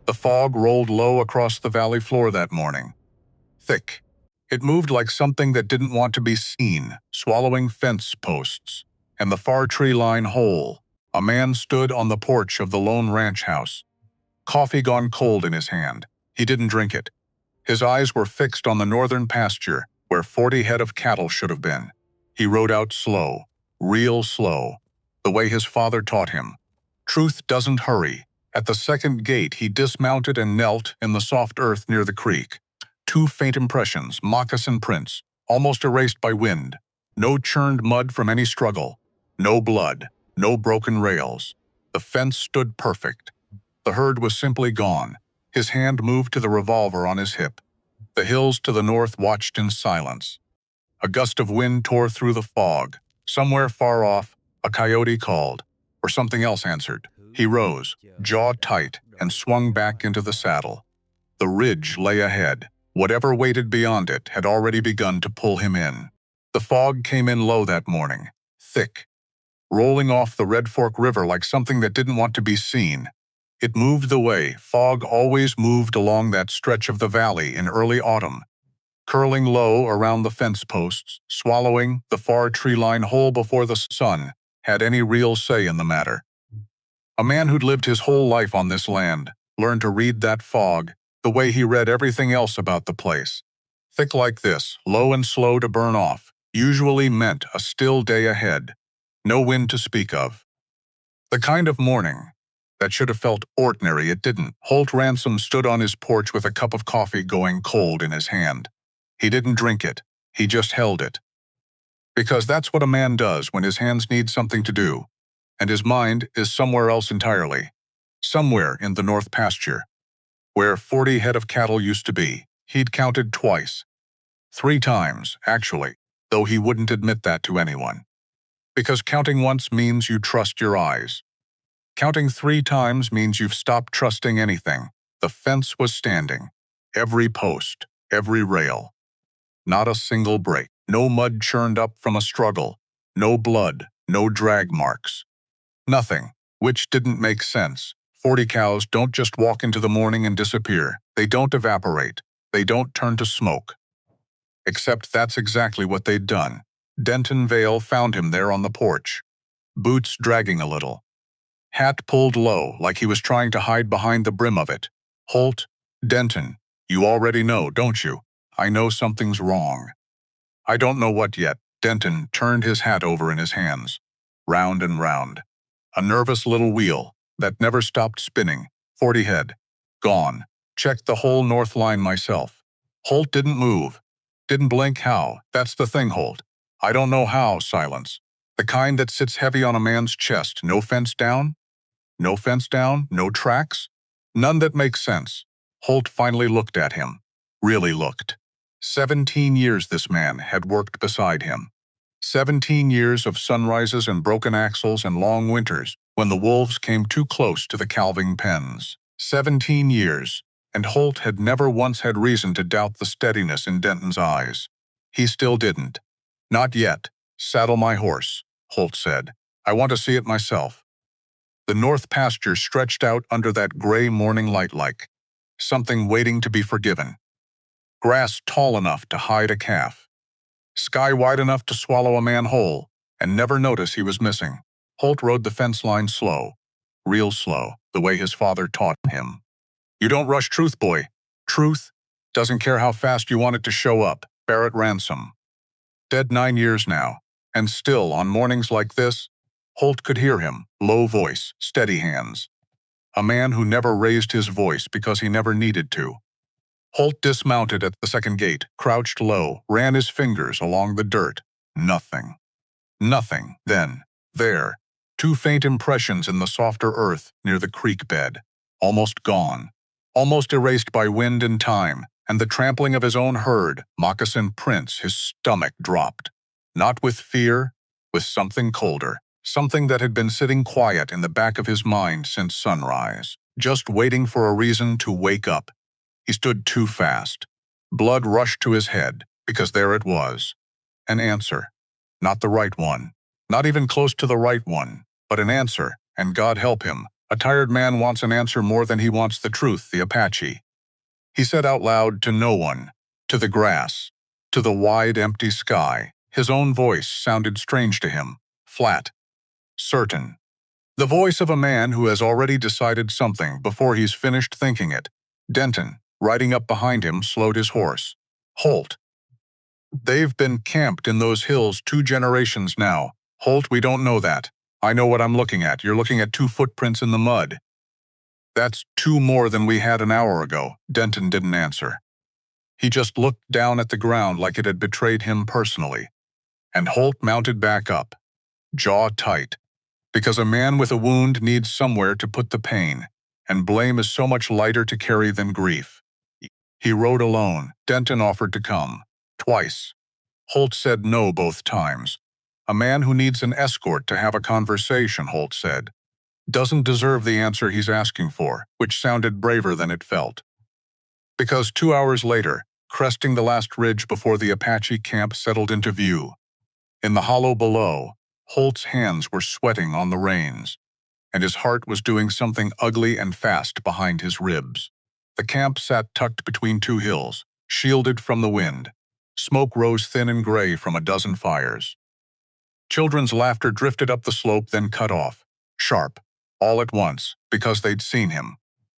The fog rolled low across the valley floor that morning. Thick. It moved like something that didn't want to be seen, swallowing fence posts. And the far tree line whole, a man stood on the porch of the lone ranch house. Coffee gone cold in his hand. He didn't drink it. His eyes were fixed on the northern pasture, where 40 head of cattle should have been. He rode out slow, real slow, the way his father taught him. Truth doesn't hurry. At the second gate, he dismounted and knelt in the soft earth near the creek. 2 faint impressions, moccasin prints, almost erased by wind. No churned mud from any struggle. No blood. No broken rails. The fence stood perfect. The herd was simply gone. His hand moved to the revolver on his hip. The hills to the north watched in silence. A gust of wind tore through the fog. Somewhere far off, a coyote called, or something else answered. He rose, jaw tight, and swung back into the saddle. The ridge lay ahead. Whatever waited beyond it had already begun to pull him in. The fog came in low that morning, thick, rolling off the Red Fork River like something that didn't want to be seen. It moved the way fog always moved along that stretch of the valley in early autumn, curling low around the fence posts, swallowing the far tree line whole before the sun had any real say in the matter. A man who'd lived his whole life on this land learned to read that fog the way he read everything else about the place. Thick like this, low and slow to burn off, usually meant a still day ahead. No wind to speak of. The kind of morning that should have felt ordinary, it didn't. Holt Ransome stood on his porch with a cup of coffee going cold in his hand. He didn't drink it. He just held it. Because that's what a man does when his hands need something to do, and his mind is somewhere else entirely. Somewhere in the north pasture, where 40 head of cattle used to be. He'd counted twice. 3 times, actually, though he wouldn't admit that to anyone. Because counting once means you trust your eyes. Counting 3 times means you've stopped trusting anything. The fence was standing. Every post, every rail. Not a single break. No mud churned up from a struggle. No blood, no drag marks. Nothing, which didn't make sense. 40 cows don't just walk into the morning and disappear. They don't evaporate. They don't turn to smoke. Except that's exactly what they'd done. Denton Vale found him there on the porch. Boots dragging a little. Hat pulled low like he was trying to hide behind the brim of it. Holt, Denton, you already know, don't you? I know something's wrong. I don't know what yet. Denton turned his hat over in his hands. Round and round. A nervous little wheel that never stopped spinning. 40 head. Gone. Checked the whole north line myself. Holt didn't move. Didn't blink. How? That's the thing, Holt. I don't know how. Silence. The kind that sits heavy on a man's chest. No fence down? No fence down? No tracks? None that makes sense. Holt finally looked at him. Really looked. 17 years this man had worked beside him. 17 years of sunrises and broken axles and long winters when the wolves came too close to the calving pens. 17 years, and Holt had never once had reason to doubt the steadiness in Denton's eyes. He still didn't. Not yet. Saddle my horse, Holt said. I want to see it myself. The north pasture stretched out under that gray morning light like something waiting to be forgiven. Grass tall enough to hide a calf. Sky wide enough to swallow a man whole, and never notice he was missing. Holt rode the fence line slow, real slow, the way his father taught him. You don't rush truth, boy. Truth doesn't care how fast you want it to show up. Barrett Ransome. Dead 9 years now, and still on mornings like this, Holt could hear him, low voice, steady hands. A man who never raised his voice because he never needed to. Holt dismounted at the second gate, crouched low, ran his fingers along the dirt. Nothing. Nothing. Then, there, 2 faint impressions in the softer earth near the creek bed. Almost gone. Almost erased by wind and time, and the trampling of his own herd, moccasin prints. His stomach dropped. Not with fear, with something colder. Something that had been sitting quiet in the back of his mind since sunrise, just waiting for a reason to wake up. He stood too fast. Blood rushed to his head, because there it was. An answer. Not the right one. Not even close to the right one, but an answer, and God help him, A tired man wants an answer more than he wants the truth, the Apache. He said out loud to no one, to the grass, to the wide, empty sky. His own voice sounded strange to him, flat, certain. The voice of a man who has already decided something before he's finished thinking it. Denton, riding up behind him, slowed his horse. Holt. They've been camped in those hills 2 generations now. Holt, we don't know that. I know what I'm looking at. You're looking at 2 footprints in the mud. That's 2 more than we had an hour ago. Denton didn't answer. He just looked down at the ground like it had betrayed him personally. And Holt mounted back up, jaw tight. Because a man with a wound needs somewhere to put the pain, and blame is so much lighter to carry than grief. He rode alone. Denton offered to come. Twice. Holt said no both times. A man who needs an escort to have a conversation, Holt said, doesn't deserve the answer he's asking for, which sounded braver than it felt. Because 2 hours later, cresting the last ridge before the Apache camp settled into view, in the hollow below, Holt's hands were sweating on the reins, and his heart was doing something ugly and fast behind his ribs. The camp sat tucked between 2 hills, shielded from the wind. Smoke rose thin and gray from a dozen fires. Children's laughter drifted up the slope, then cut off, sharp, all at once, because they'd seen him.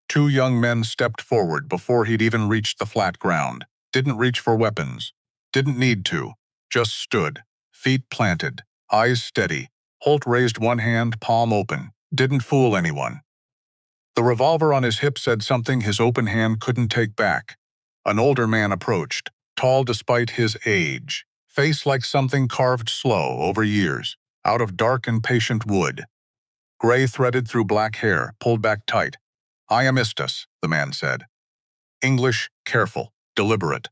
2 young men stepped forward before he'd even reached the flat ground. Didn't reach for weapons. Didn't need to. Just stood, feet planted, eyes steady. Holt raised one hand, palm open. Didn't fool anyone. The revolver on his hip said something his open hand couldn't take back. An older man approached, tall despite his age, face like something carved slow over years, out of dark and patient wood. Gray threaded through black hair, pulled back tight. "I am Istus," the man said. English, careful, deliberate.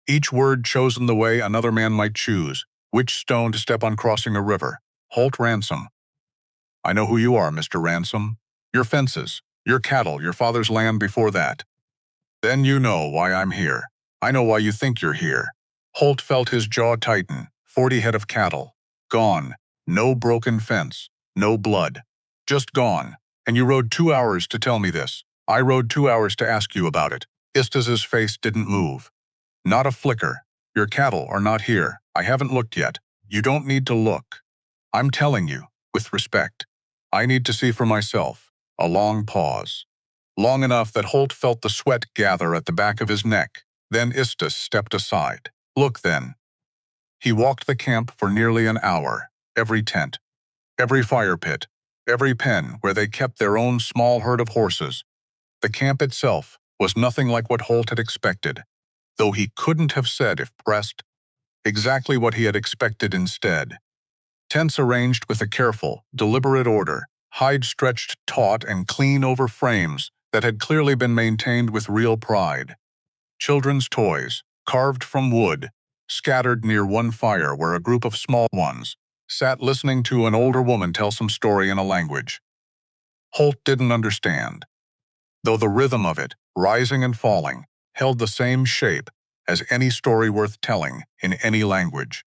Each word chosen the way another man might choose, which stone to step on crossing a river. Holt Ransome. "I know who you are, Mr. Ransome. Your fences, your cattle, your father's land before that. Then you know why I'm here. I know why you think you're here." Holt felt his jaw tighten. 40 head of cattle. Gone. No broken fence. No blood. Just gone. And you rode 2 hours to tell me this. I rode 2 hours to ask you about it. Istus's face didn't move. Not a flicker. Your cattle are not here. I haven't looked yet. You don't need to look. I'm telling you, with respect. I need to see for myself. A long pause. Long enough that Holt felt the sweat gather at the back of his neck. Then Istus stepped aside. "Look then." He walked the camp for nearly an hour. Every tent, every fire pit, every pen where they kept their own small herd of horses. The camp itself was nothing like what Holt had expected, though he couldn't have said, if pressed, exactly what he had expected instead. Tents arranged with a careful, deliberate order, hide stretched taut and clean over frames that had clearly been maintained with real pride. Children's toys, carved from wood, scattered near one fire where a group of small ones sat listening to an older woman tell some story in a language Holt didn't understand, though the rhythm of it, rising and falling, held the same shape as any story worth telling in any language.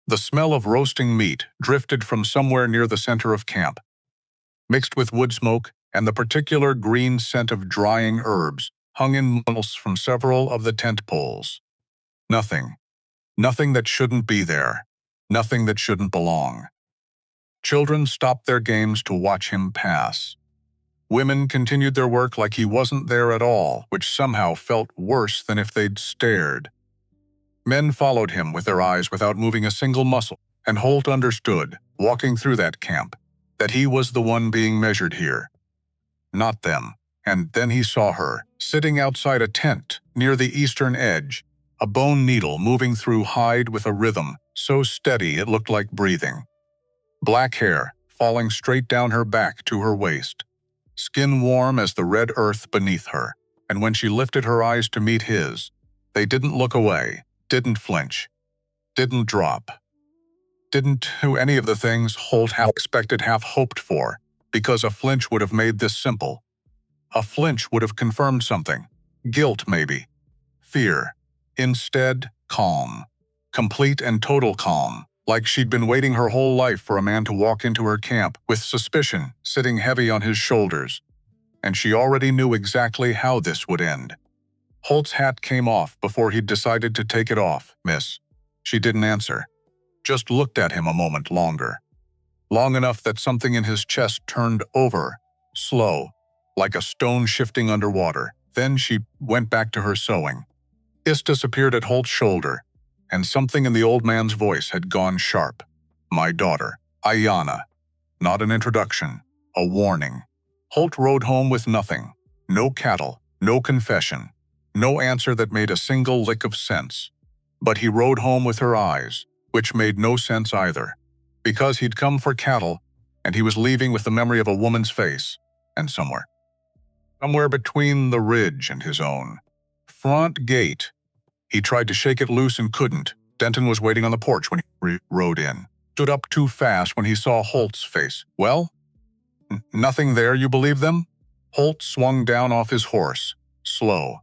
The smell of roasting meat drifted from somewhere near the center of camp, mixed with wood smoke and the particular green scent of drying herbs hung in bundles from several of the tent poles. Nothing. Nothing that shouldn't be there. Nothing that shouldn't belong. Children stopped their games to watch him pass. Women continued their work like he wasn't there at all, which somehow felt worse than if they'd stared. Men followed him with their eyes without moving a single muscle, and Holt understood, walking through that camp, that he was the one being measured here. Not them. And then he saw her, sitting outside a tent near the eastern edge, a bone needle moving through hide with a rhythm so steady it looked like breathing. Black hair falling straight down her back to her waist, skin warm as the red earth beneath her, and when she lifted her eyes to meet his, they didn't look away, didn't flinch, didn't drop. Didn't do any of the things Holt half expected, half hoped for, because a flinch would have made this simple. A flinch would have confirmed something. Guilt, maybe. Fear. Instead, calm. Complete and total calm. like she'd been waiting her whole life for a man to walk into her camp with suspicion sitting heavy on his shoulders. And she already knew exactly how this would end. Holt's hat came off before he'd decided to take it off. "Miss." She didn't answer, just looked at him a moment longer. Long enough that something in his chest turned over, slow, like a stone shifting underwater. Then she went back to her sewing. Istus appeared at Holt's shoulder, and something in the old man's voice had gone sharp. "My daughter, Aiyana." Not an introduction, a warning. Holt rode home with nothing. No cattle, no confession, no answer that made a single lick of sense. But he rode home with her eyes, which made no sense either, because he'd come for cattle, and he was leaving with the memory of a woman's face, and somewhere between the ridge and his own front gate. He tried to shake it loose and couldn't. Denton was waiting on the porch when he rode in. Stood up too fast when he saw Holt's face. "Well? Nothing there, you believe them?" Holt swung down off his horse, slow.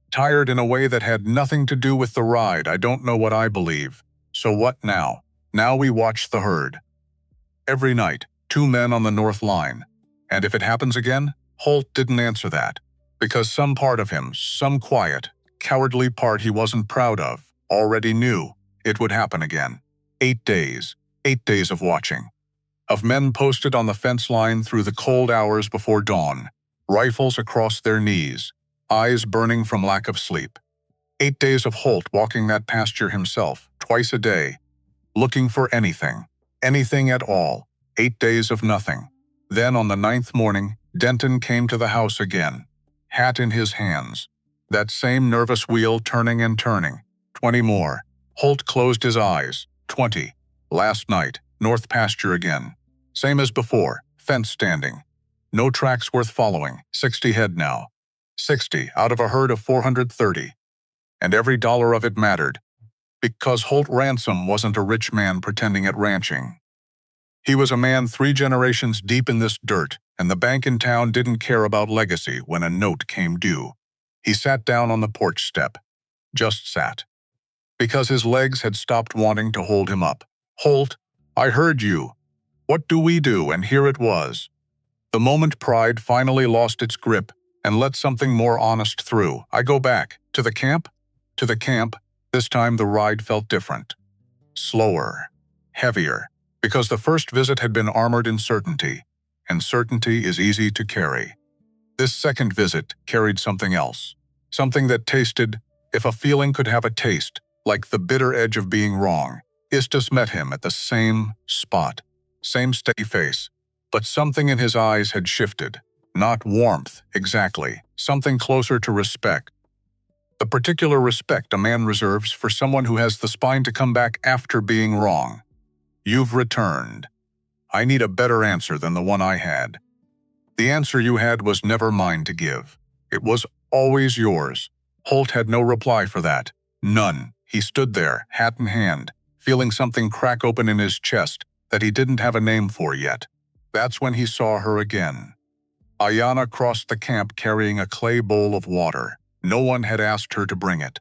"Tired in a way that had nothing to do with the ride. I don't know what I believe. So what now? Now we watch the herd. Every night, 2 men on the north line. And if it happens again?" Holt didn't answer that, because some part of him, some quiet, cowardly part he wasn't proud of, already knew it would happen again. 8 days. 8 days of watching. Of men posted on the fence line through the cold hours before dawn, rifles across their knees, eyes burning from lack of sleep. 8 days of Holt walking that pasture himself, twice a day, looking for anything, anything at all. 8 days of nothing. Then on the 9th morning, Denton came to the house again, hat in his hands. That same nervous wheel turning and turning. 20 more. Holt closed his eyes. 20. Last night, north pasture again. Same as before, fence standing. No tracks worth following. 60 head now. 60 out of a herd of 430. And every dollar of it mattered, because Holt Ransome wasn't a rich man pretending at ranching. He was a man 3 generations deep in this dirt, and the bank in town didn't care about legacy when a note came due. He sat down on the porch step. Just sat. Because his legs had stopped wanting to hold him up. "Holt, I heard you. What do we do?" And here it was. The moment pride finally lost its grip and let something more honest through. "I go back. To the camp?" To the camp. This time the ride felt different. Slower. Heavier. Because the first visit had been armored in certainty, and certainty is easy to carry. This second visit carried something else. Something that tasted, if a feeling could have a taste, like the bitter edge of being wrong. Istus met him at the same spot, same steady face, but something in his eyes had shifted. Not warmth, exactly, something closer to respect. The particular respect a man reserves for someone who has the spine to come back after being wrong. "You've returned. I need a better answer than the one I had." "The answer you had was never mine to give. It was always yours." Holt had no reply for that. None. He stood there, hat in hand, feeling something crack open in his chest that he didn't have a name for yet. That's when he saw her again. Aiyana crossed the camp carrying a clay bowl of water. No one had asked her to bring it.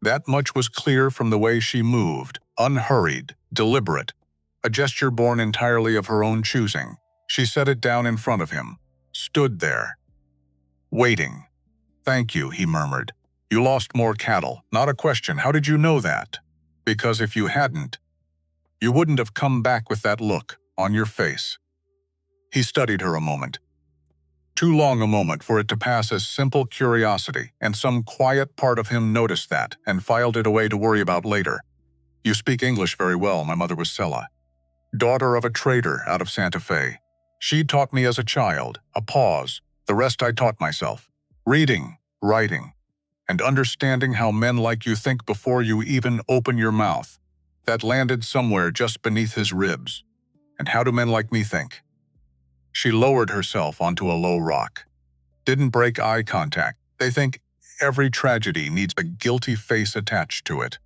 That much was clear from the way she moved, unhurried, deliberate. A gesture born entirely of her own choosing. She set it down in front of him, stood there, waiting. "Thank you," he murmured. "You lost more cattle. Not a question. How did you know that?" "Because if you hadn't, you wouldn't have come back with that look on your face." He studied her a moment. Too long a moment for it to pass as simple curiosity, and some quiet part of him noticed that and filed it away to worry about later. "You speak English very well. My mother was Sella. Daughter of a trader out of Santa Fe. She taught me as a child, a pause, the rest I taught myself. Reading, writing, and understanding how men like you think before you even open your mouth. That landed somewhere just beneath his ribs. And how do men like me think?" She lowered herself onto a low rock. Didn't break eye contact. They think every tragedy needs a guilty face attached to it.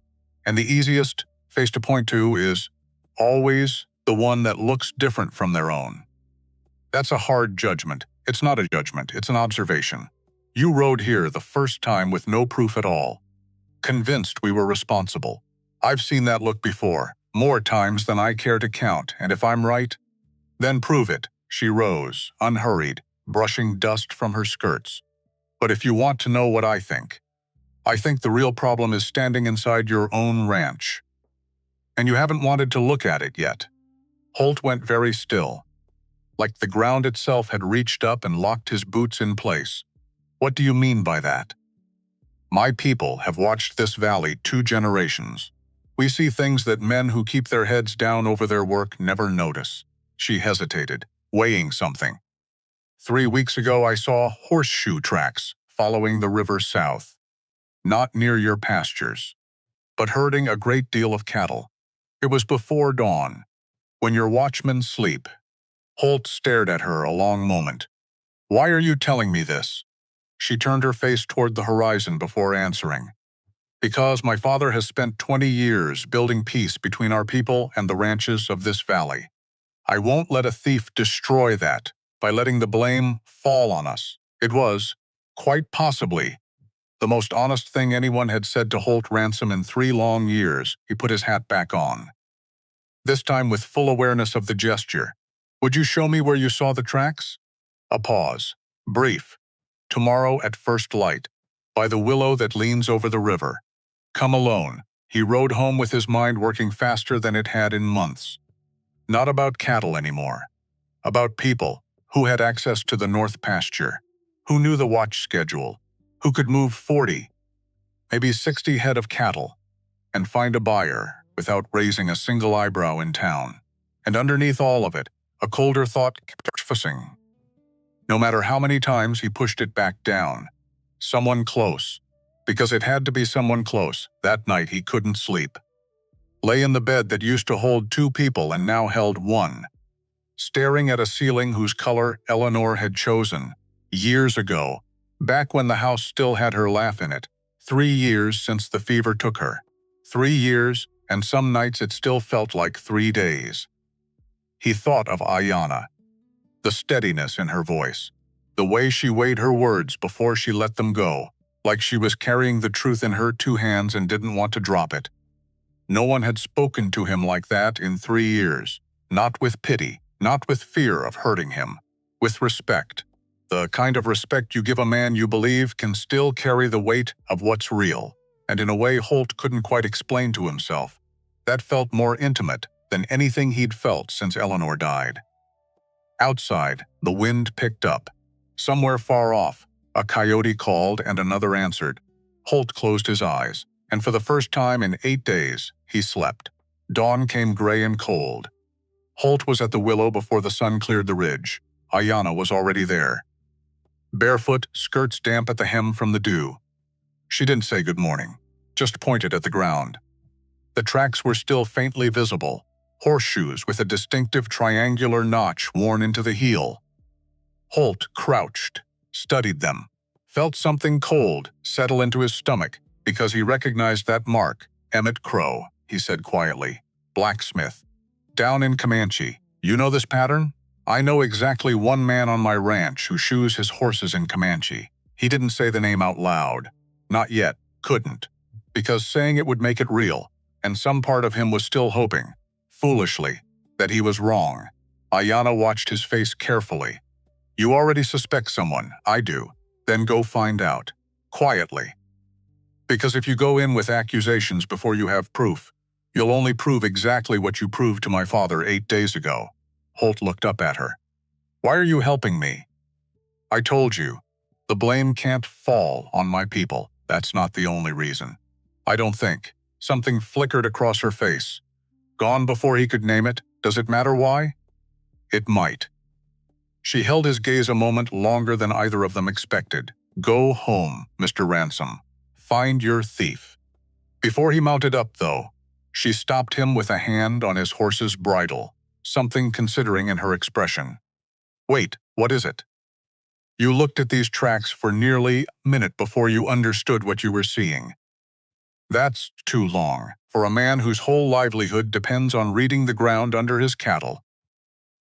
And the easiest face to point to is always the one that looks different from their own. That's a hard judgment. It's not a judgment, it's an observation. You rode here the first time with no proof at all. Convinced we were responsible. I've seen that look before. More times than I care to count, and if I'm right, then prove it. She rose, unhurried, brushing dust from her skirts. But if you want to know what I think the real problem is standing inside your own ranch. And you haven't wanted to look at it yet. Holt went very still, like the ground itself had reached up and locked his boots in place. What do you mean by that? My people have watched this valley 2 generations. We see things that men who keep their heads down over their work never notice. She hesitated, weighing something. 3 weeks ago I saw horseshoe tracks following the river south. Not near your pastures, but herding a great deal of cattle. It was before dawn, when your watchmen sleep. Holt stared at her a long moment. Why are you telling me this? She turned her face toward the horizon before answering. Because my father has spent 20 years building peace between our people and the ranches of this valley. I won't let a thief destroy that by letting the blame fall on us. It was, quite possibly, the most honest thing anyone had said to Holt Ransome in 3 long years. He put his hat back on, this time with full awareness of the gesture. Would you show me where you saw the tracks? A pause. Brief. Tomorrow at first light, by the willow that leans over the river. Come alone. He rode home with his mind working faster than it had in months. Not about cattle anymore. About people who had access to the north pasture, who knew the watch schedule, who could move 40, maybe 60 head of cattle, and find a buyer without raising a single eyebrow in town. And underneath all of it, a colder thought kept surfacing. No matter how many times he pushed it back down. Someone close. Because it had to be someone close. That night he couldn't sleep. Lay in the bed that used to hold 2 people and now held 1. Staring at a ceiling whose color Eleanor had chosen. Years ago. Back when the house still had her laugh in it. 3 years since the fever took her. 3 years, and some nights it still felt like 3 days. He thought of Aiyana. The steadiness in her voice. The way she weighed her words before she let them go. Like she was carrying the truth in her 2 hands and didn't want to drop it. No one had spoken to him like that in 3 years. Not with pity, not with fear of hurting him. With respect. The kind of respect you give a man you believe can still carry the weight of what's real. And in a way Holt couldn't quite explain to himself. That felt more intimate than anything he'd felt since Eleanor died. Outside, the wind picked up. Somewhere far off, a coyote called and another answered. Holt closed his eyes, and for the first time in 8 days, he slept. Dawn came gray and cold. Holt was at the willow before the sun cleared the ridge. Aiyana was already there. Barefoot, skirts damp at the hem from the dew. She didn't say good morning, just pointed at the ground. The tracks were still faintly visible, horseshoes with a distinctive triangular notch worn into the heel. Holt crouched, studied them, felt something cold settle into his stomach because he recognized that mark. Emmett Crow, he said quietly. Blacksmith. Down in Comanche. You know this pattern? I know exactly one man on my ranch who shoes his horses in Comanche. He didn't say the name out loud. Not yet. Couldn't. Because saying it would make it real, and some part of him was still hoping, foolishly, that he was wrong. Aiyana watched his face carefully. You already suspect someone. I do. Then go find out. Quietly. Because if you go in with accusations before you have proof, you'll only prove exactly what you proved to my father 8 days ago. Holt looked up at her. Why are you helping me? I told you. The blame can't fall on my people. That's not the only reason. I don't think. Something flickered across her face. Gone before he could name it. Does it matter why? It might. She held his gaze a moment longer than either of them expected. Go home, Mr. Ransome. Find your thief. Before he mounted up, though, she stopped him with a hand on his horse's bridle, something considering in her expression. Wait, what is it? You looked at these tracks for nearly a minute before you understood what you were seeing. That's too long for a man whose whole livelihood depends on reading the ground under his cattle.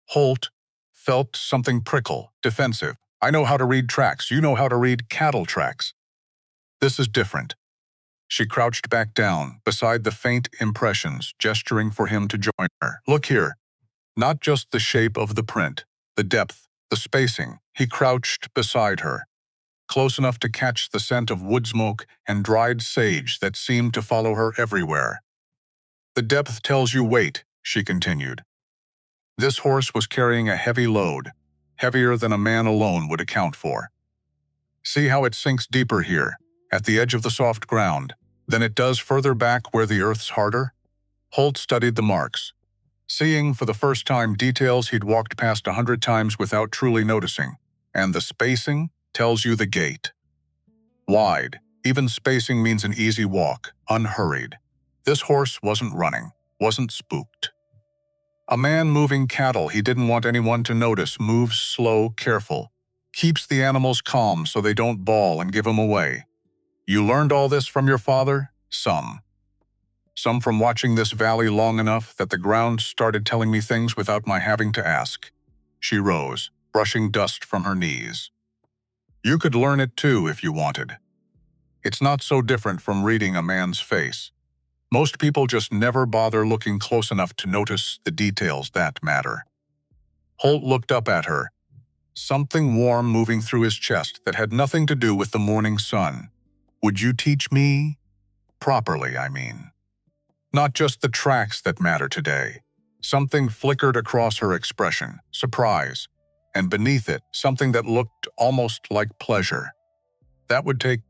Holt felt something prickle, defensive. I know how to read tracks. You know how to read cattle tracks. This is different. She crouched back down, beside the faint impressions, gesturing for him to join her. Look here. Not just the shape of the print, the depth, the spacing. He crouched beside her, close enough to catch the scent of wood smoke and dried sage that seemed to follow her everywhere. The depth tells you weight, she continued. This horse was carrying a heavy load, heavier than a man alone would account for. See how it sinks deeper here, at the edge of the soft ground, than it does further back where the earth's harder? Holt studied the marks, seeing for the first time details he'd walked past 100 times without truly noticing, and the spacing tells you the gait. Wide, even spacing means an easy walk, unhurried. This horse wasn't running, wasn't spooked. A man moving cattle he didn't want anyone to notice, moves slow, careful, keeps the animals calm so they don't bawl and give him away. You learned all this from your father? Some. Some from watching this valley long enough that the ground started telling me things without my having to ask. She rose, brushing dust from her knees. You could learn it too if you wanted. It's not so different from reading a man's face. Most people just never bother looking close enough to notice the details that matter. Holt looked up at her, something warm moving through his chest that had nothing to do with the morning sun. Would you teach me? Properly, I mean. Not just the tracks that matter today. Something flickered across her expression, surprise, and beneath it, something that looked almost like pleasure. That would take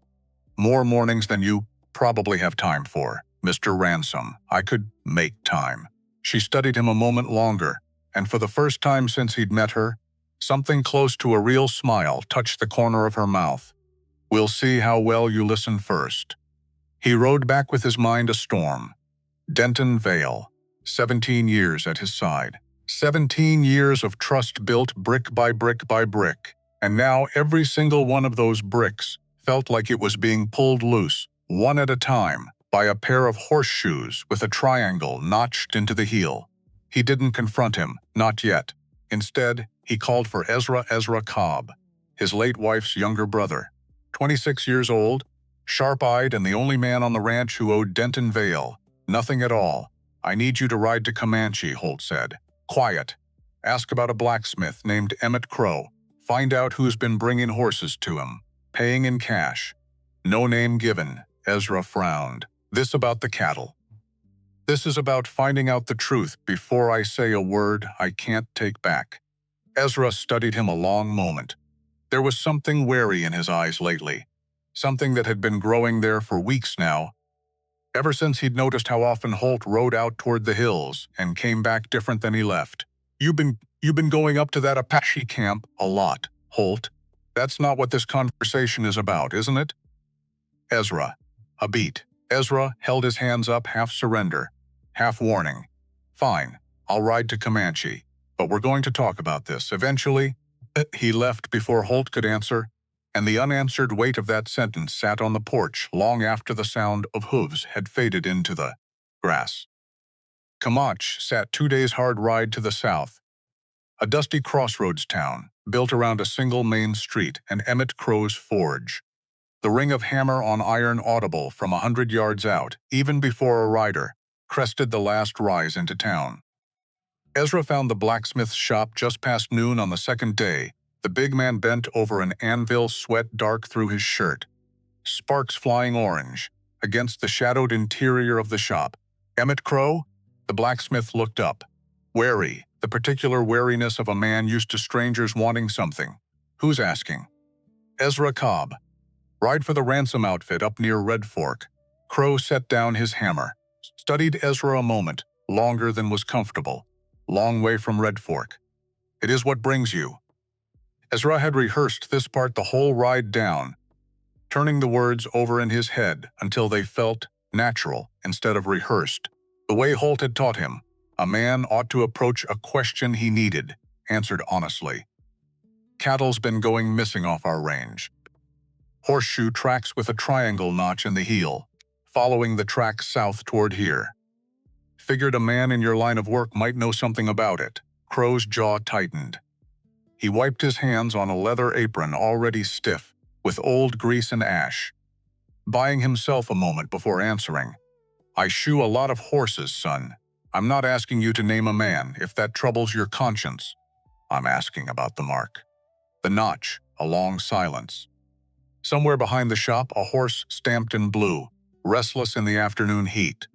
more mornings than you probably have time for, Mr. Ransome. I could make time. She studied him a moment longer, and for the first time since he'd met her, something close to a real smile touched the corner of her mouth. We'll see how well you listen first. He rode back with his mind a storm. Denton Vale, 17 years at his side. 17 years of trust built brick by brick by brick, and now every single one of those bricks felt like it was being pulled loose, one at a time, by a pair of horseshoes with a triangle notched into the heel. He didn't confront him, not yet. Instead, he called for Ezra Cobb, his late wife's younger brother. 26 years old, sharp-eyed and the only man on the ranch who owed Denton Vale nothing at all. I need you to ride to Comanche, Holt said. Quiet. Ask about a blacksmith named Emmett Crow. Find out who's been bringing horses to him. Paying in cash. No name given. Ezra frowned. This about the cattle. This is about finding out the truth before I say a word I can't take back. Ezra studied him a long moment. There was something wary in his eyes lately. Something that had been growing there for weeks now, ever since he'd noticed how often Holt rode out toward the hills and came back different than he left. You've been going up to that Apache camp a lot, Holt. That's not what this conversation is about, isn't it? Ezra. A beat. Ezra held his hands up, half surrender, half warning. Fine, I'll ride to Comanche, but we're going to talk about this eventually. He left before Holt could answer, and the unanswered weight of that sentence sat on the porch long after the sound of hooves had faded into the grass. Comanche sat 2 days' hard ride to the south, a dusty crossroads town built around a single main street and Emmett Crow's forge. The ring of hammer on iron audible from 100 yards out, even before a rider crested the last rise into town. Ezra found the blacksmith's shop just past noon on the second day. The big man bent over an anvil, sweat dark through his shirt, sparks flying orange against the shadowed interior of the shop. Emmett Crow? The blacksmith looked up, wary, the particular wariness of a man used to strangers wanting something. Who's asking? Ezra Cobb. Ride for the Ransome outfit up near Red Fork. Crow set down his hammer, studied Ezra a moment, longer than was comfortable. Long way from Red Fork. It is what brings you. Ezra had rehearsed this part the whole ride down, turning the words over in his head until they felt natural instead of rehearsed. The way Holt had taught him, a man ought to approach a question he needed, answered honestly. Cattle's been going missing off our range. Horseshoe tracks with a triangle notch in the heel, following the tracks south toward here. Figured a man in your line of work might know something about it. Crow's jaw tightened. He wiped his hands on a leather apron already stiff with old grease and ash. buying himself a moment before answering. I shoe a lot of horses, son. I'm not asking you to name a man if that troubles your conscience. I'm asking about the mark. The notch, a long silence. Somewhere behind the shop, a horse stamped in blue, restless in the afternoon heat.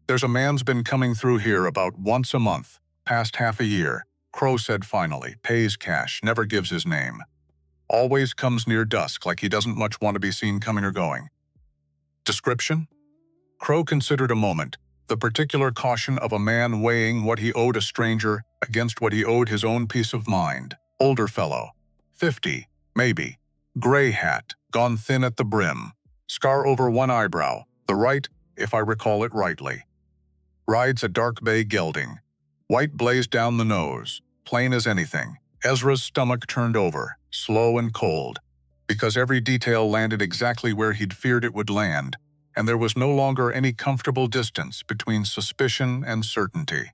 There's a man's been coming through here about once a month, past half a year, Crow said finally, pays cash, never gives his name. Always comes near dusk like he doesn't much want to be seen coming or going. Description? Crow considered a moment, the particular caution of a man weighing what he owed a stranger against what he owed his own peace of mind. Older fellow. 50, maybe. Gray hat, gone thin at the brim. Scar over one eyebrow, the right, if I recall it rightly. Rides a dark bay gelding. White blaze down the nose, plain as anything. Ezra's stomach turned over, slow and cold, because every detail landed exactly where he'd feared it would land, and there was no longer any comfortable distance between suspicion and certainty.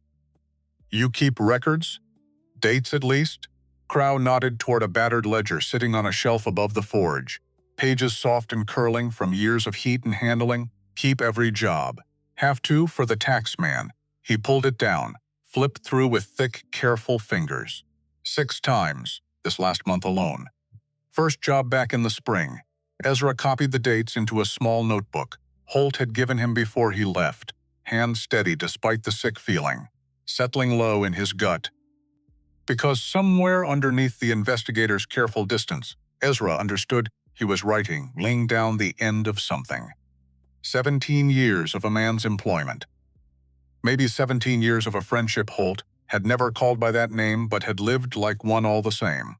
You keep records? Dates at least? Crow nodded toward a battered ledger sitting on a shelf above the forge. Pages soft and curling from years of heat and handling. Keep every job. Have to for the tax man. He pulled it down, flipped through with thick, careful fingers. 6 times, this last month alone. First job back in the spring. Ezra copied the dates into a small notebook Holt had given him before he left, hand steady despite the sick feeling, settling low in his gut. Because somewhere underneath the investigator's careful distance, Ezra understood he was writing, laying down the end of something. 17 years of a man's employment. Maybe 17 years of a friendship Holt had never called by that name but had lived like one all the same.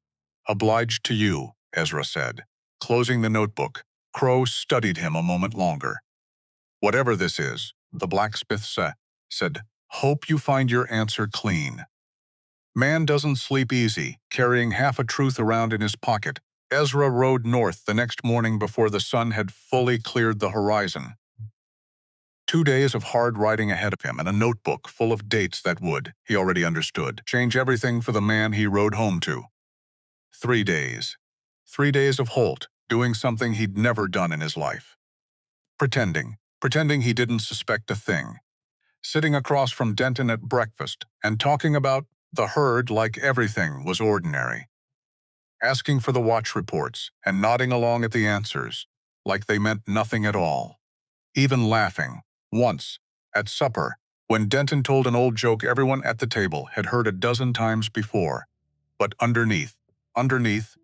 Obliged to you, Ezra said. Closing the notebook, Crow studied him a moment longer. Whatever this is, the blacksmith said, hope you find your answer clean. Man doesn't sleep easy, carrying half a truth around in his pocket. Ezra rode north the next morning before the sun had fully cleared the horizon. 2 days of hard riding ahead of him and a notebook full of dates that would, he already understood, change everything for the man he rode home to. 3 days. 3 days of Holt, doing something he'd never done in his life. Pretending he didn't suspect a thing. Sitting across from Denton at breakfast and talking about the herd like everything was ordinary. Asking for the watch reports and nodding along at the answers, like they meant nothing at all. Even laughing, once, at supper, when Denton told an old joke everyone at the table had heard a dozen times before. But underneath,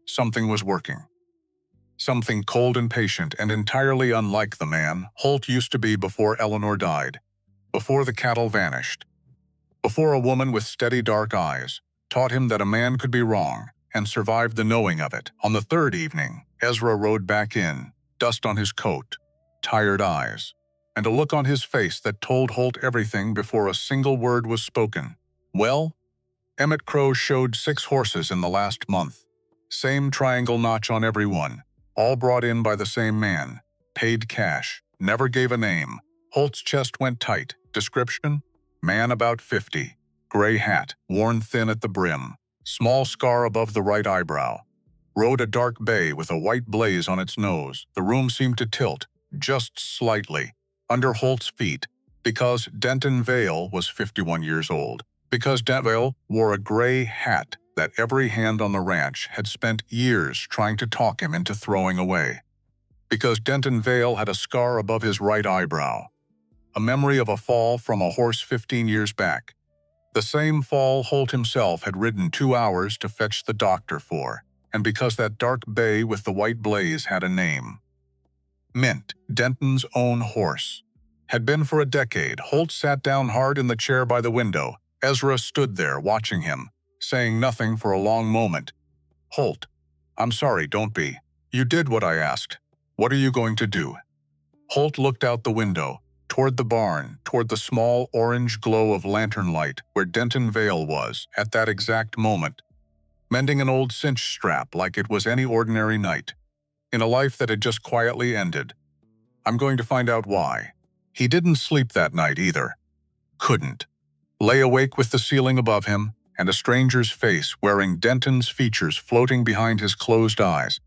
something was working. Something cold and patient and entirely unlike the man Holt used to be before Eleanor died, before the cattle vanished, before a woman with steady dark eyes taught him that a man could be wrong and survived the knowing of it. On the 3rd evening, Ezra rode back in, dust on his coat, tired eyes, and a look on his face that told Holt everything before a single word was spoken. Well, Emmett Crow showed 6 horses in the last month. Same triangle notch on every one, all brought in by the same man. Paid cash, never gave a name. Holt's chest went tight. Description? Man about 50. Gray hat, worn thin at the brim. Small scar above the right eyebrow. Rode a dark bay with a white blaze on its nose. The room seemed to tilt, just slightly, under Holt's feet, because Denton Vale was 51 years old. Because Vale wore a gray hat that every hand on the ranch had spent years trying to talk him into throwing away. Because Denton Vale had a scar above his right eyebrow. A memory of a fall from a horse 15 years back. The same fall Holt himself had ridden 2 hours to fetch the doctor for, and because that dark bay with the white blaze had a name. Mint, Denton's own horse. Had been for a decade. Holt sat down hard in the chair by the window. Ezra stood there watching him, saying nothing for a long moment. Holt, I'm sorry, don't be. You did what I asked. What are you going to do? Holt looked out the window, toward the barn, toward the small orange glow of lantern light where Denton Vale was at that exact moment, mending an old cinch strap like it was any ordinary night, in a life that had just quietly ended. I'm going to find out why. He didn't sleep that night either. Couldn't. Lay awake with the ceiling above him and a stranger's face wearing Denton's features floating behind his closed eyes,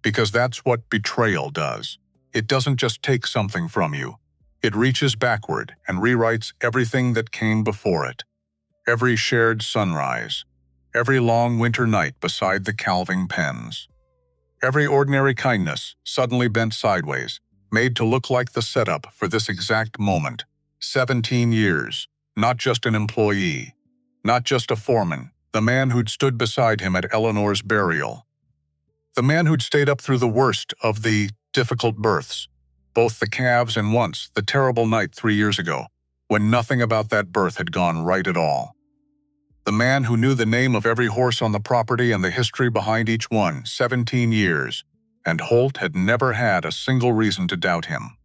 because that's what betrayal does. It doesn't just take something from you. It reaches backward and rewrites everything that came before it. Every shared sunrise. Every long winter night beside the calving pens. Every ordinary kindness suddenly bent sideways, made to look like the setup for this exact moment. 17 years, not just an employee, not just a foreman, the man who'd stood beside him at Eleanor's burial. The man who'd stayed up through the worst of the difficult births, both the calves and once the terrible night 3 years ago, when nothing about that birth had gone right at all. The man who knew the name of every horse on the property and the history behind each one, 17 years, and Holt had never had a single reason to doubt him.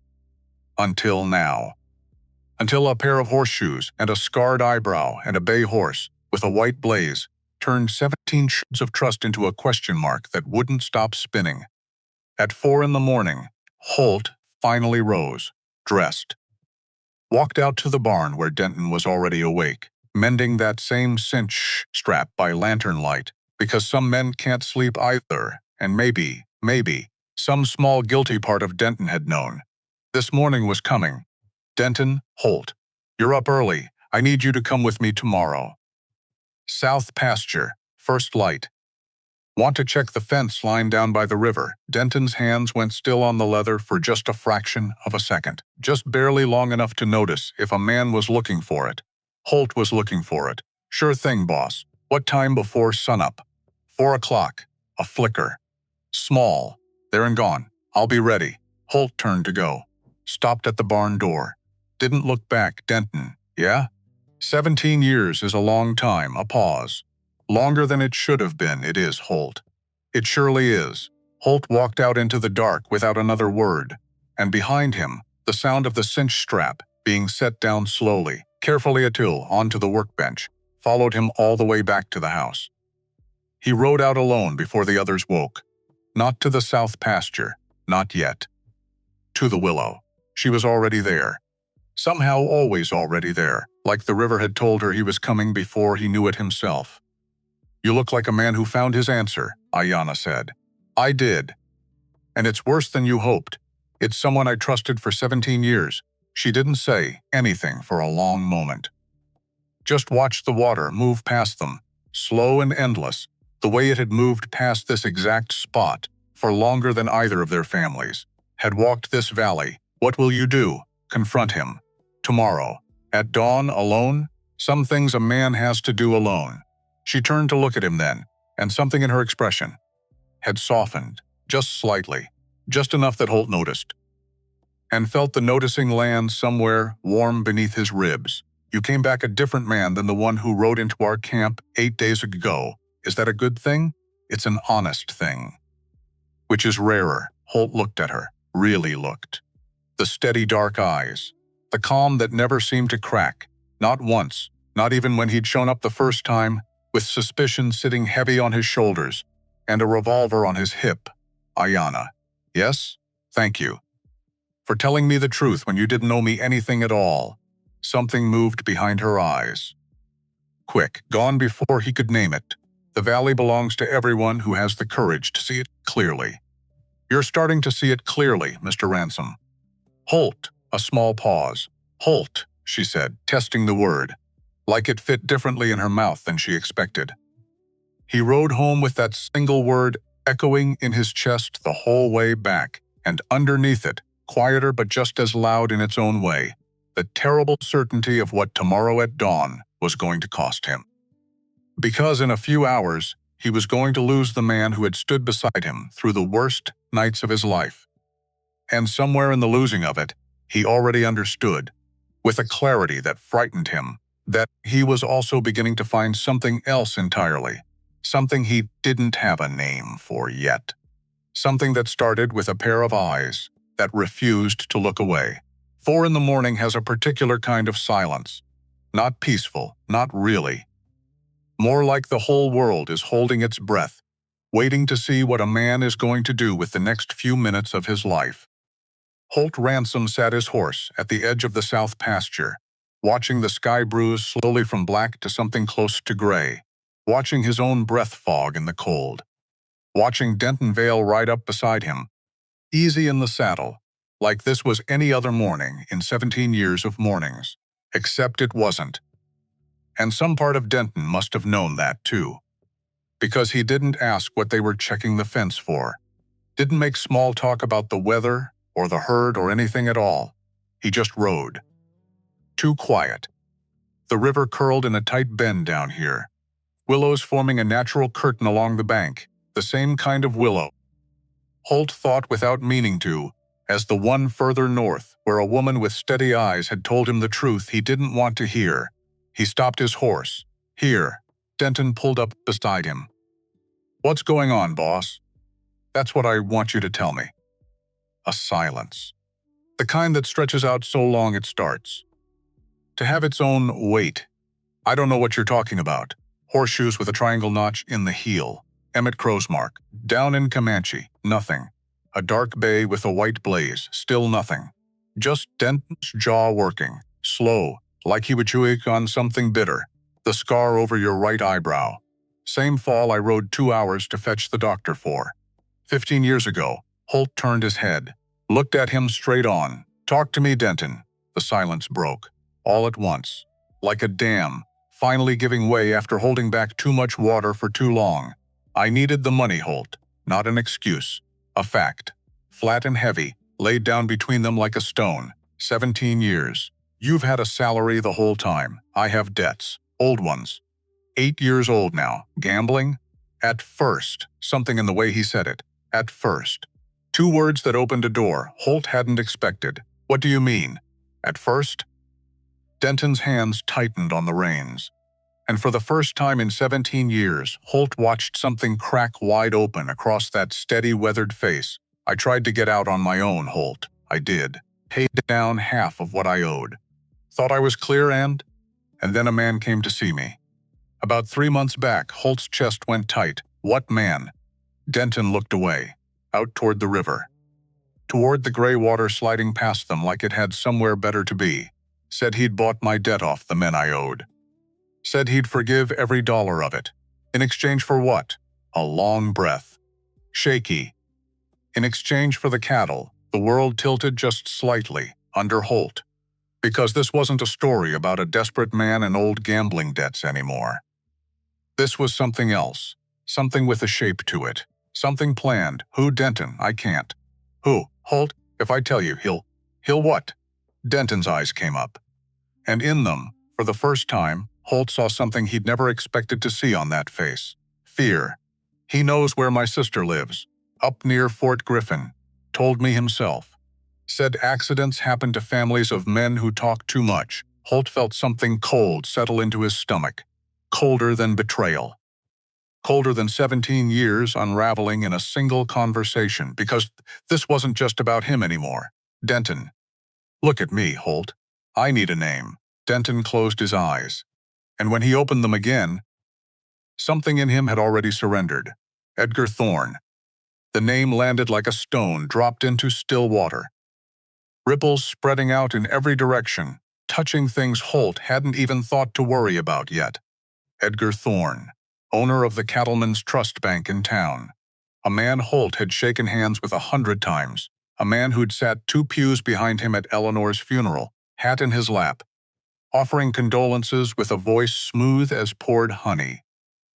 Until now. Until a pair of horseshoes and a scarred eyebrow and a bay horse with a white blaze turned 17 shoes of trust into a question mark that wouldn't stop spinning. At 4 in the morning, Holt finally rose, dressed. Walked out to the barn where Denton was already awake, mending that same cinch strap by lantern light, because some men can't sleep either, and maybe, some small guilty part of Denton had known. This morning was coming. Denton, Holt, you're up early. I need you to come with me tomorrow. South pasture, first light. Want to check the fence line down by the river. Denton's hands went still on the leather for just a fraction of a second, just barely long enough to notice if a man was looking for it. Holt was looking for it. Sure thing, boss. What time before sunup? 4 o'clock. A flicker. Small. There and gone. I'll be ready. Holt turned to go. Stopped at the barn door. Didn't look back. Denton, yeah? 17 years is a long time, a pause. Longer than it should have been, it is, Holt. It surely is. Holt walked out into the dark without another word, and behind him, the sound of the cinch strap being set down slowly, carefully onto the workbench, followed him all the way back to the house. He rode out alone before the others woke. Not to the south pasture, not yet. To the willow. She was already there. Somehow always already there, like the river had told her he was coming before he knew it himself. You look like a man who found his answer, Aiyana said. I did. And it's worse than you hoped. It's someone I trusted for 17 years. She didn't say anything for a long moment. Just watched the water move past them, slow and endless, the way it had moved past this exact spot for longer than either of their families. Had walked this valley. What will you do? Confront him. Tomorrow. At dawn, alone? Some things a man has to do alone. She turned to look at him then, and something in her expression had softened, just slightly, just enough that Holt noticed, and felt the noticing land somewhere warm beneath his ribs. You came back a different man than the one who rode into our camp 8 days ago. Is that a good thing? It's an honest thing. Which is rarer. Holt looked at her, really looked. The steady dark eyes, the calm that never seemed to crack, not once, not even when he'd shown up the first time, with suspicion sitting heavy on his shoulders and a revolver on his hip. Aiyana. Yes? Thank you. For telling me the truth when you didn't owe me anything at all. Something moved behind her eyes. Quick, gone before he could name it. The valley belongs to everyone who has the courage to see it clearly. You're starting to see it clearly, Mr. Ransome. Holt, a small pause. Holt, she said, testing the word, like it fit differently in her mouth than she expected. He rode home with that single word echoing in his chest the whole way back, and underneath it, quieter but just as loud in its own way, the terrible certainty of what tomorrow at dawn was going to cost him. Because in a few hours, he was going to lose the man who had stood beside him through the worst nights of his life. And somewhere in the losing of it, he already understood, with a clarity that frightened him, that he was also beginning to find something else entirely, something he didn't have a name for yet. Something that started with a pair of eyes that refused to look away. 4 in the morning has a particular kind of silence. Not peaceful, not really. More like the whole world is holding its breath, waiting to see what a man is going to do with the next few minutes of his life. Holt Ransome sat his horse at the edge of the south pasture, watching the sky bruise slowly from black to something close to gray, watching his own breath fog in the cold, watching Denton Vale ride up beside him, easy in the saddle, like this was any other morning in 17 years of mornings. Except it wasn't. And some part of Denton must have known that too. Because he didn't ask what they were checking the fence for. Didn't make small talk about the weather or the herd or anything at all. He just rode. Too quiet. The river curled in a tight bend down here. Willows forming a natural curtain along the bank, the same kind of willow. Holt thought without meaning to, as the one further north, where a woman with steady eyes had told him the truth he didn't want to hear. He stopped his horse. Here. Denton pulled up beside him. "What's going on, boss?" "That's what I want you to tell me." A silence. The kind that stretches out so long it starts to have its own weight. "I don't know what you're talking about." Horseshoes with a triangle notch in the heel. Emmett Crow's mark. Down in Comanche. Nothing. A dark bay with a white blaze. Still nothing. Just Denton's jaw working. Slow, like he would chew on something bitter. The scar over your right eyebrow. Same fall I rode 2 hours to fetch the doctor for. 15 years ago. Holt turned his head. Looked at him straight on. "Talk to me, Denton." The silence broke. All at once. Like a dam, finally giving way after holding back too much water for too long. "I needed the money, Holt. Not an excuse. A fact. Flat and heavy, laid down between them like a stone. 17 years. You've had a salary the whole time. I have debts. Old ones. 8 years old now. Gambling?" At first. Something in the way he said it. At first. 2 words that opened a door Holt hadn't expected. "What do you mean?" "At first?" Denton's hands tightened on the reins. And for the first time in 17 years, Holt watched something crack wide open across that steady, weathered face. "I tried to get out on my own, Holt. I did. Paid down half of what I owed. Thought I was clear and then a man came to see me." About 3 months back, Holt's chest went tight. "What man?" Denton looked away, out toward the river. Toward the gray water sliding past them like it had somewhere better to be. Said he'd bought my debt off the men I owed. Said he'd forgive every dollar of it. In exchange for what? A long breath. Shaky. In exchange for the cattle, the world tilted just slightly, under Holt. Because this wasn't a story about a desperate man and old gambling debts anymore. This was something else. Something with a shape to it. Something planned. Who? Denton? I can't. Who? Holt? If I tell you, he'll what? Denton's eyes came up. And in them, for the first time, Holt saw something he'd never expected to see on that face. Fear. "He knows where my sister lives. Up near Fort Griffin. Told me himself. Said accidents happen to families of men who talk too much." Holt felt something cold settle into his stomach. Colder than betrayal. Colder than 17 years unraveling in a single conversation, because this wasn't just about him anymore. Denton. "Look at me, Holt. I need a name." Denton closed his eyes. And when he opened them again, something in him had already surrendered. Edgar Thorne. The name landed like a stone dropped into still water. Ripples spreading out in every direction, touching things Holt hadn't even thought to worry about yet. Edgar Thorne, owner of the Cattlemen's Trust Bank in town. A man Holt had shaken hands with 100 times. A man who'd sat 2 pews behind him at Eleanor's funeral, hat in his lap, offering condolences with a voice smooth as poured honey.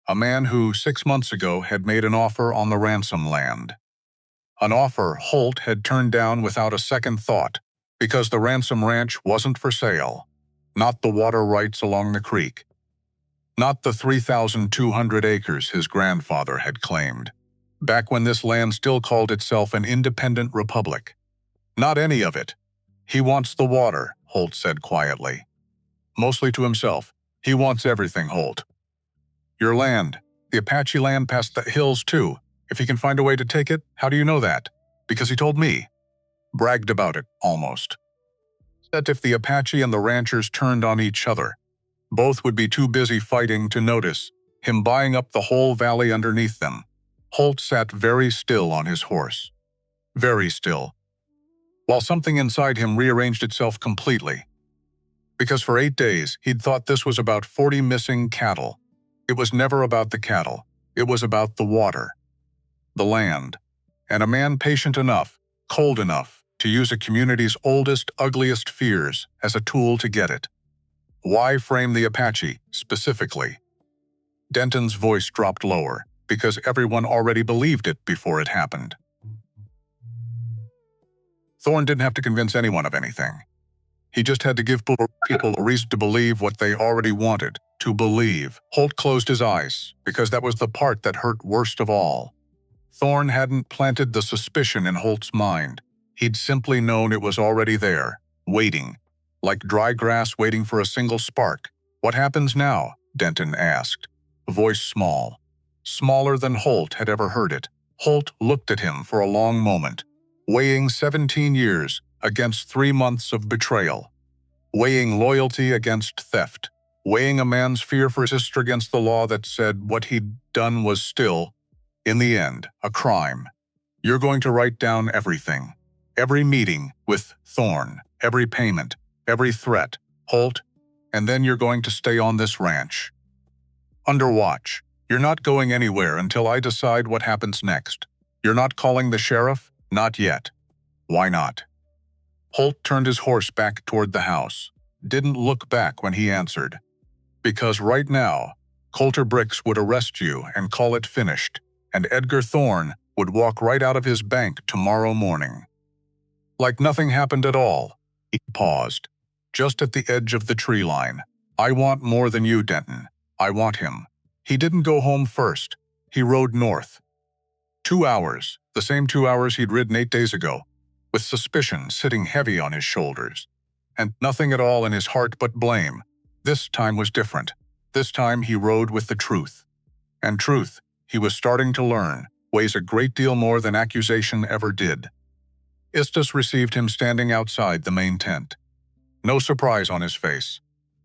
A man who, 6 months ago, had made an offer on the Ransome land. An offer Holt had turned down without a second thought, because the Ransome Ranch wasn't for sale. Not the water rights along the creek. Not the 3,200 acres his grandfather had claimed, back when this land still called itself an independent republic. Not any of it. "He wants the water," Holt said quietly. Mostly to himself. "He wants everything, Holt. Your land, the Apache land past the hills too. If he can find a way to take it, how do you know that?" "Because he told me." Bragged about it, almost. Said if the Apache and the ranchers turned on each other, both would be too busy fighting to notice him buying up the whole valley underneath them. Holt sat very still on his horse. Very still. While something inside him rearranged itself completely. Because for 8 days, he'd thought this was about 40 missing cattle. It was never about the cattle. It was about the water. The land. And a man patient enough, cold enough, to use a community's oldest, ugliest fears as a tool to get it. Why frame the Apache, specifically? Denton's voice dropped lower, because everyone already believed it before it happened. Thorne didn't have to convince anyone of anything. He just had to give people a reason to believe what they already wanted to believe. Holt closed his eyes, because that was the part that hurt worst of all. Thorne hadn't planted the suspicion in Holt's mind. He'd simply known it was already there, waiting, like dry grass waiting for a single spark. "What happens now?" Denton asked, voice small, smaller than Holt had ever heard it. Holt looked at him for a long moment, weighing 17 years against 3 months of betrayal, weighing loyalty against theft, weighing a man's fear for his sister against the law that said what he'd done was still, in the end, a crime. "You're going to write down everything. Every meeting with Thorne, every payment, every threat, Holt, and then you're going to stay on this ranch. Under watch. You're not going anywhere until I decide what happens next. You're not calling the sheriff? Not yet." "Why not?" Holt turned his horse back toward the house, didn't look back when he answered. "Because right now, Coulter Bricks would arrest you and call it finished, and Edgar Thorne would walk right out of his bank tomorrow morning. Like nothing happened at all." He paused, just at the edge of the tree line. "I want more than you, Denton. I want him." He didn't go home first. He rode north. 2 hours, the same 2 hours he'd ridden 8 days ago, with suspicion sitting heavy on his shoulders, and nothing at all in his heart but blame. This time was different. This time he rode with the truth. And truth, he was starting to learn, weighs a great deal more than accusation ever did. Istus received him standing outside the main tent. No surprise on his face,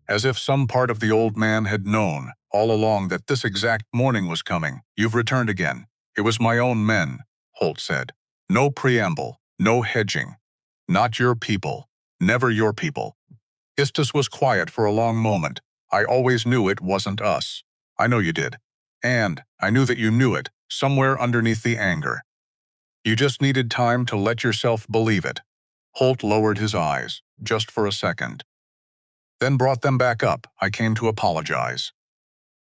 as if some part of the old man had known all along that this exact morning was coming. "You've returned again. It was my own men," Holt said. "No preamble, no hedging. Not your people. Never your people." Istus was quiet for a long moment. "I always knew it wasn't us." "I know you did. And I knew that you knew it, somewhere underneath the anger. You just needed time to let yourself believe it." Holt lowered his eyes, just for a second, then brought them back up. "I came to apologize.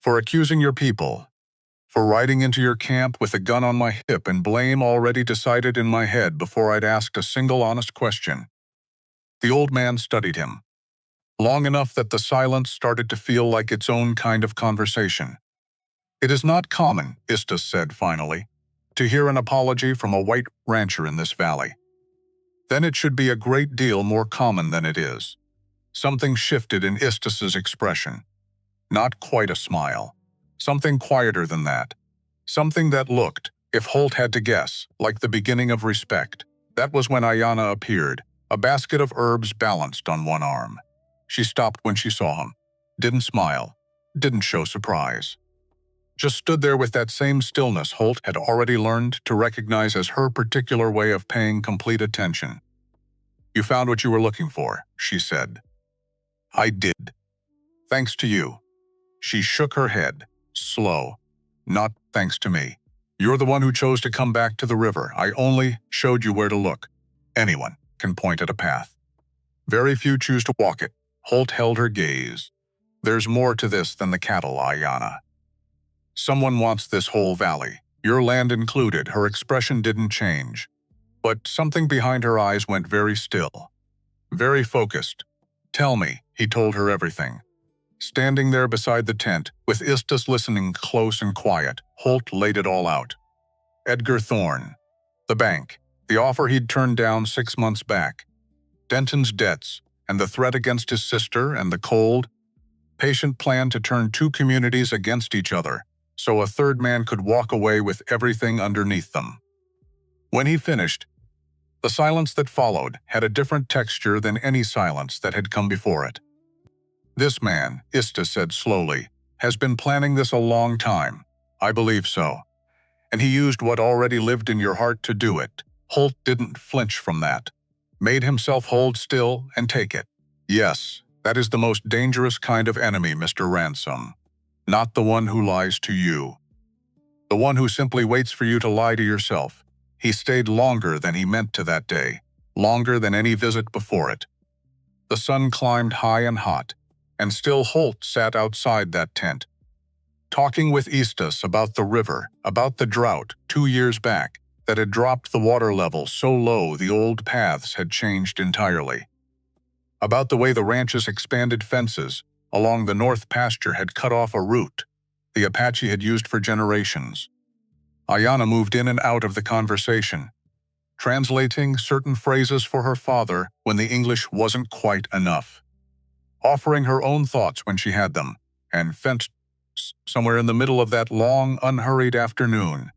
For accusing your people. For riding into your camp with a gun on my hip and blame already decided in my head before I'd asked a single honest question." The old man studied him, long enough that the silence started to feel like its own kind of conversation. "It is not common," Istus said finally, "to hear an apology from a white rancher in this valley. Then it should be a great deal more common than it is." Something shifted in Istus's expression. Not quite a smile. Something quieter than that. Something that looked, if Holt had to guess, like the beginning of respect. That was when Aiyana appeared, a basket of herbs balanced on one arm. She stopped when she saw him. Didn't smile. Didn't show surprise. Just stood there with that same stillness Holt had already learned to recognize as her particular way of paying complete attention. "You found what you were looking for," she said. "I did. Thanks to you." She shook her head, slow. "Not thanks to me. You're the one who chose to come back to the river. I only showed you where to look. Anyone can point at a path. Very few choose to walk it." Holt held her gaze. "There's more to this than the cattle, Aiyana. Someone wants this whole valley, your land included." Her expression didn't change, but something behind her eyes went very still, very focused. "Tell me," he told her everything. Standing there beside the tent, with Istus listening close and quiet, Holt laid it all out. Edgar Thorne, the bank, the offer he'd turned down 6 months back, Denton's debts, and the threat against his sister, and the cold, patient plan to turn 2 communities against each other, so a third man could walk away with everything underneath them. When he finished, the silence that followed had a different texture than any silence that had come before it. "This man," Istus said slowly, "has been planning this a long time." "I believe so. And he used what already lived in your heart to do it." Holt didn't flinch from that. Made himself hold still and take it. "Yes, that is the most dangerous kind of enemy, Mr. Ransome. Not the one who lies to you. The one who simply waits for you to lie to yourself." He stayed longer than he meant to that day, longer than any visit before it. The sun climbed high and hot, and still Holt sat outside that tent, talking with Eastus about the river, about the drought 2 years back that had dropped the water level so low the old paths had changed entirely, about the way the ranch's expanded fences along the north pasture had cut off a route the Apache had used for generations. Aiyana moved in and out of the conversation, translating certain phrases for her father when the English wasn't quite enough, offering her own thoughts when she had them, and somewhere in the middle of that long, unhurried afternoon,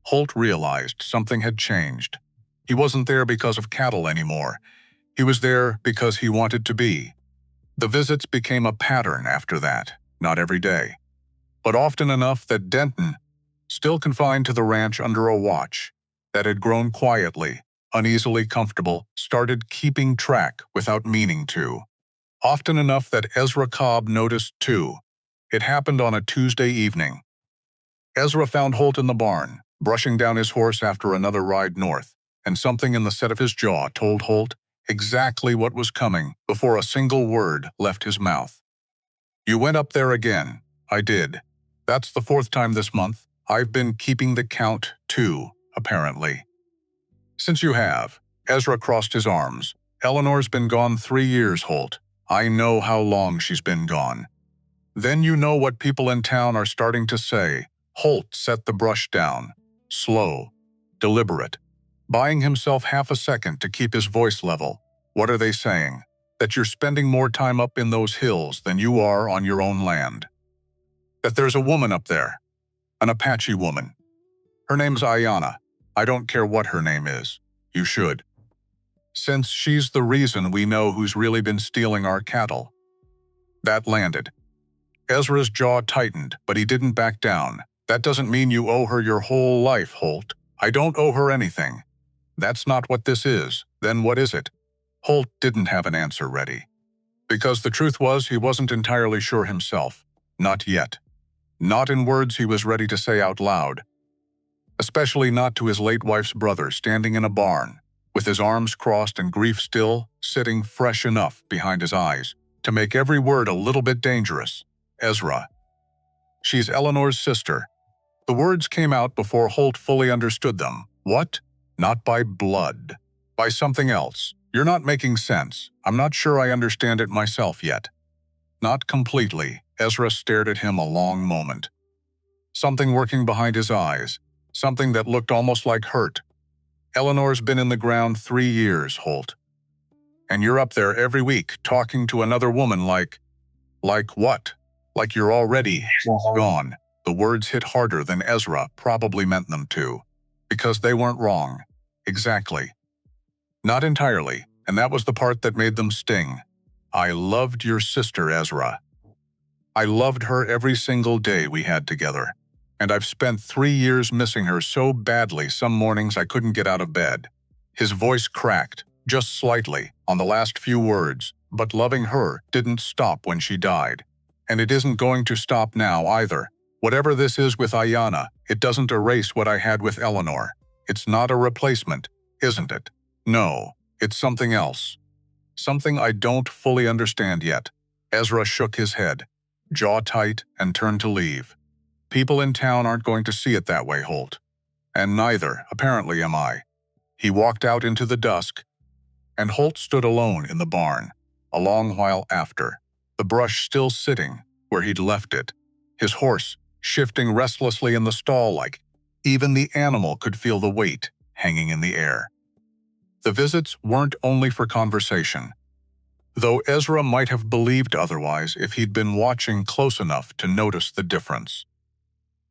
Holt realized something had changed. He wasn't there because of cattle anymore. He was there because he wanted to be. The visits became a pattern after that, not every day, but often enough that Denton, still confined to the ranch under a watch that had grown quietly, uneasily comfortable, started keeping track without meaning to. Often enough that Ezra Cobb noticed too. It happened on a Tuesday evening. Ezra found Holt in the barn, brushing down his horse after another ride north, and something in the set of his jaw told Holt exactly what was coming before a single word left his mouth. "You went up there again." "I did. That's the 4th time this month. I've been keeping the count, too, apparently." "Since you have." Ezra crossed his arms. "Eleanor's been gone 3 years, Holt. I know how long she's been gone." "Then you know what people in town are starting to say." Holt set the brush down, slow, deliberate, buying himself half a second to keep his voice level. "What are they saying?" "That you're spending more time up in those hills than you are on your own land. That there's a woman up there. An Apache woman. Her name's Aiyana. I don't care what her name is. You should. Since she's the reason we know who's really been stealing our cattle." That landed. Ezra's jaw tightened, but he didn't back down. "That doesn't mean you owe her your whole life, Holt." "I don't owe her anything." "That's not what this is." "Then what is it?" Holt didn't have an answer ready, because the truth was he wasn't entirely sure himself. Not yet. Not in words he was ready to say out loud. Especially not to his late wife's brother standing in a barn, with his arms crossed and grief still sitting fresh enough behind his eyes to make every word a little bit dangerous. "Ezra. She's Eleanor's sister." The words came out before Holt fully understood them. "What?" "Not by blood. By something else. You're not making sense. I'm not sure I understand it myself yet." "Not completely." Ezra stared at him a long moment. Something working behind his eyes. Something that looked almost like hurt. "Eleanor's been in the ground 3 years, Holt. And you're up there every week talking to another woman like..." "Like what?" "Like you're already gone." The words hit harder than Ezra probably meant them to, because they weren't wrong. Exactly. Not entirely, and that was the part that made them sting. "I loved your sister, Ezra. I loved her every single day we had together. And I've spent 3 years missing her so badly some mornings I couldn't get out of bed." His voice cracked, just slightly, on the last few words, but loving her didn't stop when she died. And it isn't going to stop now either. Whatever this is with Aiyana, it doesn't erase what I had with Eleanor. It's not a replacement, isn't it? No, it's something else. Something I don't fully understand yet. Ezra shook his head, jaw tight, and turned to leave. "People in town aren't going to see it that way, Holt. And neither, apparently, am I." He walked out into the dusk, and Holt stood alone in the barn, a long while after, the brush still sitting where he'd left it, his horse shifting restlessly in the stall like even the animal could feel the weight hanging in the air. The visits weren't only for conversation, though Ezra might have believed otherwise if he'd been watching close enough to notice the difference.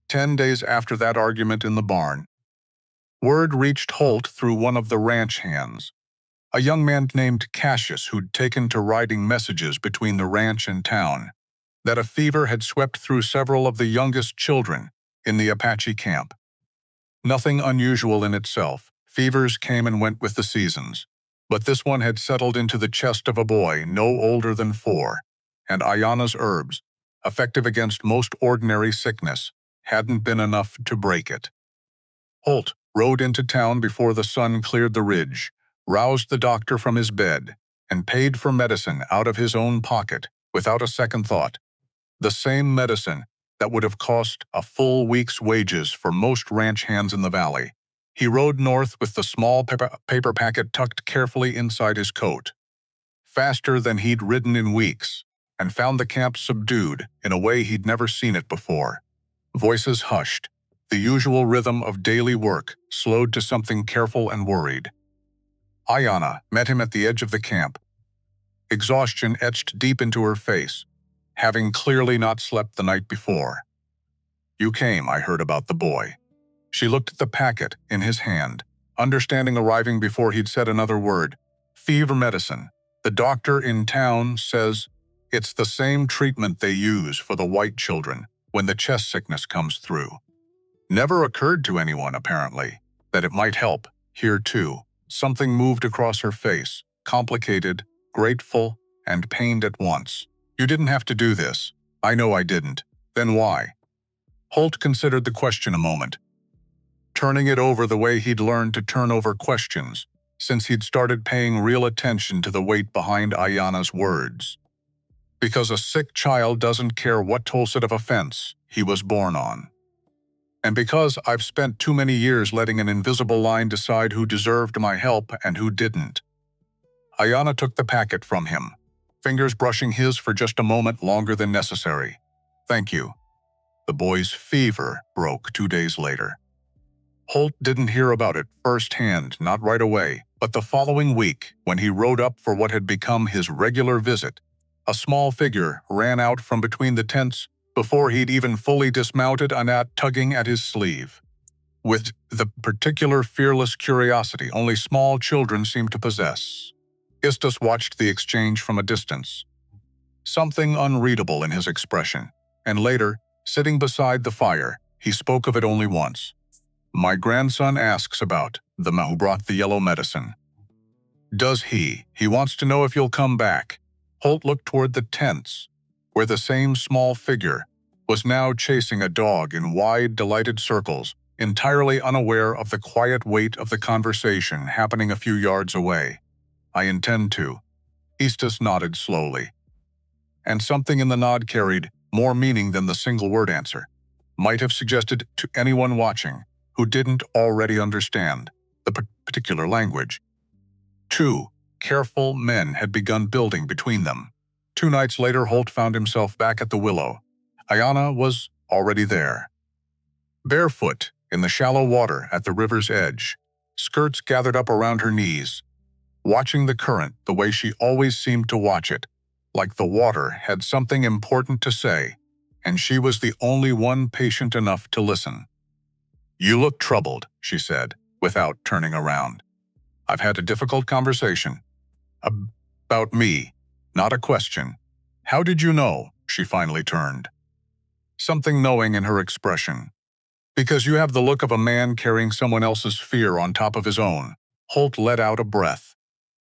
10 days after that argument in the barn, word reached Holt through one of the ranch hands, a young man named Cassius who'd taken to writing messages between the ranch and town, that a fever had swept through several of the youngest children in the Apache camp. Nothing unusual in itself. Fevers came and went with the seasons, but this one had settled into the chest of a boy no older than 4, and Aiyana's herbs, effective against most ordinary sickness, hadn't been enough to break it. Holt rode into town before the sun cleared the ridge, roused the doctor from his bed, and paid for medicine out of his own pocket without a second thought. The same medicine that would have cost a full week's wages for most ranch hands in the valley. He rode north with the small paper packet tucked carefully inside his coat, faster than he'd ridden in weeks, and found the camp subdued in a way he'd never seen it before. Voices hushed, the usual rhythm of daily work slowed to something careful and worried. Aiyana met him at the edge of the camp. Exhaustion etched deep into her face, having clearly not slept the night before. "You came, I heard about the boy." She looked at the packet in his hand, understanding arriving before he'd said another word. "Fever medicine. The doctor in town says it's the same treatment they use for the white children when the chest sickness comes through. Never occurred to anyone, apparently, that it might help here too." Something moved across her face, complicated, grateful, and pained at once. "You didn't have to do this." "I know I didn't." "Then why?" Holt considered the question a moment, turning it over the way he'd learned to turn over questions since he'd started paying real attention to the weight behind Aiyana's words. "Because a sick child doesn't care what tollset of offense he was born on. And because I've spent too many years letting an invisible line decide who deserved my help and who didn't." Aiyana took the packet from him, fingers brushing his for just a moment longer than necessary. "Thank you." The boy's fever broke 2 days later. Holt didn't hear about it firsthand, not right away, but the following week, when he rode up for what had become his regular visit, a small figure ran out from between the tents before he'd even fully dismounted and tugging at his sleeve. With the particular fearless curiosity only small children seem to possess. Istus watched the exchange from a distance, something unreadable in his expression, and later, sitting beside the fire, he spoke of it only once. "My grandson asks about the man who brought the yellow medicine." "Does he? He wants to know if you'll come back." Holt looked toward the tents, where the same small figure was now chasing a dog in wide, delighted circles, entirely unaware of the quiet weight of the conversation happening a few yards away. "I intend to." Istus nodded slowly, and something in the nod carried more meaning than the single-word answer. Might have suggested to anyone watching who didn't already understand the particular language. 2 careful men had begun building between them. 2 nights later, Holt found himself back at the Willow. Aiyana was already there. Barefoot, in the shallow water at the river's edge, skirts gathered up around her knees, watching the current the way she always seemed to watch it, like the water had something important to say, and she was the only one patient enough to listen. "You look troubled," she said, without turning around. "I've had a difficult conversation." "About me, not a question." "How did you know?" She finally turned, something knowing in her expression. "Because you have the look of a man carrying someone else's fear on top of his own." Holt let out a breath.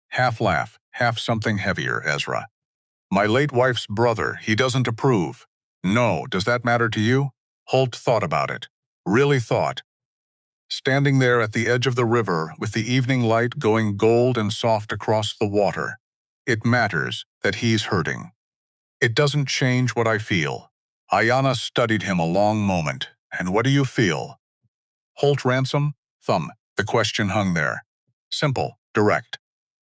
Half laugh, half something heavier. "Ezra. My late wife's brother, he doesn't approve." "No, does that matter to you?" Holt thought about it. Really thought. Standing there at the edge of the river with the evening light going gold and soft across the water. "It matters that he's hurting. It doesn't change what I feel." Aiyana studied him a long moment. "And what do you feel?" "Holt Ransome?" The question hung there. Simple, direct.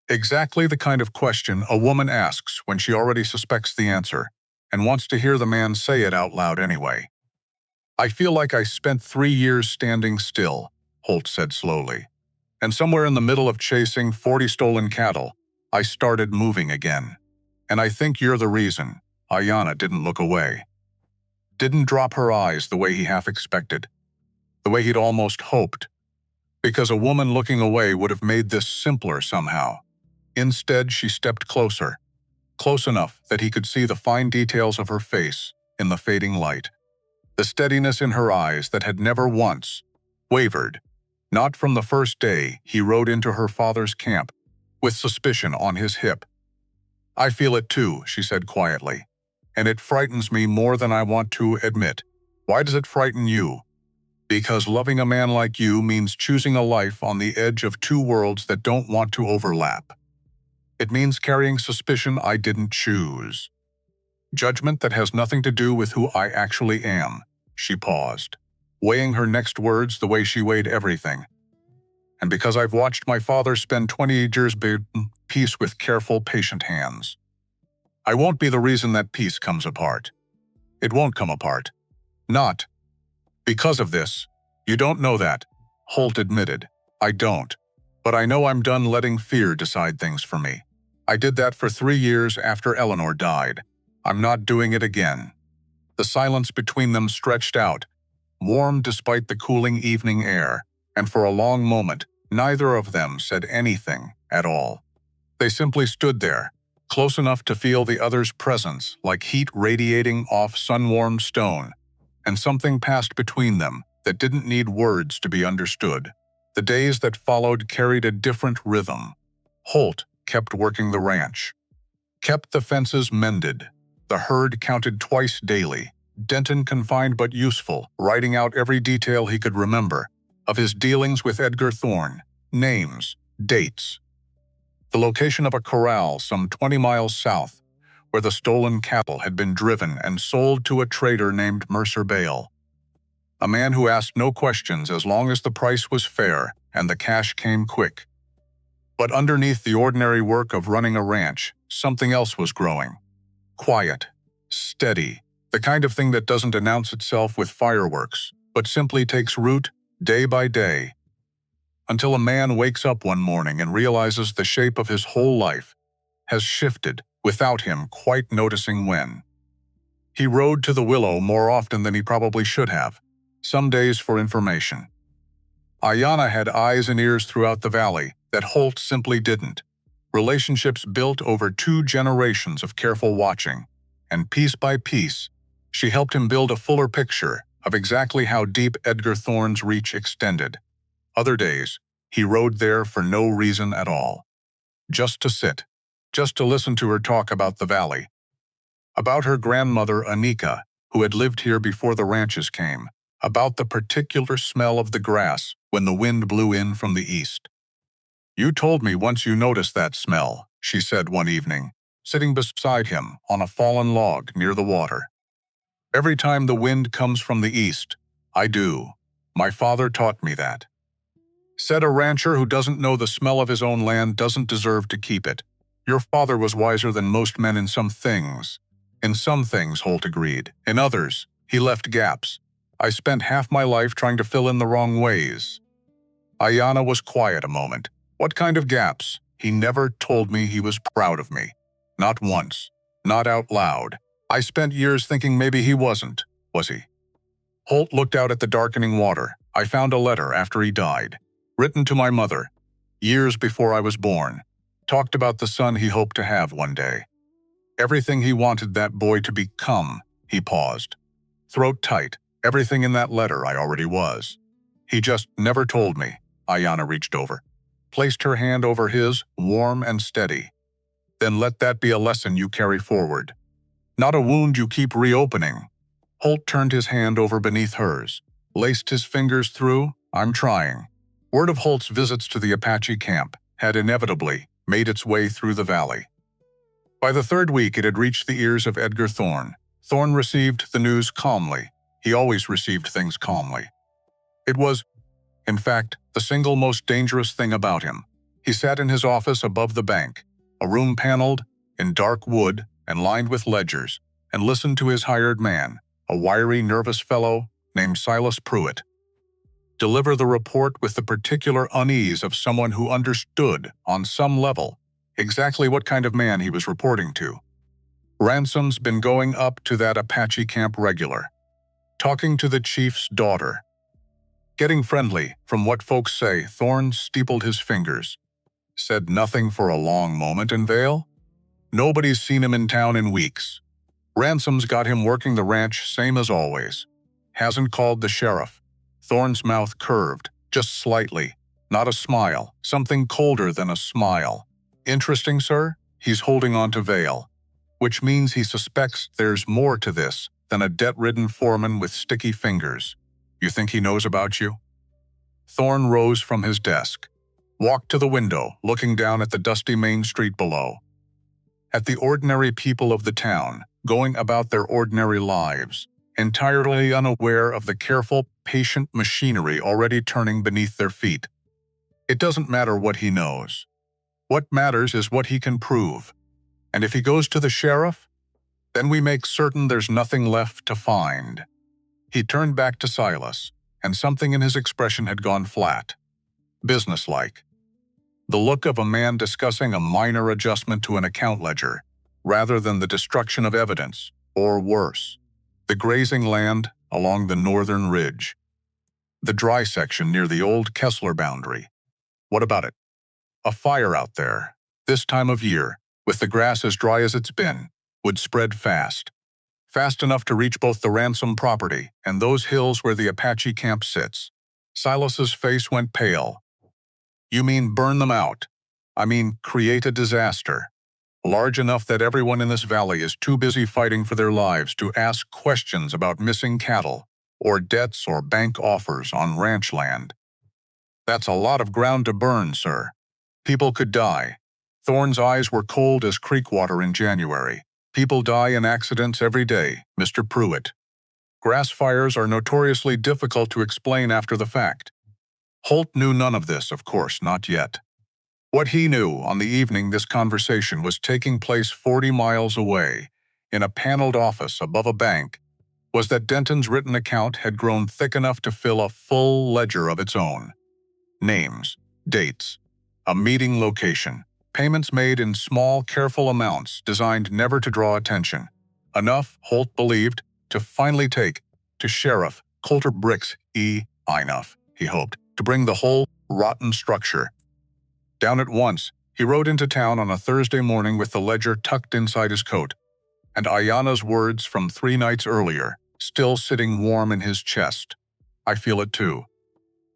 Exactly the kind of question a woman asks when she already suspects the answer and wants to hear the man say it out loud anyway. "I feel like I spent 3 years standing still," Holt said slowly. "And somewhere in the middle of chasing 40 stolen cattle, I started moving again. And I think you're the reason." Aiyana didn't look away. Didn't drop her eyes the way he half expected, the way he'd almost hoped, because a woman looking away would have made this simpler somehow. Instead, she stepped closer, close enough that he could see the fine details of her face in the fading light. The steadiness in her eyes that had never once wavered, not from the first day he rode into her father's camp with suspicion on his hip. "I feel it too," she said quietly, "and it frightens me more than I want to admit." "Why does it frighten you?" Because loving a man like you means choosing a life on the edge of two worlds that don't want to overlap. It means carrying suspicion I didn't choose. Judgment that has nothing to do with who I actually am." She paused, weighing her next words the way she weighed everything. "And because I've watched my father spend 28 years building peace with careful, patient hands. I won't be the reason that peace comes apart. It won't come apart. Not because of this." "You don't know that," Holt admitted. "I don't. But I know I'm done letting fear decide things for me. I did that for 3 years after Eleanor died. I'm not doing it again." The silence between them stretched out, warm despite the cooling evening air, and for a long moment, neither of them said anything at all. They simply stood there, close enough to feel the other's presence like heat radiating off sun-warmed stone, and something passed between them that didn't need words to be understood. The days that followed carried a different rhythm. Holt kept working the ranch, kept the fences mended, the herd counted twice daily, Denton confined but useful, writing out every detail he could remember of his dealings with Edgar Thorne, names, dates. The location of a corral some 20 miles south, where the stolen cattle had been driven and sold to a trader named Mercer Bale. A man who asked no questions as long as the price was fair and the cash came quick. But underneath the ordinary work of running a ranch, something else was growing. Quiet, steady, the kind of thing that doesn't announce itself with fireworks, but simply takes root day by day, until a man wakes up one morning and realizes the shape of his whole life has shifted without him quite noticing when. He rode to the Willow more often than he probably should have, some days for information. Aiyana had eyes and ears throughout the valley that Holt simply didn't. Relationships built over 2 generations of careful watching, and piece by piece, she helped him build a fuller picture of exactly how deep Edgar Thorne's reach extended. Other days, he rode there for no reason at all. Just to sit, just to listen to her talk about the valley. About her grandmother Anika, who had lived here before the ranches came. About the particular smell of the grass when the wind blew in from the east. "You told me once you noticed that smell," she said one evening, sitting beside him on a fallen log near the water. "Every time the wind comes from the east, I do. My father taught me that." Said a rancher who doesn't know the smell of his own land doesn't deserve to keep it. "Your father was wiser than most men in some things." "In some things," Holt agreed. "In others, he left gaps. I spent half my life trying to fill in the wrong ways." Aiyana was quiet a moment. "What kind of gaps?" "He never told me he was proud of me. Not once. Not out loud. I spent years thinking maybe he wasn't. Was he?" Holt looked out at the darkening water. "I found a letter after he died. Written to my mother. Years before I was born. Talked about the son he hoped to have one day. Everything he wanted that boy to become." He paused. "Throat tight. Everything in that letter I already was. He just never told me." Aiyana reached over, placed her hand over his, warm and steady. "Then let that be a lesson you carry forward. Not a wound you keep reopening." Holt turned his hand over beneath hers, laced his fingers through. "I'm trying." Word of Holt's visits to the Apache camp had inevitably made its way through the valley. By the 3rd week it had reached the ears of Edgar Thorne. Thorne received the news calmly. He always received things calmly. It was, in fact, the single most dangerous thing about him. He sat in his office above the bank, a room paneled in dark wood and lined with ledgers, and listened to his hired man, a wiry, nervous fellow named Silas Pruitt, deliver the report with the particular unease of someone who understood, on some level, exactly what kind of man he was reporting to. Ransome's been going up to that Apache camp regular, talking to the chief's daughter. Getting friendly, from what folks say. Thorne steepled his fingers. Said nothing for a long moment in Vale. Nobody's seen him in town in weeks. Ransome's got him working the ranch same as always. Hasn't called the sheriff. Thorne's mouth curved, just slightly. Not a smile, something colder than a smile. Interesting, sir? He's holding on to Vale. Which means he suspects there's more to this than a debt-ridden foreman with sticky fingers. You think he knows about you?" Thorne rose from his desk, walked to the window, looking down at the dusty main street below. At the ordinary people of the town, going about their ordinary lives, entirely unaware of the careful, patient machinery already turning beneath their feet. It doesn't matter what he knows. What matters is what he can prove. And if he goes to the sheriff, then we make certain there's nothing left to find. He turned back to Silas, and something in his expression had gone flat. Businesslike. The look of a man discussing a minor adjustment to an account ledger, rather than the destruction of evidence, or worse, the grazing land along the northern ridge. The dry section near the old Kessler boundary. What about it? A fire out there, this time of year, with the grass as dry as it's been, would spread fast. Fast enough to reach both the Ransome property and those hills where the Apache camp sits. Silas's face went pale. "You mean burn them out? I mean create a disaster. Large enough that everyone in this valley is too busy fighting for their lives to ask questions about missing cattle, or debts or bank offers on ranch land. That's a lot of ground to burn, sir. People could die." Thorne's eyes were cold as creek water in January. "People die in accidents every day, Mr. Pruitt. Grass fires are notoriously difficult to explain after the fact." Holt knew none of this, of course, not yet. What he knew on the evening this conversation was taking place 40 miles away, in a paneled office above a bank, was that Denton's written account had grown thick enough to fill a full ledger of its own. Names, dates, a meeting location, payments made in small, careful amounts designed never to draw attention. Enough, Holt believed, to finally take to Sheriff Coulter Bricks enough, he hoped, to bring the whole rotten structure down at once. He rode into town on a Thursday morning with the ledger tucked inside his coat, and Aiyana's words from 3 nights earlier still sitting warm in his chest. "I feel it too.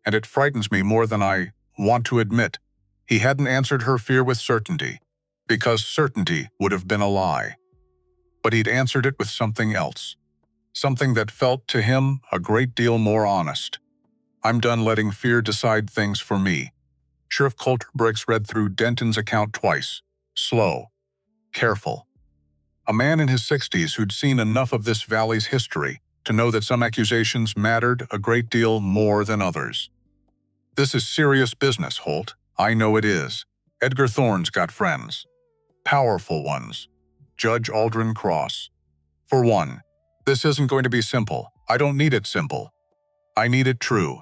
And it frightens me more than I want to admit." He hadn't answered her fear with certainty, because certainty would have been a lie. But he'd answered it with something else. Something that felt to him a great deal more honest. "I'm done letting fear decide things for me." Sheriff Coulter Bricks read through Denton's account twice. Slow. Careful. A man in his 60s who'd seen enough of this valley's history to know that some accusations mattered a great deal more than others. "This is serious business, Holt. I know it is. Edgar Thorne's got friends. Powerful ones. Judge Aldrin Cross. For one, this isn't going to be simple. I don't need it simple. I need it true."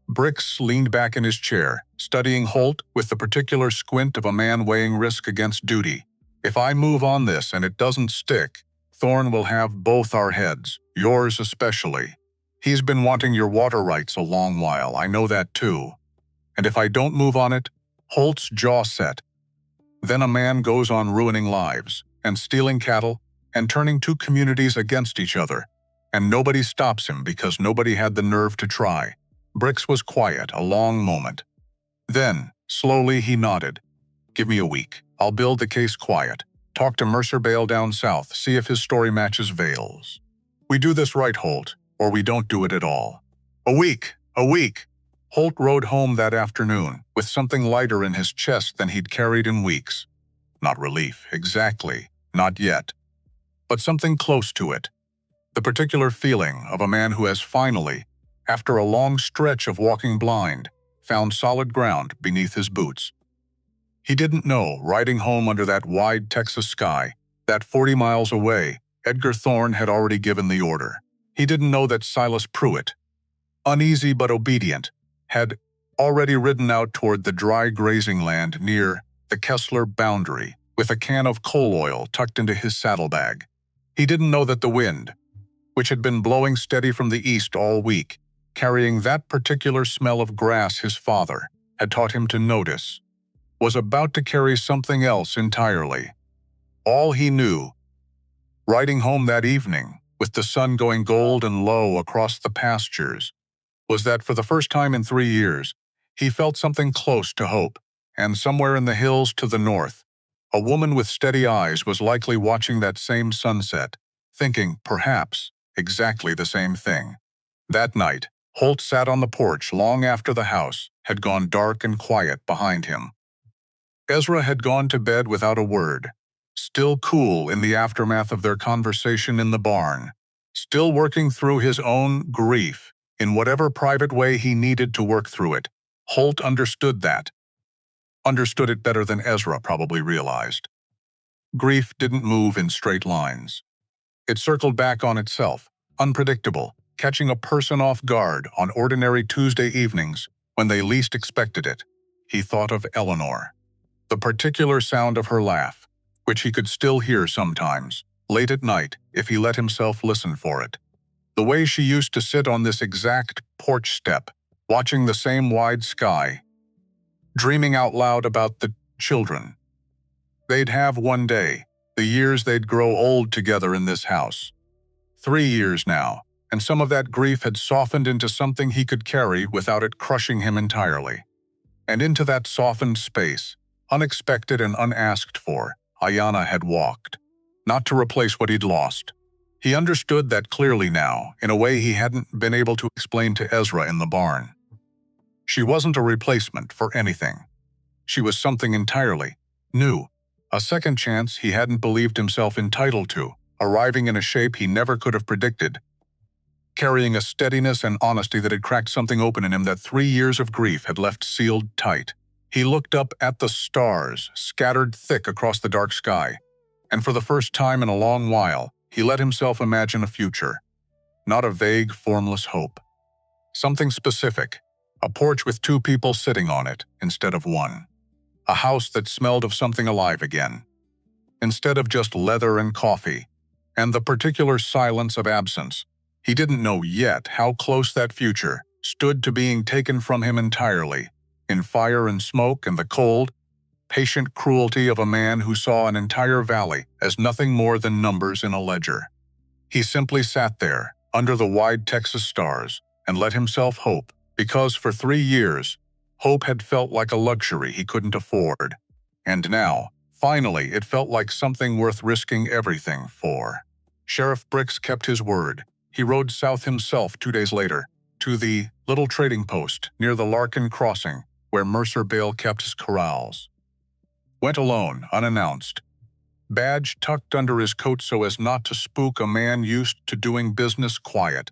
Bricks leaned back in his chair, studying Holt with the particular squint of a man weighing risk against duty. "If I move on this and it doesn't stick, Thorne will have both our heads, yours especially. He's been wanting your water rights a long while, I know that too. And if I don't move on it," Holt's jaw set. "Then a man goes on ruining lives, and stealing cattle, and turning 2 communities against each other. And nobody stops him because nobody had the nerve to try." Bricks was quiet a long moment. Then, slowly he nodded. "Give me a week. I'll build the case quiet. Talk to Mercer Bale down south, see if his story matches Vale's. We do this right, Holt, or we don't do it at all." "A week! A week!" Holt rode home that afternoon, with something lighter in his chest than he'd carried in weeks. Not relief, exactly, not yet. But something close to it. The particular feeling of a man who has finally, after a long stretch of walking blind, found solid ground beneath his boots. He didn't know, riding home under that wide Texas sky, that 40 miles away, Edgar Thorne had already given the order. He didn't know that Silas Pruitt, uneasy but obedient, had already ridden out toward the dry grazing land near the Kessler boundary with a can of coal oil tucked into his saddlebag. He didn't know that the wind, which had been blowing steady from the east all week, carrying that particular smell of grass his father had taught him to notice, was about to carry something else entirely. All he knew, riding home that evening, with the sun going gold and low across the pastures, was that for the first time in 3 years, he felt something close to hope, and somewhere in the hills to the north, a woman with steady eyes was likely watching that same sunset, thinking, perhaps, exactly the same thing. That night, Holt sat on the porch long after the house had gone dark and quiet behind him. Ezra had gone to bed without a word, still cool in the aftermath of their conversation in the barn, still working through his own grief in whatever private way he needed to work through it. Holt understood that. Understood it better than Ezra probably realized. Grief didn't move in straight lines. It circled back on itself, unpredictable, catching a person off guard on ordinary Tuesday evenings when they least expected it. He thought of Eleanor. The particular sound of her laugh, which he could still hear sometimes, late at night if he let himself listen for it. The way she used to sit on this exact porch step, watching the same wide sky, dreaming out loud about the children they'd have one day, the years they'd grow old together in this house. 3 years now, and some of that grief had softened into something he could carry without it crushing him entirely. And into that softened space, unexpected and unasked for, Aiyana had walked, not to replace what he'd lost. He understood that clearly now, in a way he hadn't been able to explain to Ezra in the barn. She wasn't a replacement for anything. She was something entirely new, a second chance he hadn't believed himself entitled to, arriving in a shape he never could have predicted, carrying a steadiness and honesty that had cracked something open in him that 3 years of grief had left sealed tight. He looked up at the stars, scattered thick across the dark sky, and for the first time in a long while, he let himself imagine a future. Not a vague, formless hope. Something specific, a porch with 2 people sitting on it instead of one. A house that smelled of something alive again, instead of just leather and coffee, and the particular silence of absence. He didn't know yet how close that future stood to being taken from him entirely, in fire and smoke and the cold, patient cruelty of a man who saw an entire valley as nothing more than numbers in a ledger. He simply sat there, under the wide Texas stars, and let himself hope, because for 3 years, hope had felt like a luxury he couldn't afford. And now, finally, it felt like something worth risking everything for. Sheriff Bricks kept his word. He rode south himself 2 days later, to the little trading post near the Larkin Crossing, where Mercer Bale kept his corrals. Went alone, unannounced. Badge tucked under his coat so as not to spook a man used to doing business quiet.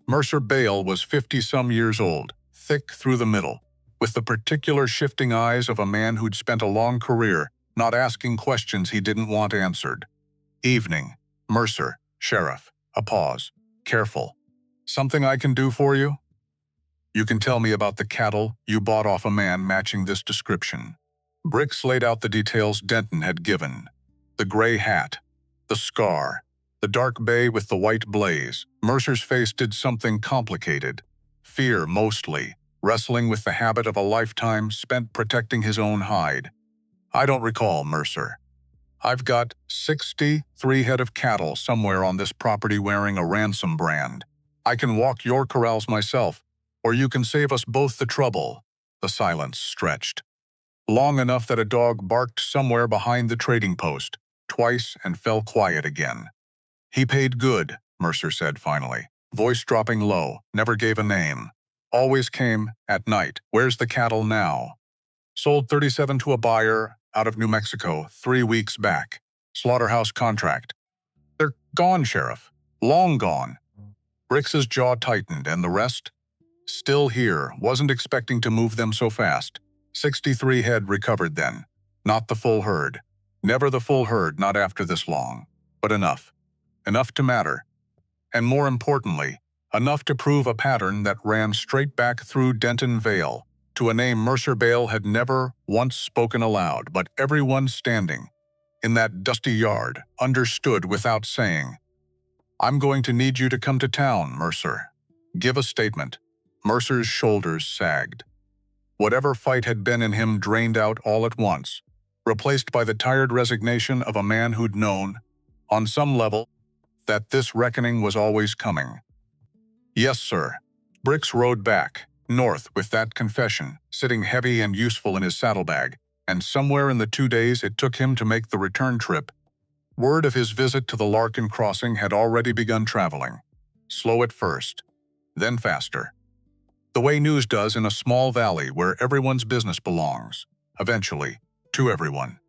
Mercer Bale was 50-some years old, thick through the middle, with the particular shifting eyes of a man who'd spent a long career not asking questions he didn't want answered. Evening. Mercer, sheriff. A pause. Careful. Something I can do for you? You can tell me about the cattle you bought off a man matching this description. Bricks laid out the details Denton had given. The gray hat, the scar, the dark bay with the white blaze. Mercer's face did something complicated. Fear, mostly, wrestling with the habit of a lifetime spent protecting his own hide. I don't recall, Mercer. I've got 63 head of cattle somewhere on this property wearing a Ransome brand. I can walk your corrals myself, or you can save us both the trouble. The silence stretched. Long enough that a dog barked somewhere behind the trading post, twice, and fell quiet again. He paid good, Mercer said finally, voice dropping low, never gave a name. Always came at night. Where's the cattle now? Sold 37 to a buyer out of New Mexico 3 weeks back. Slaughterhouse contract. They're gone, Sheriff. Long gone. Bricks's jaw tightened, and the rest? Still here, wasn't expecting to move them so fast. 63 head recovered then. Not the full herd. Never the full herd, not after this long. But enough. Enough to matter. And more importantly, enough to prove a pattern that ran straight back through Denton Vale, to a name Mercer Bale had never once spoken aloud, but everyone standing in that dusty yard understood without saying, I'm going to need you to come to town, Mercer. Give a statement. Mercer's shoulders sagged. Whatever fight had been in him drained out all at once, replaced by the tired resignation of a man who'd known, on some level, that this reckoning was always coming. Yes, sir. Bricks rode back, north with that confession, sitting heavy and useful in his saddlebag, and somewhere in the 2 days it took him to make the return trip, word of his visit to the Larkin Crossing had already begun traveling. Slow at first, then faster. The way news does in a small valley where everyone's business belongs, eventually, to everyone.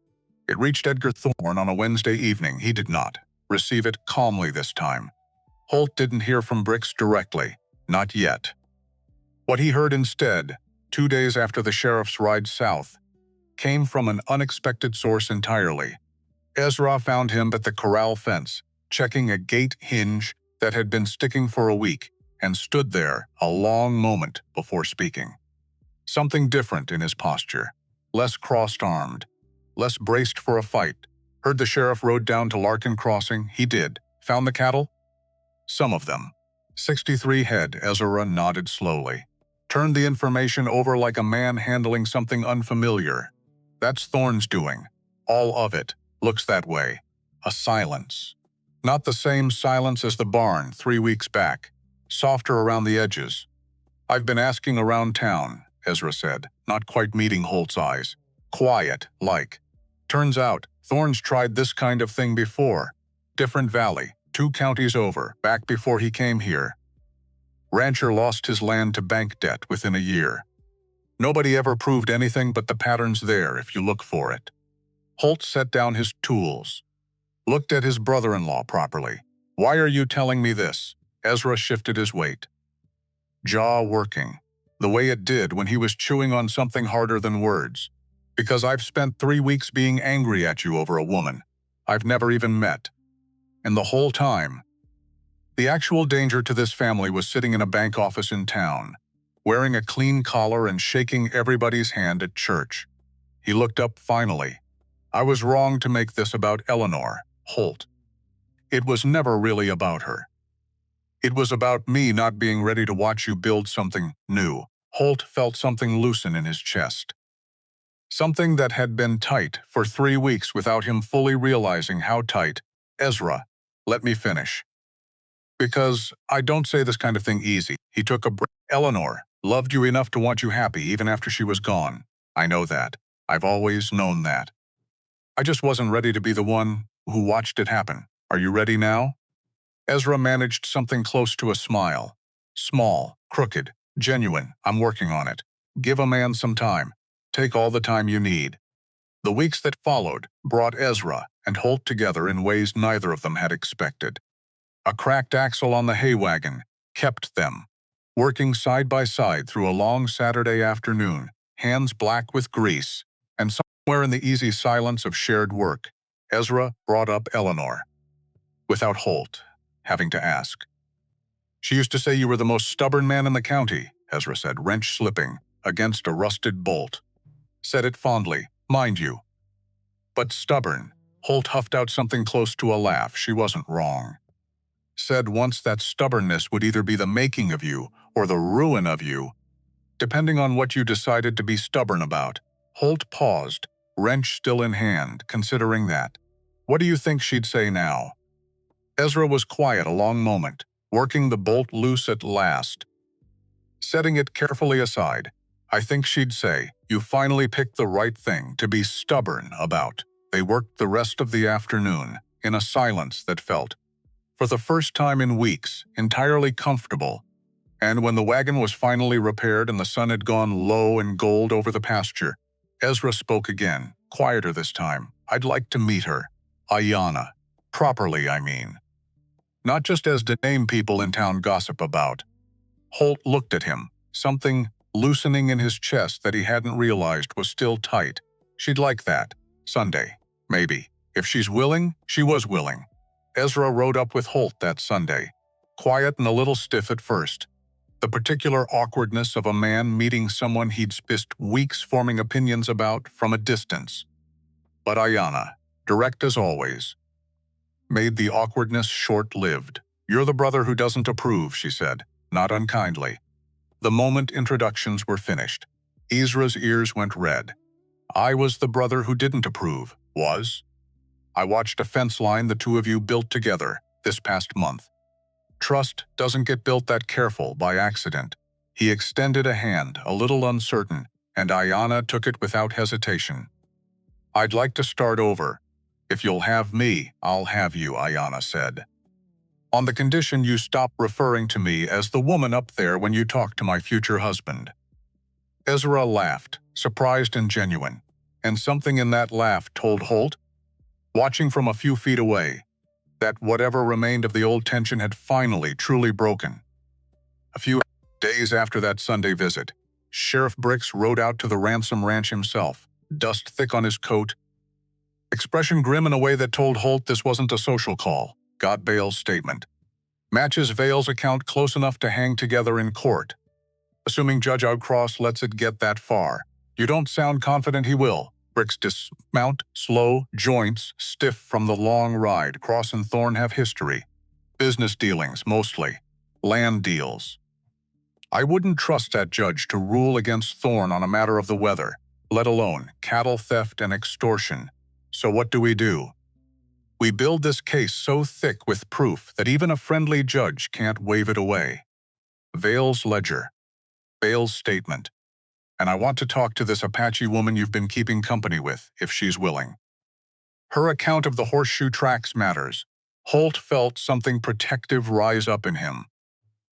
It reached Edgar Thorne on a Wednesday evening. He did not receive it calmly this time. Holt didn't hear from Bricks directly, not yet. What he heard instead, 2 days after the sheriff's ride south, came from an unexpected source entirely. Ezra found him at the corral fence, checking a gate hinge that had been sticking for a week, and stood there a long moment before speaking. Something different in his posture, less crossed-armed, less braced for a fight. Heard the sheriff rode down to Larkin Crossing. He did. Found the cattle? Some of them. 63 head, Ezra nodded slowly. Turned the information over like a man handling something unfamiliar. That's Thorne's doing. All of it looks that way. A silence. Not the same silence as the barn 3 weeks back. Softer around the edges. I've been asking around town, Ezra said, not quite meeting Holt's eyes. Quiet, like. Turns out, Thorne's tried this kind of thing before. Different valley, 2 counties over, back before he came here. Rancher lost his land to bank debt within a year. Nobody ever proved anything, but the pattern's there if you look for it. Holt set down his tools. Looked at his brother-in-law properly. Why are you telling me this? Ezra shifted his weight. Jaw working, the way it did when he was chewing on something harder than words. Because I've spent 3 weeks being angry at you over a woman I've never even met. And the whole time, the actual danger to this family was sitting in a bank office in town, wearing a clean collar and shaking everybody's hand at church. He looked up finally. I was wrong to make this about Eleanor, Holt. It was never really about her. It was about me not being ready to watch you build something new. Holt felt something loosen in his chest. Something that had been tight for 3 weeks without him fully realizing how tight. Ezra, let me finish. Because I don't say this kind of thing easy. He took a breath. Eleanor loved you enough to want you happy even after she was gone. I know that. I've always known that. I just wasn't ready to be the one who watched it happen. Are you ready now? Ezra managed something close to a smile. Small, crooked, genuine. I'm working on it. Give a man some time. Take all the time you need. The weeks that followed brought Ezra and Holt together in ways neither of them had expected. A cracked axle on the hay wagon kept them, working side by side through a long Saturday afternoon, hands black with grease, and somewhere in the easy silence of shared work, Ezra brought up Eleanor. Without Holt having to ask. She used to say you were the most stubborn man in the county, Ezra said, wrench slipping against a rusted bolt. Said it fondly, mind you. But stubborn, Holt huffed out something close to a laugh. She wasn't wrong. Said once that stubbornness would either be the making of you or the ruin of you, depending on what you decided to be stubborn about. Holt paused, wrench still in hand, considering that. What do you think she'd say now? Ezra was quiet a long moment, working the bolt loose at last. Setting it carefully aside, I think she'd say, you finally picked the right thing to be stubborn about. They worked the rest of the afternoon, in a silence that felt, for the first time in weeks, entirely comfortable. And when the wagon was finally repaired and the sun had gone low and gold over the pasture, Ezra spoke again, quieter this time. I'd like to meet her. Aiyana. Properly, I mean. Not just as the name people in town gossip about. Holt looked at him, something loosening in his chest that he hadn't realized was still tight. She'd like that. Sunday. Maybe. If she's willing, she was willing. Ezra rode up with Holt that Sunday. Quiet and a little stiff at first. The particular awkwardness of a man meeting someone he'd spent weeks forming opinions about from a distance. But Aiyana, direct as always, made the awkwardness short-lived. You're the brother who doesn't approve, she said, not unkindly. The moment introductions were finished, Ezra's ears went red. I was the brother who didn't approve, was? I watched a fence line the two of you built together this past month. Trust doesn't get built that careful by accident. He extended a hand, a little uncertain, and Aiyana took it without hesitation. I'd like to start over. If you'll have me, I'll have you, Aiyana said. On the condition you stop referring to me as the woman up there when you talk to my future husband." Ezra laughed, surprised and genuine, and something in that laugh told Holt, watching from a few feet away, that whatever remained of the old tension had finally truly broken. A few days after that Sunday visit, Sheriff Bricks rode out to the Ransom Ranch himself, dust thick on his coat, expression grim in a way that told Holt this wasn't a social call. Got bail's statement. Matches Vale's account close enough to hang together in court. Assuming Judge Outcross lets it get that far. You don't sound confident he will. Bricks dismount, slow, joints stiff from the long ride. Cross and Thorne have history. Business dealings, mostly. Land deals. I wouldn't trust that judge to rule against Thorne on a matter of the weather, let alone cattle theft and extortion. So what do? We build this case so thick with proof that even a friendly judge can't wave it away. Vale's ledger. Vale's statement. And I want to talk to this Apache woman you've been keeping company with, if she's willing. Her account of the horseshoe tracks matters. Holt felt something protective rise up in him.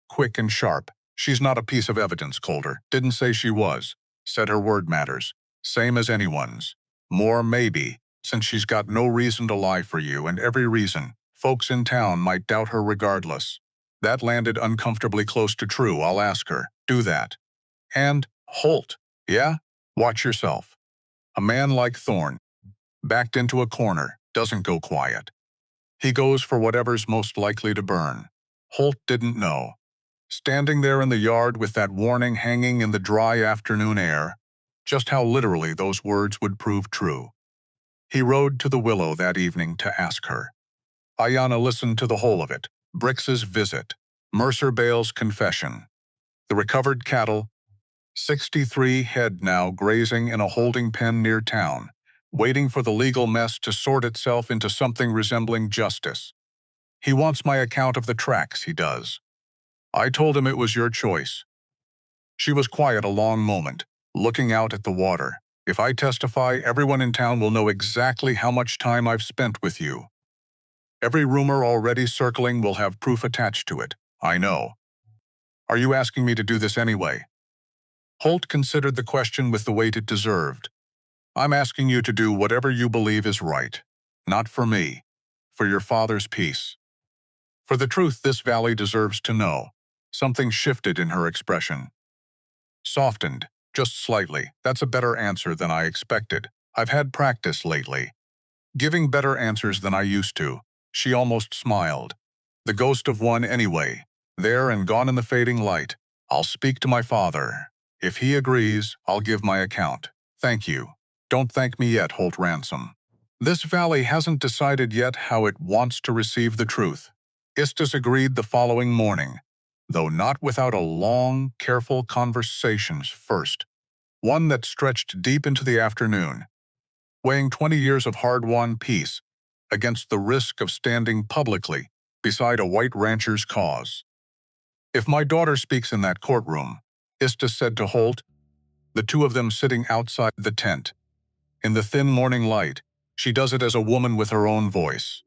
Quick and sharp. She's not a piece of evidence, Calder. Didn't say she was. Said her word matters. Same as anyone's. More maybe, since she's got no reason to lie for you, and every reason. Folks in town might doubt her regardless. That landed uncomfortably close to true. I'll ask her. Do that. And, Holt, yeah? Watch yourself. A man like Thorne, backed into a corner, doesn't go quiet. He goes for whatever's most likely to burn. Holt didn't know. Standing there in the yard with that warning hanging in the dry afternoon air, just how literally those words would prove true. He rode to the Willow that evening to ask her. Aiyana listened to the whole of it. Bricks's visit. Mercer Bale's confession. The recovered cattle, 63 head now grazing in a holding pen near town, waiting for the legal mess to sort itself into something resembling justice. He wants my account of the tracks, he does. I told him it was your choice. She was quiet a long moment, looking out at the water. If I testify, everyone in town will know exactly how much time I've spent with you. Every rumor already circling will have proof attached to it, I know. Are you asking me to do this anyway? Holt considered the question with the weight it deserved. I'm asking you to do whatever you believe is right. Not for me. For your father's peace. For the truth this valley deserves to know. Something shifted in her expression. Softened, just slightly. That's a better answer than I expected. I've had practice lately. Giving better answers than I used to. She almost smiled. The ghost of one anyway. There and gone in the fading light. I'll speak to my father. If he agrees, I'll give my account. Thank you. Don't thank me yet, Holt Ransome. This valley hasn't decided yet how it wants to receive the truth. Istis agreed the following morning, though not without a long, careful conversations first, one that stretched deep into the afternoon, weighing 20 years of hard-won peace against the risk of standing publicly beside a white rancher's cause. If my daughter speaks in that courtroom, Istis said to Holt, the two of them sitting outside the tent, in the thin morning light, she does it as a woman with her own voice.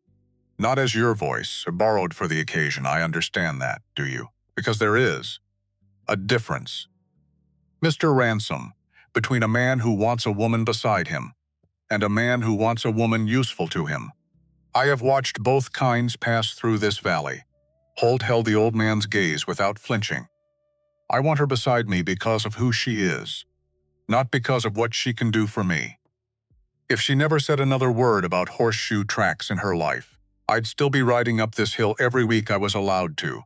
Not as your voice, borrowed for the occasion, I understand that, do you? Because there is a difference. Mr. Ransome, between a man who wants a woman beside him and a man who wants a woman useful to him. I have watched both kinds pass through this valley. Holt held the old man's gaze without flinching. I want her beside me because of who she is, not because of what she can do for me. If she never said another word about horseshoe tracks in her life, I'd still be riding up this hill every week I was allowed to.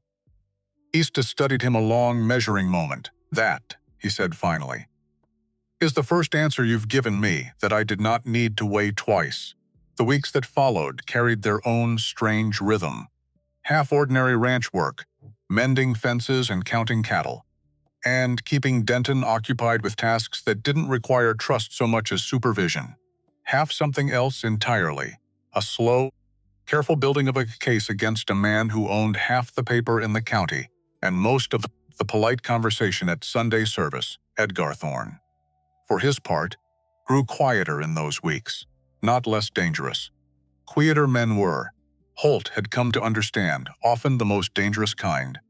Istis studied him a long measuring moment. That, he said finally, is the first answer you've given me that I did not need to weigh twice. The weeks that followed carried their own strange rhythm. Half-ordinary ranch work, mending fences and counting cattle, and keeping Denton occupied with tasks that didn't require trust so much as supervision. Half something else entirely, a slow, careful building of a case against a man who owned half the paper in the county and most of the polite conversation at Sunday service, Edgar Thorne. For his part, grew quieter in those weeks, not less dangerous. Quieter men were. Holt had come to understand, often the most dangerous kind.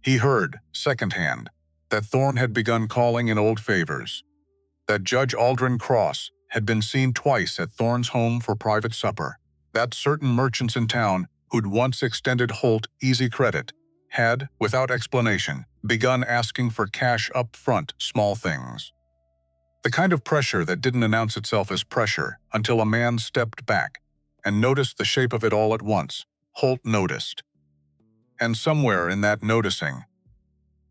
He heard, secondhand, that Thorne had begun calling in old favors, that Judge Aldrin Cross had been seen twice at Thorne's home for private supper, that certain merchants in town who'd once extended Holt easy credit had, without explanation, begun asking for cash up front, small things. The kind of pressure that didn't announce itself as pressure until a man stepped back and noticed the shape of it all at once. Holt noticed. And somewhere in that noticing,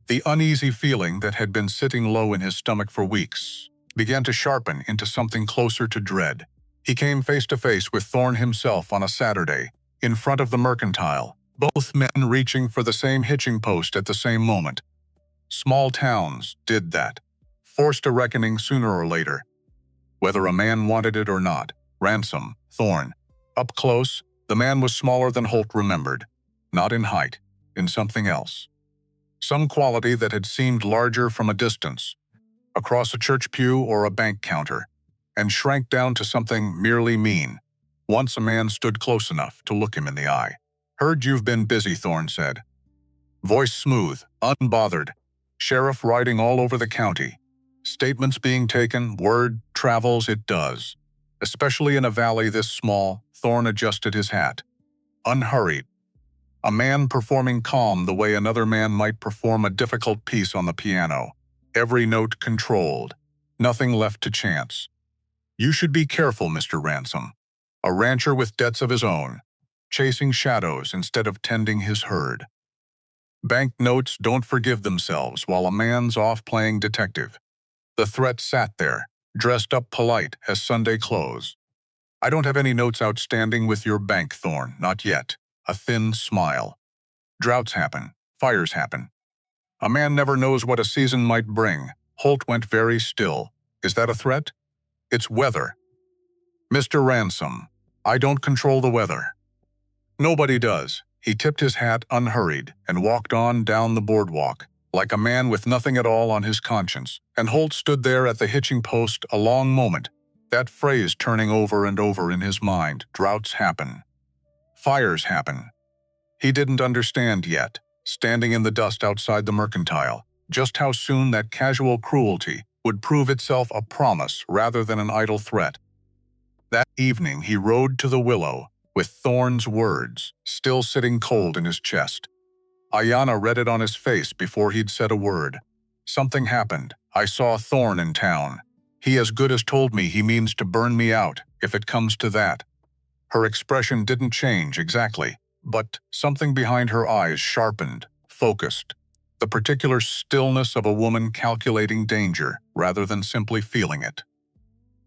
the uneasy feeling that had been sitting low in his stomach for weeks began to sharpen into something closer to dread. He came face to face with Thorne himself on a Saturday, in front of the mercantile, both men reaching for the same hitching post at the same moment. Small towns did that, forced a reckoning sooner or later. Whether a man wanted it or not, Ransome, Thorne. Up close, the man was smaller than Holt remembered. Not in height, in something else. Some quality that had seemed larger from a distance, across a church pew or a bank counter, and shrank down to something merely mean, once a man stood close enough to look him in the eye. "Heard you've been busy," Thorne said. Voice smooth, unbothered. Sheriff riding all over the county. Statements being taken, word travels, it does. Especially in a valley this small. Thorne adjusted his hat. Unhurried. A man performing calm the way another man might perform a difficult piece on the piano. Every note controlled. Nothing left to chance. "You should be careful, Mr. Ransome. A rancher with debts of his own, chasing shadows instead of tending his herd. Bank notes don't forgive themselves while a man's off playing detective." The threat sat there, dressed up polite as Sunday clothes. "I don't have any notes outstanding with your bank, Thorne, not yet." A thin smile. "Droughts happen. Fires happen. A man never knows what a season might bring." Holt went very still. "Is that a threat?" "It's weather." "Mr. Ransome, I don't control the weather." "Nobody does." He tipped his hat unhurried and walked on down the boardwalk, like a man with nothing at all on his conscience, and Holt stood there at the hitching post a long moment, that phrase turning over and over in his mind. Droughts happen. Fires happen. He didn't understand yet, standing in the dust outside the mercantile, just how soon that casual cruelty would prove itself a promise rather than an idle threat. That evening he rode to the Willow, with Thorne's words still sitting cold in his chest. Aiyana read it on his face before he'd said a word. "Something happened. I saw Thorne in town. He as good as told me he means to burn me out, if it comes to that." Her expression didn't change exactly, but something behind her eyes sharpened, focused. The particular stillness of a woman calculating danger rather than simply feeling it.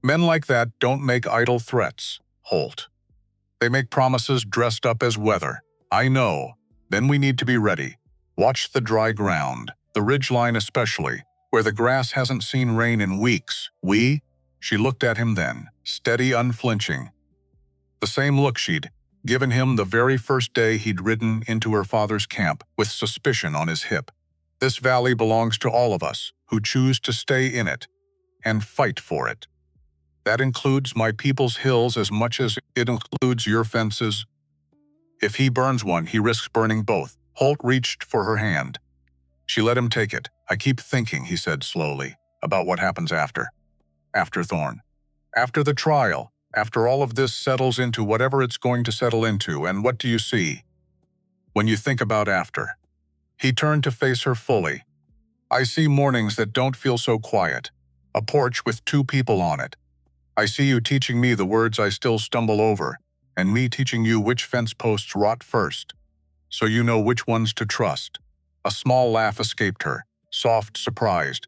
Men like that don't make idle threats, Holt. They make promises dressed up as weather. I know. Then we need to be ready. Watch the dry ground, the ridgeline especially, where the grass hasn't seen rain in weeks. She looked at him then, steady, unflinching. The same look she'd given him the very first day he'd ridden into her father's camp with suspicion on his hip. This valley belongs to all of us who choose to stay in it and fight for it. That includes my people's hills as much as it includes your fences. If he burns one, he risks burning both. Holt reached for her hand. She let him take it. "I keep thinking," he said slowly, "about what happens after. After Thorne. After the trial. After all of this settles into whatever it's going to settle into, and what do you see when you think about after?" He turned to face her fully. "I see mornings that don't feel so quiet. A porch with two people on it. I see you teaching me the words I still stumble over, and me teaching you which fence posts rot first, so you know which ones to trust." A small laugh escaped her, soft, surprised,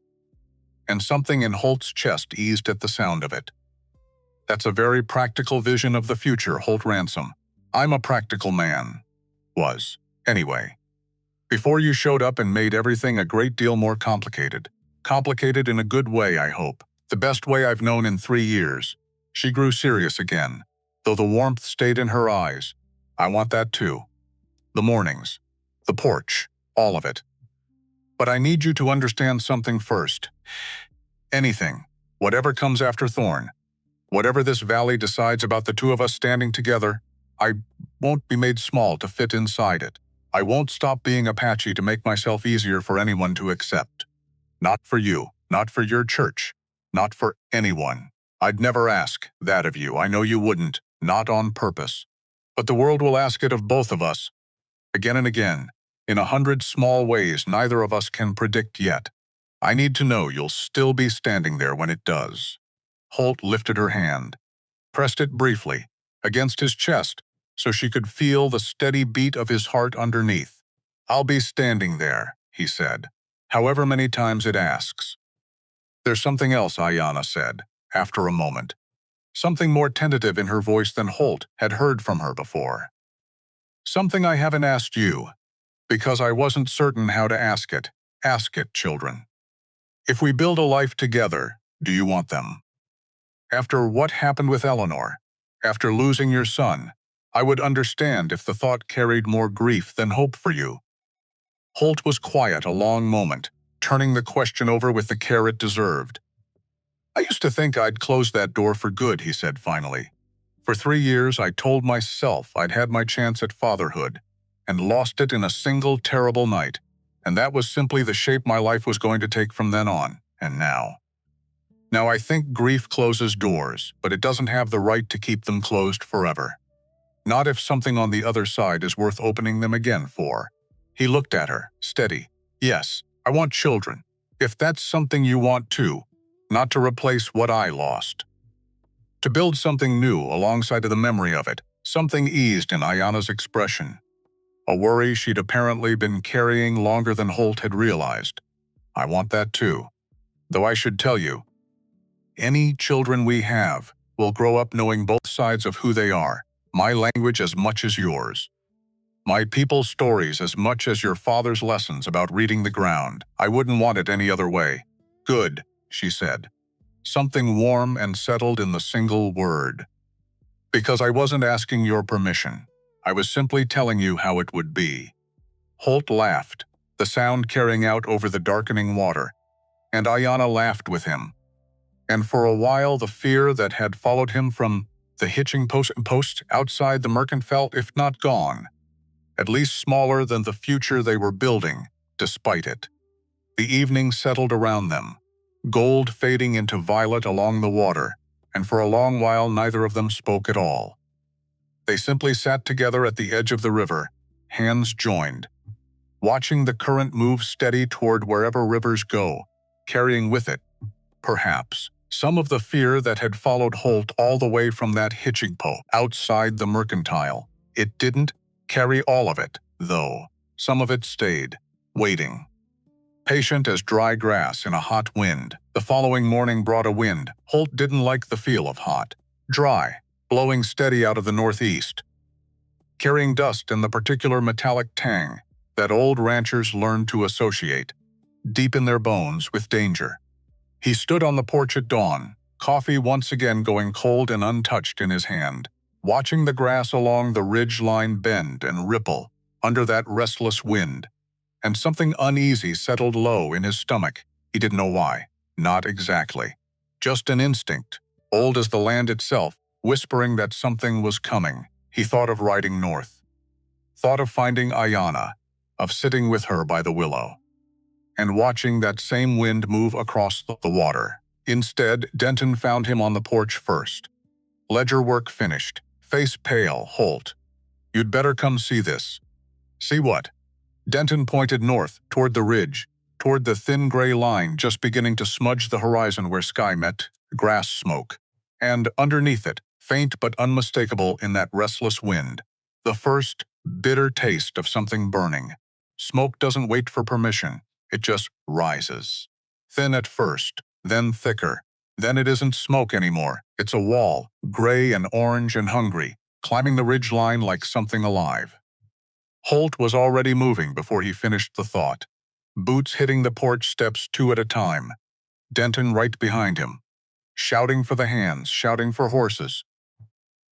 and something in Holt's chest eased at the sound of it. "That's a very practical vision of the future, Holt Ransome. I'm a practical man. Was, anyway. Before you showed up and made everything a great deal more complicated. Complicated in a good way, I hope. The best way I've known in 3 years." She grew serious again, though the warmth stayed in her eyes. "I want that too. The mornings. The porch. All of it. But I need you to understand something first. Anything, whatever comes after Thorne, whatever this valley decides about the two of us standing together, I won't be made small to fit inside it. I won't stop being Apache to make myself easier for anyone to accept. Not for you, not for your church, not for anyone. I'd never ask that of you. I know you wouldn't, not on purpose. But the world will ask it of both of us, again and again, in 100 small ways neither of us can predict yet. I need to know you'll still be standing there when it does. Holt lifted her hand, pressed it briefly, against his chest, so she could feel the steady beat of his heart underneath. I'll be standing there, he said, however many times it asks. There's something else, Aiyana said, after a moment. Something more tentative in her voice than Holt had heard from her before. Something I haven't asked you, because I wasn't certain how to ask it. Ask it, children. If we build a life together, do you want them? After what happened with Eleanor, after losing your son, I would understand if the thought carried more grief than hope for you. Holt was quiet a long moment, turning the question over with the care it deserved. I used to think I'd close that door for good, he said finally. For 3 years, I told myself I'd had my chance at fatherhood, and lost it in a single terrible night, and that was simply the shape my life was going to take from then on, and now. Now I think grief closes doors, but it doesn't have the right to keep them closed forever. Not if something on the other side is worth opening them again for. He looked at her, steady. Yes, I want children. If that's something you want too, not to replace what I lost. To build something new alongside of the memory of it, something eased in Aiyana's expression. A worry she'd apparently been carrying longer than Holt had realized. I want that too. Though I should tell you, any children we have will grow up knowing both sides of who they are, my language as much as yours. My people's stories as much as your father's lessons about reading the ground. I wouldn't want it any other way. Good, she said. Something warm and settled in the single word. Because I wasn't asking your permission. I was simply telling you how it would be. Holt laughed, the sound carrying out over the darkening water, and Aiyana laughed with him. And for a while the fear that had followed him from the hitching post outside the merchant felt, if not gone, at least smaller than the future they were building, despite it. The evening settled around them, gold fading into violet along the water, and for a long while neither of them spoke at all. They simply sat together at the edge of the river, hands joined, watching the current move steady toward wherever rivers go, carrying with it, perhaps, some of the fear that had followed Holt all the way from that hitching post outside the mercantile. It didn't carry all of it, though. Some of it stayed, waiting. Patient as dry grass in a hot wind. The following morning brought a wind. Holt didn't like the feel of hot, dry, blowing steady out of the northeast, carrying dust and the particular metallic tang that old ranchers learned to associate, deep in their bones, with danger. He stood on the porch at dawn, coffee once again going cold and untouched in his hand, watching the grass along the ridge line bend and ripple under that restless wind, and something uneasy settled low in his stomach. He didn't know why, not exactly. Just an instinct, old as the land itself, whispering that something was coming. He thought of riding north, thought of finding Aiyana, of sitting with her by the willow, and watching that same wind move across the water. Instead, Denton found him on the porch first. Ledger work finished, face pale. Holt, you'd better come see this. See what? Denton pointed north, toward the ridge, toward the thin gray line just beginning to smudge the horizon where sky met grass smoke. And underneath it, faint but unmistakable in that restless wind, the first bitter taste of something burning. Smoke doesn't wait for permission. It just rises. Thin at first, then thicker. Then it isn't smoke anymore. It's a wall, gray and orange and hungry, climbing the ridge line like something alive. Holt was already moving before he finished the thought. Boots hitting the porch steps 2 at a time. Denton right behind him. Shouting for the hands, shouting for horses.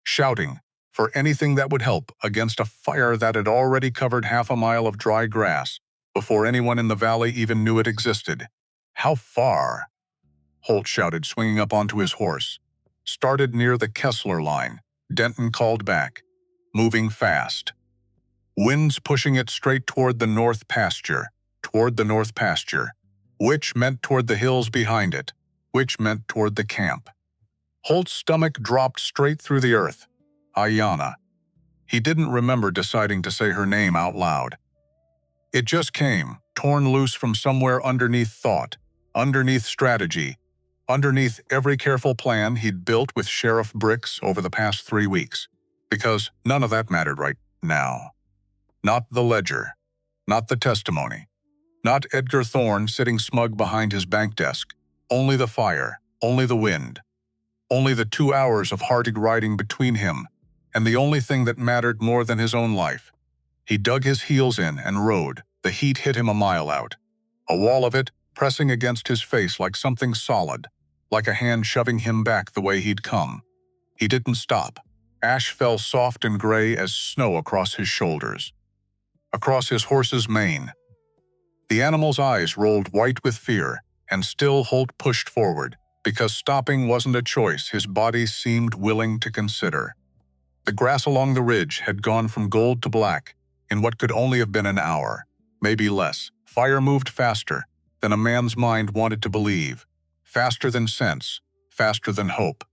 Shouting for anything that would help against a fire that had already covered half a mile of dry grass before anyone in the valley even knew it existed. How far? Holt shouted, swinging up onto his horse. Started near the Kessler line. Denton called back. moving fast. Winds pushing it straight toward the north pasture, which meant toward the hills behind it, which meant toward the camp. Holt's stomach dropped straight through the earth. Aiyana. He didn't remember deciding to say her name out loud. It just came, torn loose from somewhere underneath thought, underneath strategy, underneath every careful plan he'd built with sheriff bricks over the past 3 weeks. Because none of that mattered right now. Not the ledger, not the testimony, not Edgar Thorne sitting smug behind his bank desk. Only the fire, only the wind, only the 2 hours of hearted riding between him, and the only thing that mattered more than his own life. He dug his heels in and rode. The heat hit him a mile out. A wall of it pressing against his face like something solid, like a hand shoving him back the way he'd come. He didn't stop. Ash fell soft and gray as snow across his shoulders, across his horse's mane. The animal's eyes rolled white with fear, and still Holt pushed forward, because stopping wasn't a choice his body seemed willing to consider. The grass along the ridge had gone from gold to black in what could only have been an hour, maybe less. Fire moved faster than a man's mind wanted to believe, faster than sense, faster than hope.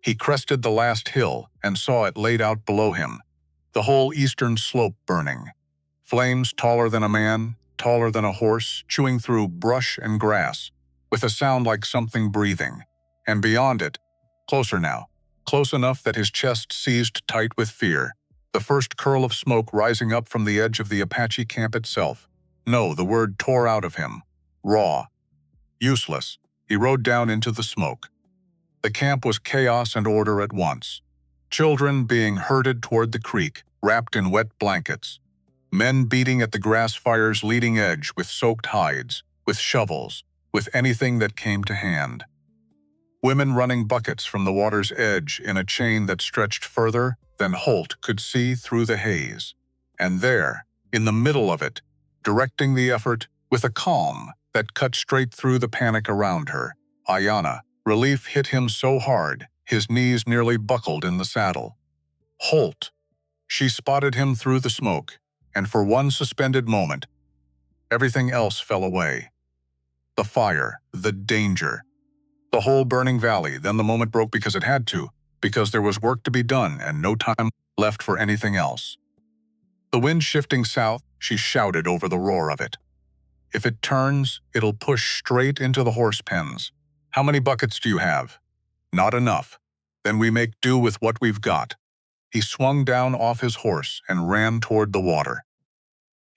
He crested the last hill and saw it laid out below him, the whole eastern slope burning. Flames taller than a man, taller than a horse, chewing through brush and grass, with a sound like something breathing. And beyond it, closer now, close enough that his chest seized tight with fear, the first curl of smoke rising up from the edge of the Apache camp itself. No, the word tore out of him. Raw. Useless. He rode down into the smoke. The camp was chaos and order at once. Children being herded toward the creek, wrapped in wet blankets. Men beating at the grass fire's leading edge with soaked hides, with shovels, with anything that came to hand. Women running buckets from the water's edge in a chain that stretched further than Holt could see through the haze. And there, in the middle of it, directing the effort with a calm that cut straight through the panic around her, Aiyana. Relief hit him so hard, his knees nearly buckled in the saddle. Holt. She spotted him through the smoke, and for one suspended moment, everything else fell away. The fire, the danger, the whole burning valley. Then the moment broke because it had to, because there was work to be done and no time left for anything else. The wind shifting south, she shouted over the roar of it. If it turns, it'll push straight into the horse pens. How many buckets do you have? Not enough. Then we make do with what we've got. He swung down off his horse and ran toward the water.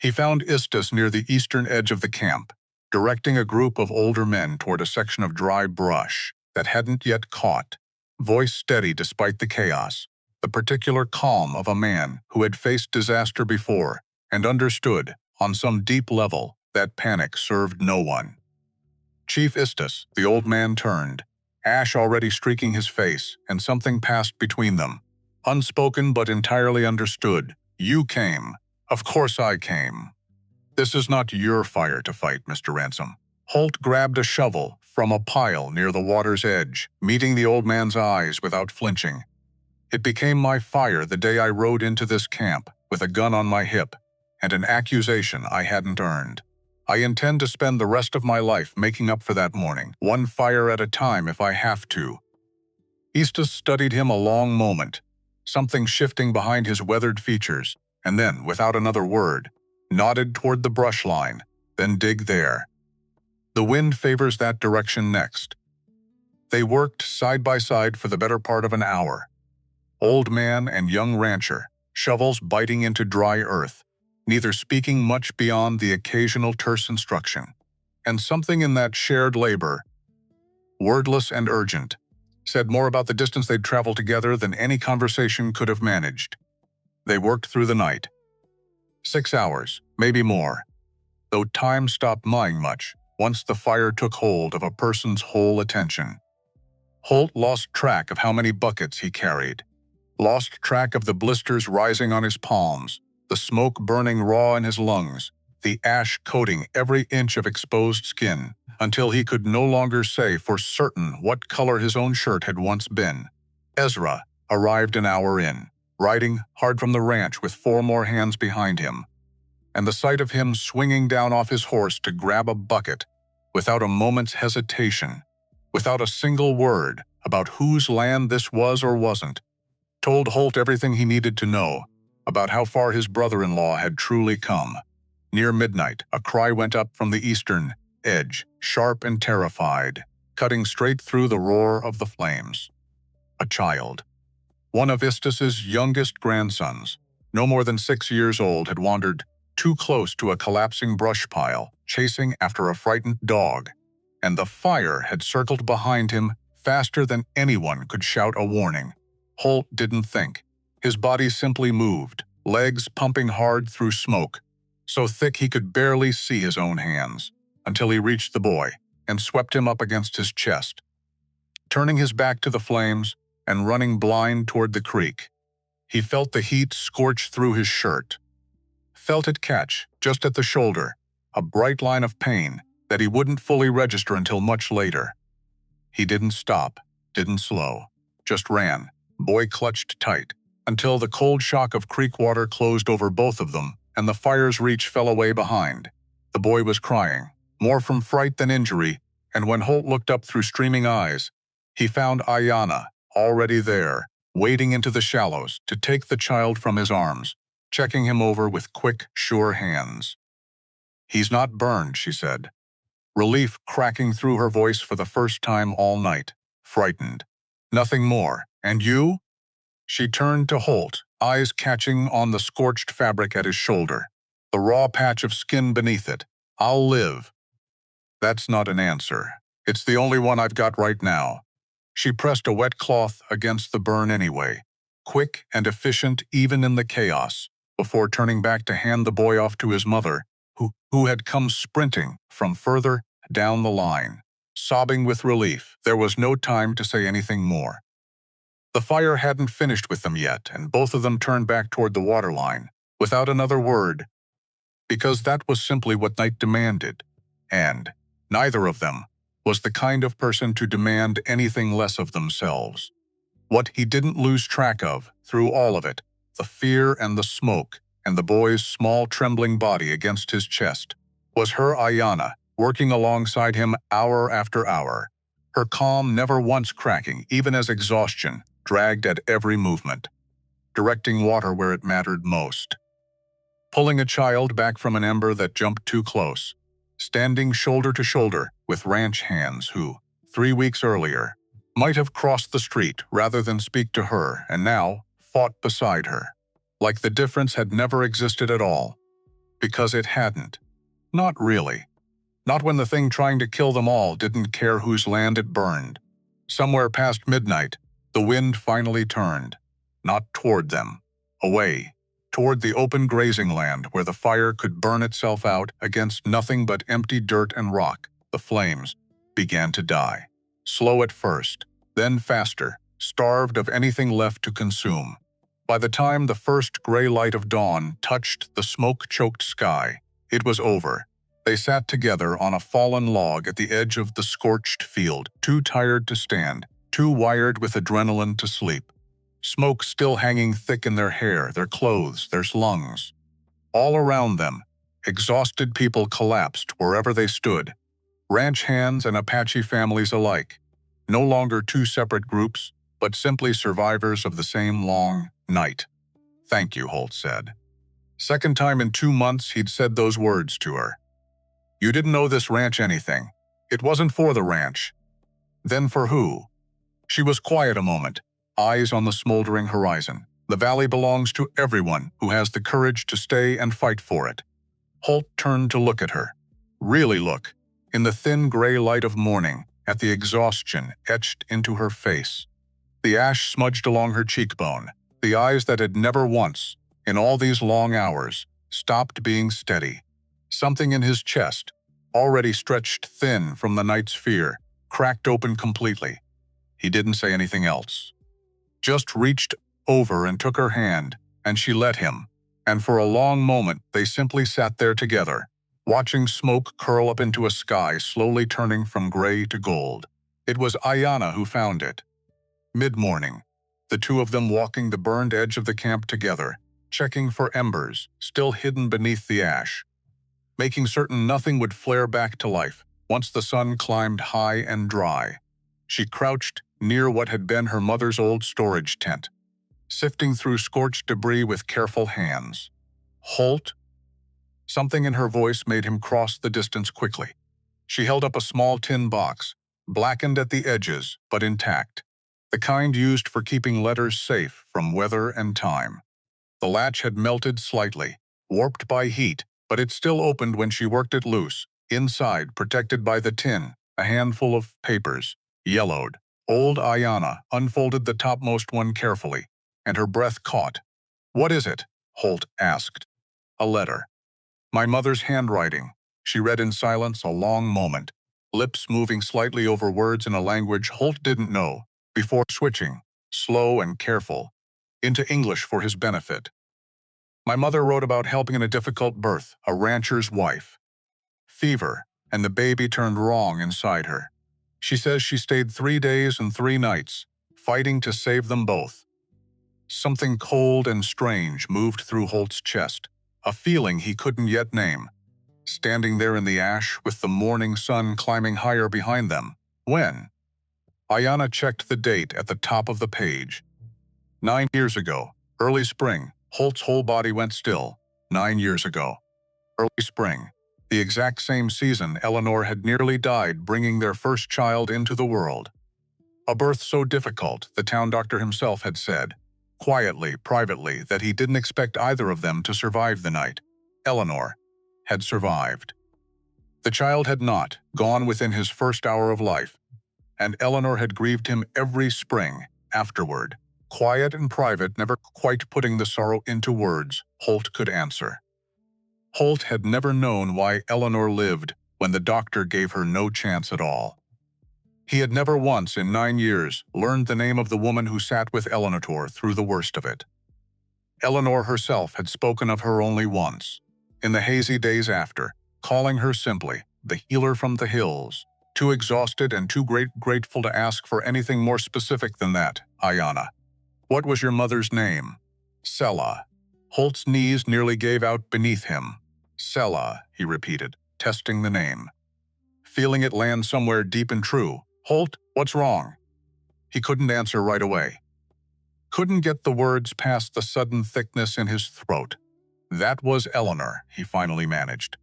He found Istus near the eastern edge of the camp, directing a group of older men toward a section of dry brush that hadn't yet caught, voice steady despite the chaos, the particular calm of a man who had faced disaster before and understood, on some deep level, that panic served no one. Chief Istus, the old man turned, ash already streaking his face, and something passed between them. Unspoken but entirely understood. You came. Of course I came. This is not your fire to fight, Mr. Ransome. Holt grabbed a shovel from a pile near the water's edge, meeting the old man's eyes without flinching. It became my fire the day I rode into this camp with a gun on my hip and an accusation I hadn't earned. I intend to spend the rest of my life making up for that morning, one fire at a time if I have to. Istus studied him a long moment, something shifting behind his weathered features, and then, without another word, nodded toward the brush line, then dig there. The wind favors that direction next. They worked side by side for the better part of an hour. Old man and young rancher, shovels biting into dry earth, neither speaking much beyond the occasional terse instruction. And something in that shared labor, wordless and urgent, said more about the distance they'd traveled together than any conversation could have managed. They worked through the night. 6 hours, maybe more, though time stopped lying much once the fire took hold of a person's whole attention. Holt lost track of how many buckets he carried, lost track of the blisters rising on his palms, the smoke burning raw in his lungs, the ash coating every inch of exposed skin, until he could no longer say for certain what color his own shirt had once been. Ezra arrived an hour in. riding hard from the ranch with 4 more hands behind him. And the sight of him swinging down off his horse to grab a bucket, without a moment's hesitation, without a single word about whose land this was or wasn't, told Holt everything he needed to know about how far his brother-in-law had truly come. Near midnight, a cry went up from the eastern edge, sharp and terrified, cutting straight through the roar of the flames. A child. One of Istus's youngest grandsons, no more than 6 years old, had wandered too close to a collapsing brush pile, chasing after a frightened dog, and the fire had circled behind him faster than anyone could shout a warning. Holt didn't think. His body simply moved, legs pumping hard through smoke, so thick he could barely see his own hands, until he reached the boy and swept him up against his chest. Turning his back to the flames and running blind toward the creek, he felt the heat scorch through his shirt, felt it catch just at the shoulder, a bright line of pain that he wouldn't fully register until much later. He didn't stop, didn't slow, just ran, boy clutched tight, until the cold shock of creek water closed over both of them and the fire's reach fell away behind. The boy was crying, more from fright than injury, and when Holt looked up through streaming eyes, he found Aiyana already there, wading into the shallows to take the child from his arms, checking him over with quick, sure hands. "He's not burned," she said, relief cracking through her voice for the first time all night, frightened. "Nothing more. And you?" She turned to Holt, eyes catching on the scorched fabric at his shoulder, the raw patch of skin beneath it. "I'll live." "That's not an answer. It's the only one I've got right now." She pressed a wet cloth against the burn anyway, quick and efficient even in the chaos, before turning back to hand the boy off to his mother, who had come sprinting from further down the line, sobbing with relief. There was no time to say anything more. The fire hadn't finished with them yet, and both of them turned back toward the waterline, without another word, because that was simply what night demanded, and neither of them was the kind of person to demand anything less of themselves. What he didn't lose track of, through all of it, the fear and the smoke, and the boy's small trembling body against his chest, was her Aiyana, working alongside him hour after hour, her calm never once cracking even as exhaustion dragged at every movement, directing water where it mattered most, pulling a child back from an ember that jumped too close, standing shoulder to shoulder with ranch hands who, 3 weeks earlier, might have crossed the street rather than speak to her and now fought beside her, like the difference had never existed at all, because it hadn't. Not really. Not when the thing trying to kill them all didn't care whose land it burned. Somewhere past midnight, the wind finally turned, not toward them, away, toward the open grazing land where the fire could burn itself out against nothing but empty dirt and rock. The flames began to die, slow at first, then faster, starved of anything left to consume. By the time the first gray light of dawn touched the smoke-choked sky, it was over. They sat together on a fallen log at the edge of the scorched field, too tired to stand, too wired with adrenaline to sleep. Smoke still hanging thick in their hair, their clothes, their lungs. All around them, exhausted people collapsed wherever they stood, ranch hands and Apache families alike, no longer two separate groups, but simply survivors of the same long night. "Thank you," Holt said. Second time in 2 months he'd said those words to her. "You didn't owe this ranch anything. It wasn't for the ranch." Then for who? She was quiet a moment, eyes on the smoldering horizon. The valley belongs to everyone who has the courage to stay and fight for it. Holt turned to look at her. Really look, in the thin gray light of morning, at the exhaustion etched into her face. The ash smudged along her cheekbone, the eyes that had never once, in all these long hours, stopped being steady. Something in his chest, already stretched thin from the night's fear, cracked open completely. He didn't say anything else. Just reached over and took her hand, and she let him, and for a long moment they simply sat there together, watching smoke curl up into a sky slowly turning from gray to gold. It was Aiyana who found it. Mid-morning, the two of them walking the burned edge of the camp together, checking for embers still hidden beneath the ash, making certain nothing would flare back to life once the sun climbed high and dry. She crouched near what had been her mother's old storage tent, sifting through scorched debris with careful hands. "Holt?" Something in her voice made him cross the distance quickly. She held up a small tin box, blackened at the edges but intact, the kind used for keeping letters safe from weather and time. The latch had melted slightly, warped by heat, but it still opened when she worked it loose. Inside, protected by the tin, a handful of papers, yellowed. Old Aiyana unfolded the topmost one carefully, and her breath caught. "What is it?" Holt asked. "A letter." "My mother's handwriting," she read in silence a long moment, lips moving slightly over words in a language Holt didn't know, before switching, slow and careful, into English for his benefit. "My mother wrote about helping in a difficult birth, a rancher's wife. Fever, and the baby turned wrong inside her. She says she stayed 3 days and 3 nights, fighting to save them both." Something cold and strange moved through Holt's chest, a feeling he couldn't yet name. Standing there in the ash with the morning sun climbing higher behind them, when? Aiyana checked the date at the top of the page. 9 years ago, early spring. Holt's whole body went still. 9 years ago. Early spring. The exact same season Eleanor had nearly died bringing their first child into the world. A birth so difficult, the town doctor himself had said, quietly, privately, that he didn't expect either of them to survive the night. Eleanor had survived. The child had not, gone within his first hour of life, and Eleanor had grieved him every spring afterward, quiet and private, never quite putting the sorrow into words Holt could answer. Holt had never known why Eleanor lived when the doctor gave her no chance at all. He had never once in 9 years learned the name of the woman who sat with Eleanor through the worst of it. Eleanor herself had spoken of her only once, in the hazy days after, calling her simply the healer from the hills, too exhausted and too grateful to ask for anything more specific than that. "Aiyana. What was your mother's name?" "Sella." Holt's knees nearly gave out beneath him. "Sella," he repeated, testing the name, feeling it land somewhere deep and true. "Holt, what's wrong?" He couldn't answer right away. Couldn't get the words past the sudden thickness in his throat. "That was Eleanor," he finally managed.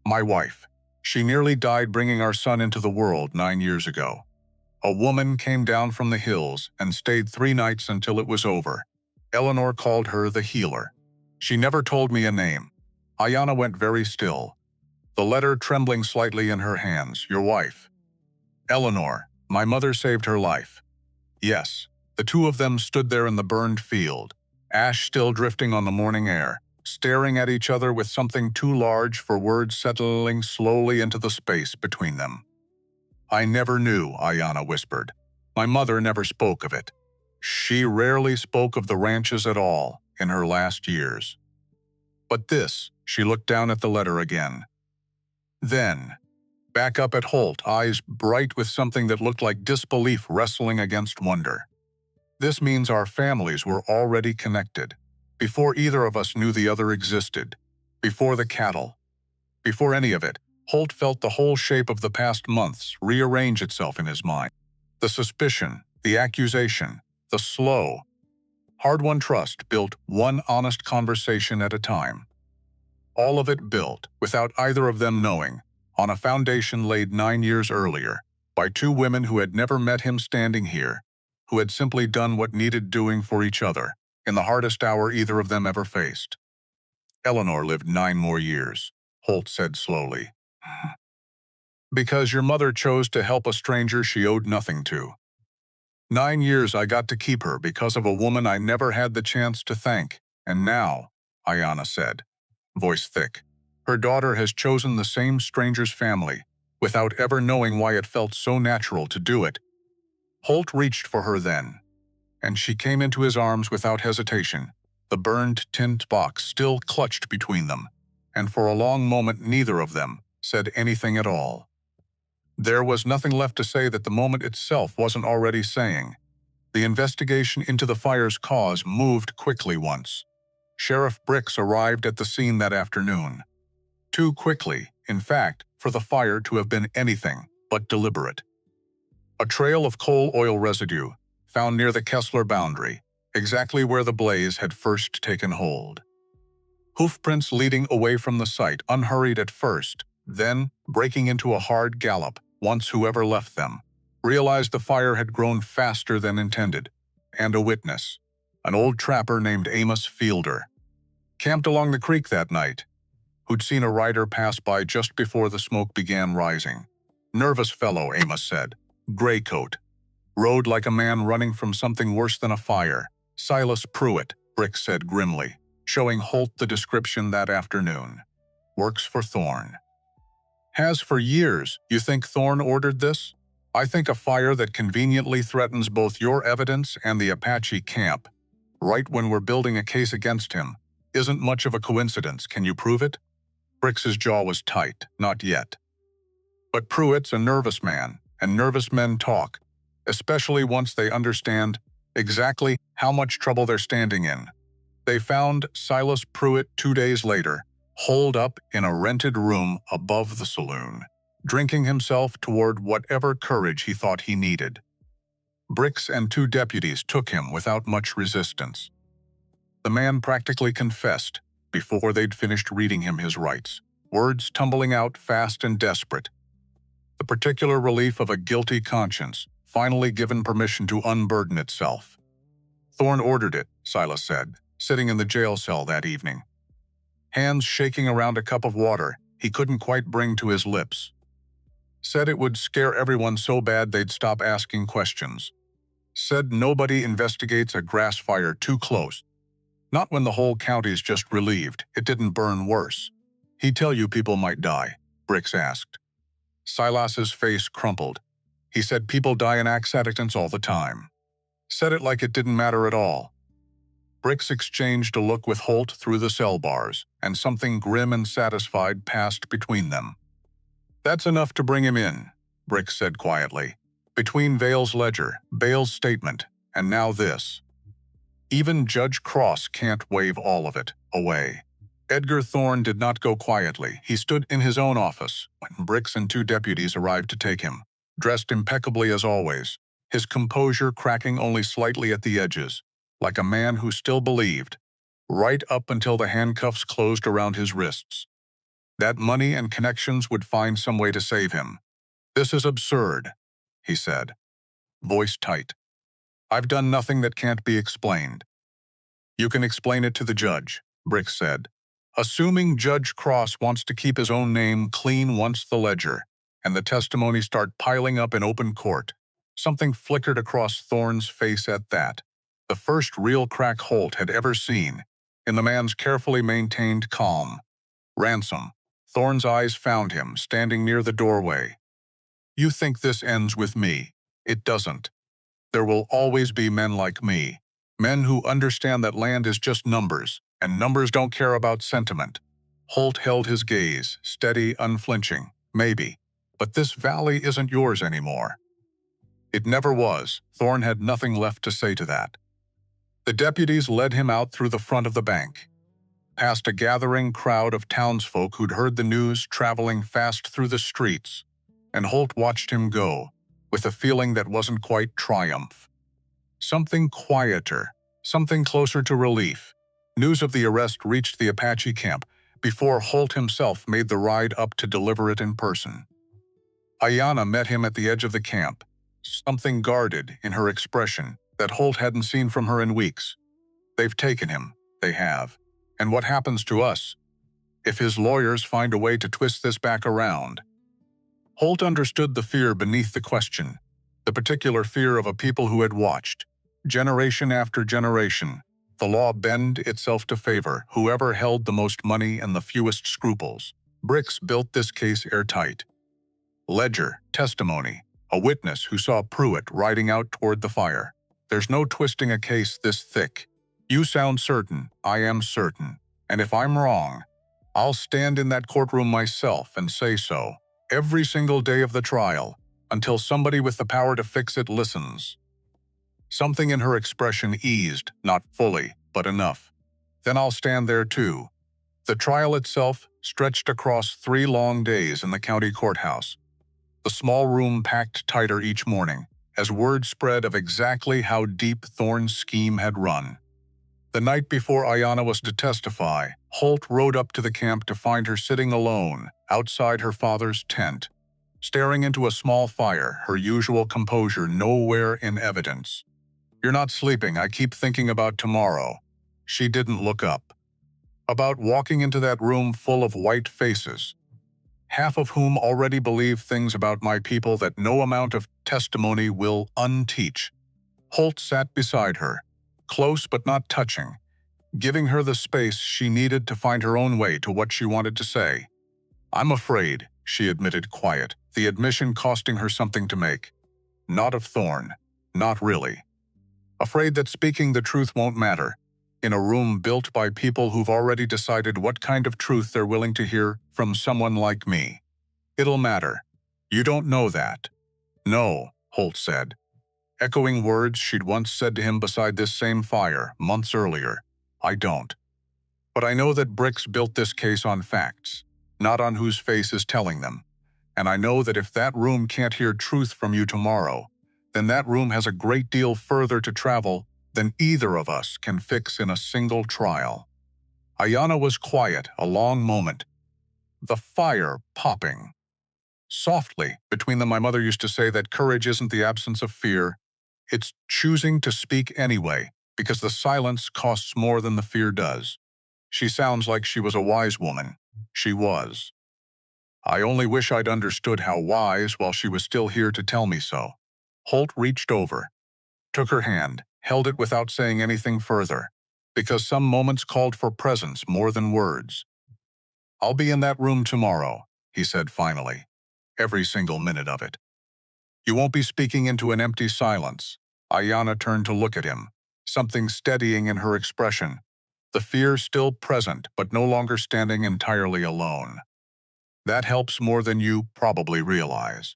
"My wife. She nearly died bringing our son into the world 9 years ago. A woman came down from the hills and stayed 3 nights until it was over. Eleanor called her the healer. She never told me a name." Aiyana went very still, the letter trembling slightly in her hands. "Your wife." "Eleanor. My mother saved her life." Yes. The two of them stood there in the burned field, ash still drifting on the morning air, staring at each other with something too large for words settling slowly into the space between them. "I never knew," Aiyana whispered. "My mother never spoke of it. She rarely spoke of the ranches at all in her last years. But this," she looked down at the letter again. Then, back up at Holt, eyes bright with something that looked like disbelief wrestling against wonder. "This means our families were already connected, before either of us knew the other existed, before the cattle, before any of it." Holt felt the whole shape of the past months rearrange itself in his mind. The suspicion, the accusation, the slow, hard-won trust built one honest conversation at a time. All of it built, without either of them knowing, on a foundation laid 9 years earlier, by two women who had never met him standing here, who had simply done what needed doing for each other, in the hardest hour either of them ever faced. "Eleanor lived 9 more years, Holt said slowly. "Because your mother chose to help a stranger she owed nothing to. 9 years I got to keep her because of a woman I never had the chance to thank, and now," Aiyana said, voice thick, "her daughter has chosen the same stranger's family, without ever knowing why it felt so natural to do it." Holt reached for her then, and she came into his arms without hesitation, the burned tin box still clutched between them, and for a long moment neither of them said anything at all. There was nothing left to say that the moment itself wasn't already saying. The investigation into the fire's cause moved quickly once. Sheriff Bricks arrived at the scene that afternoon. Too quickly, in fact, for the fire to have been anything but deliberate. A trail of coal oil residue, found near the Kessler boundary, exactly where the blaze had first taken hold. Hoofprints leading away from the site, unhurried at first, then breaking into a hard gallop once whoever left them realized the fire had grown faster than intended, and a witness, an old trapper named Amos Fielder, camped along the creek that night, who'd seen a rider pass by just before the smoke began rising. Nervous fellow, Amos said. Gray coat. Rode like a man running from something worse than a fire. Silas Pruitt, Brick said grimly, showing Holt the description that afternoon. Works for Thorne. Has for years. You think Thorne ordered this? I think a fire that conveniently threatens both your evidence and the Apache camp, right when we're building a case against him, isn't much of a coincidence. Can you prove it? Bricks's jaw was tight. Not yet. But Pruitt's a nervous man, and nervous men talk, especially once they understand exactly how much trouble they're standing in. They found Silas Pruitt 2 days later, holed up in a rented room above the saloon, drinking himself toward whatever courage he thought he needed. Bricks and 2 deputies took him without much resistance. The man practically confessed before they'd finished reading him his rights, words tumbling out fast and desperate. The particular relief of a guilty conscience finally given permission to unburden itself. Thorne ordered it, Silas said, sitting in the jail cell that evening. Hands shaking around a cup of water he couldn't quite bring to his lips. Said it would scare everyone so bad they'd stop asking questions. Said nobody investigates a grass fire too close. Not when the whole county's just relieved it didn't burn worse. He'd tell you people might die, Bricks asked. Silas's face crumpled. He said people die in accidents all the time. Said it like it didn't matter at all. Bricks exchanged a look with Holt through the cell bars, and something grim and satisfied passed between them. That's enough to bring him in, Bricks said quietly. Between Vale's ledger, Bale's statement, and now this. Even Judge Cross can't wave all of it away. Edgar Thorne did not go quietly. He stood in his own office when Bricks and 2 deputies arrived to take him, dressed impeccably as always, his composure cracking only slightly at the edges, like a man who still believed, right up until the handcuffs closed around his wrists, that money and connections would find some way to save him. This is absurd, he said, voice tight. I've done nothing that can't be explained. You can explain it to the judge, Bricks said, assuming Judge Cross wants to keep his own name clean once the ledger and the testimony start piling up in open court. Something flickered across Thorne's face at that, the first real crack Holt had ever seen in the man's carefully maintained calm. Ransome. Thorne's eyes found him, standing near the doorway. You think this ends with me. It doesn't. There will always be men like me, men who understand that land is just numbers, and numbers don't care about sentiment. Holt held his gaze, steady, unflinching. Maybe. But this valley isn't yours anymore. It never was. Thorne had nothing left to say to that. The deputies led him out through the front of the bank, past a gathering crowd of townsfolk who'd heard the news traveling fast through the streets, and Holt watched him go, with a feeling that wasn't quite triumph. Something quieter, something closer to relief. News of the arrest reached the Apache camp before Holt himself made the ride up to deliver it in person. Aiyana met him at the edge of the camp, something guarded in her expression that Holt hadn't seen from her in weeks. They've taken him, they have. And what happens to us if his lawyers find a way to twist this back around? Holt understood the fear beneath the question, the particular fear of a people who had watched, generation after generation, the law bend itself to favor whoever held the most money and the fewest scruples. Bricks built this case airtight. Ledger, testimony, a witness who saw Pruitt riding out toward the fire. There's no twisting a case this thick. You sound certain, I am certain, and if I'm wrong, I'll stand in that courtroom myself and say so, every single day of the trial, until somebody with the power to fix it listens. Something in her expression eased, not fully, but enough. Then I'll stand there too. The trial itself stretched across 3 long days in the county courthouse. The small room packed tighter each morning, as word spread of exactly how deep Thorne's scheme had run. The night before Aiyana was to testify, Holt rode up to the camp to find her sitting alone, outside her father's tent, staring into a small fire, her usual composure nowhere in evidence. "You're not sleeping, I keep thinking about tomorrow." She didn't look up. About walking into that room full of white faces, half of whom already believe things about my people that no amount of testimony will unteach. Holt sat beside her, close but not touching, giving her the space she needed to find her own way to what she wanted to say. "I'm afraid," she admitted, quiet, the admission costing her something to make. "Not of Thorne. Not really. Afraid that speaking the truth won't matter, in a room built by people who've already decided what kind of truth they're willing to hear from someone like me. It'll matter. You don't know that." "No," Holt said, echoing words she'd once said to him beside this same fire, months earlier. "I don't. But I know that Bricks built this case on facts, not on whose face is telling them. And I know that if that room can't hear truth from you tomorrow, then that room has a great deal further to travel than either of us can fix in a single trial." Aiyana was quiet a long moment, the fire popping. Softly, between them, my mother used to say that courage isn't the absence of fear, it's choosing to speak anyway, because the silence costs more than the fear does. She sounds like she was a wise woman. She was. I only wish I'd understood how wise while she was still here to tell me so. Holt reached over, took her hand, held it without saying anything further, because some moments called for presence more than words. "I'll be in that room tomorrow," he said finally. "Every single minute of it. You won't be speaking into an empty silence." Aiyana turned to look at him, something steadying in her expression, the fear still present but no longer standing entirely alone. "That helps more than you probably realize."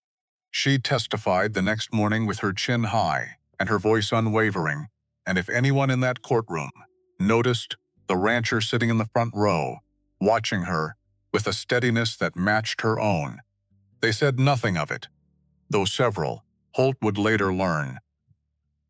She testified the next morning with her chin high and her voice unwavering, and if anyone in that courtroom noticed the rancher sitting in the front row, watching her with a steadiness that matched her own, they said nothing of it, though several, Holt would later learn,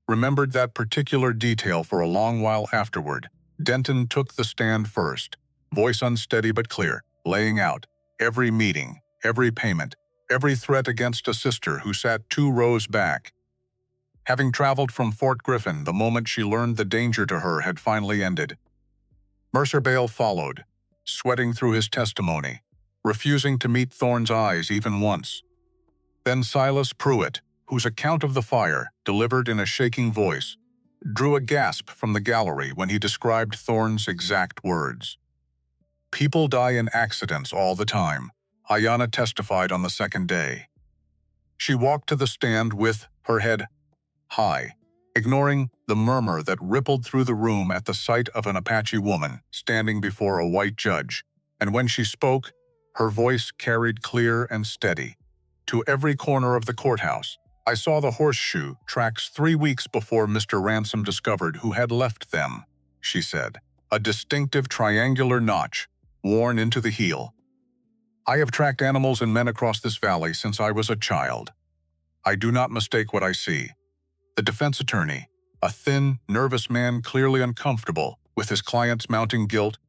remembered that particular detail for a long while afterward. Denton took the stand first, voice unsteady but clear, laying out every meeting, every payment, every threat against a sister who sat 2 rows back. Having traveled from Fort Griffin the moment she learned the danger to her had finally ended. Mercer Bale followed, sweating through his testimony, refusing to meet Thorne's eyes even once. Then Silas Pruitt, whose account of the fire, delivered in a shaking voice, drew a gasp from the gallery when he described Thorne's exact words. "People die in accidents all the time," Aiyana testified on the second day. She walked to the stand with her head high, ignoring the murmur that rippled through the room at the sight of an Apache woman standing before a white judge, and when she spoke, her voice carried clear and steady. "To every corner of the courthouse, I saw the horseshoe tracks 3 weeks before Mr. Ransome discovered who had left them," she said, "a distinctive triangular notch, worn into the heel. I have tracked animals and men across this valley since I was a child. I do not mistake what I see." The defense attorney, a thin, nervous man clearly uncomfortable with his client's mounting guilt,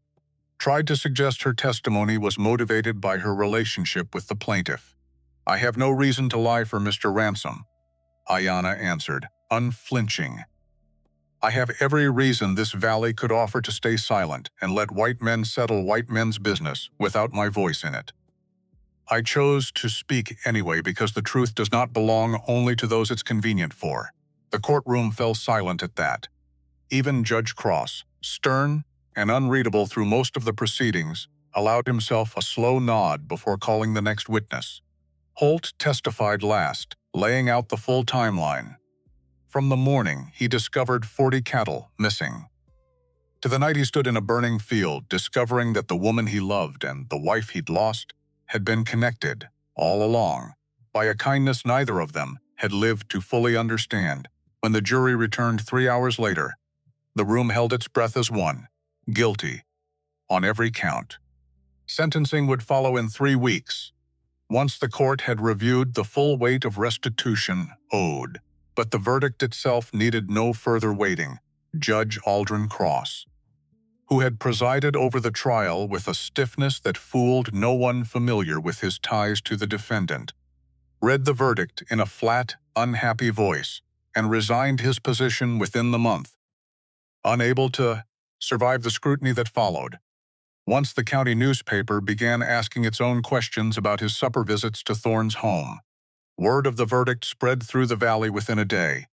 tried to suggest her testimony was motivated by her relationship with the plaintiff. "I have no reason to lie for Mr. Ransome," Aiyana answered, unflinching. "I have every reason this valley could offer to stay silent and let white men settle white men's business without my voice in it. I chose to speak anyway because the truth does not belong only to those it's convenient for." The courtroom fell silent at that. Even Judge Cross, stern and unreadable through most of the proceedings, allowed himself a slow nod before calling the next witness. Holt testified last, laying out the full timeline. From the morning he discovered 40 cattle missing, to the night he stood in a burning field discovering that the woman he loved and the wife he'd lost had been connected, all along, by a kindness neither of them had lived to fully understand. When the jury returned 3 hours later, the room held its breath as one, guilty, on every count. Sentencing would follow in 3 weeks, once the court had reviewed the full weight of restitution owed. But the verdict itself needed no further waiting. Judge Aldrin Cross, who had presided over the trial with a stiffness that fooled no one familiar with his ties to the defendant, read the verdict in a flat, unhappy voice and resigned his position within the month, unable to survive the scrutiny that followed. Once the county newspaper began asking its own questions about his supper visits to Thorne's home, word of the verdict spread through the valley within a day.